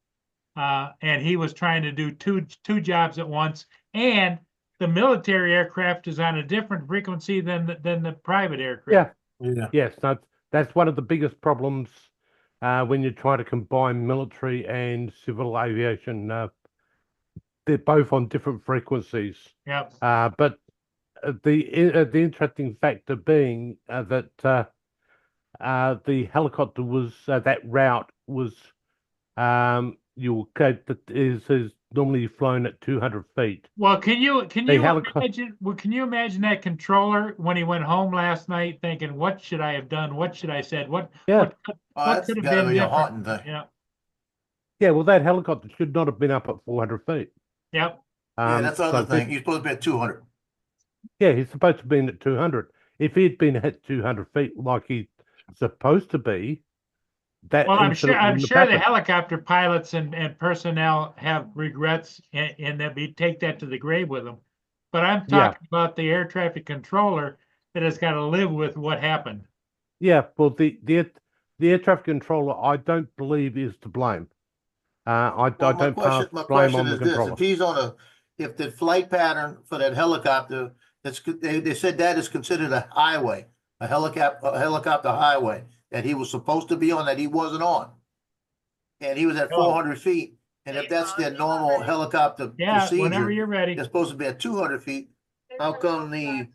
and he was trying to do two jobs at once. And the military aircraft is on a different frequency than the private aircraft. Yeah. Yes, that's one of the biggest problems when you try to combine military and civil aviation. They're both on different frequencies. Yep. But the interesting factor being that the helicopter was that route was that is normally flown at 200 feet. Well, can you helicopter- imagine that controller when he went home last night thinking, "What should I have done? What should I said? What Yeah. what could have gotta been be a different?" haunting thing. Yeah. Yeah, well, that helicopter should not have been up at 400 feet. Yep. Yeah, that's the so other this- thing. He's supposed to be at 200. Yeah, he's supposed to be in at 200. If he'd been at 200 feet like he supposed to be that Well, I'm sure, incident I'm wouldn't have sure the happened. helicopter pilots and personnel have regrets and that we take that to the grave with them. But I'm Yeah. talking about the air traffic controller that has got to live with what happened. Yeah, well, the air traffic controller, I don't believe is to blame. I Well, don't pass my blame question on the is this, controller. if he's on if the flight pattern for that helicopter, they said that is considered a highway, a helicopter highway, that he was supposed to be on, that he wasn't on. And he was at Oh. 400 feet, and if that's their normal helicopter Yeah, whenever procedure, you're ready. they're supposed to be at 200 feet. How come the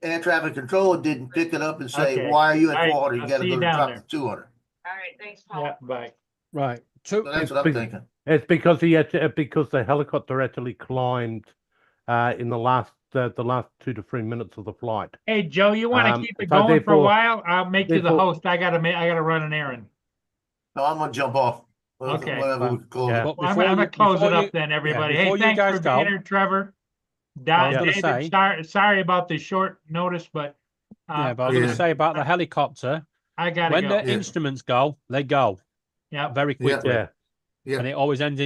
air traffic controller didn't pick it up and say, Okay. why are you at All right, 400? You I'll gotta see go you to down drop there. to 200. All right, thanks, Paul. Yeah, bye. Right. So So that's what I'm thinking. It's because he had to, because the helicopter actually climbed in the last 2 to 3 minutes of the flight. Hey, Joe, you want to keep it so going for a therefore- while? I'll make you the therefore- host. I gotta run an errand. No, I'm gonna jump off. Okay. Whatever we close Yeah. it. but Well, I'm before gonna you, close before it you, up then, everybody. Hey, before you thanks guys for being go, here, Trevor. I was gonna David, say- sorry about the short notice, but yeah, but I was going Yeah. to say about the helicopter. I gotta When go. the instruments go, they go Yeah. very quickly, Yeah. Yeah. and it always ends in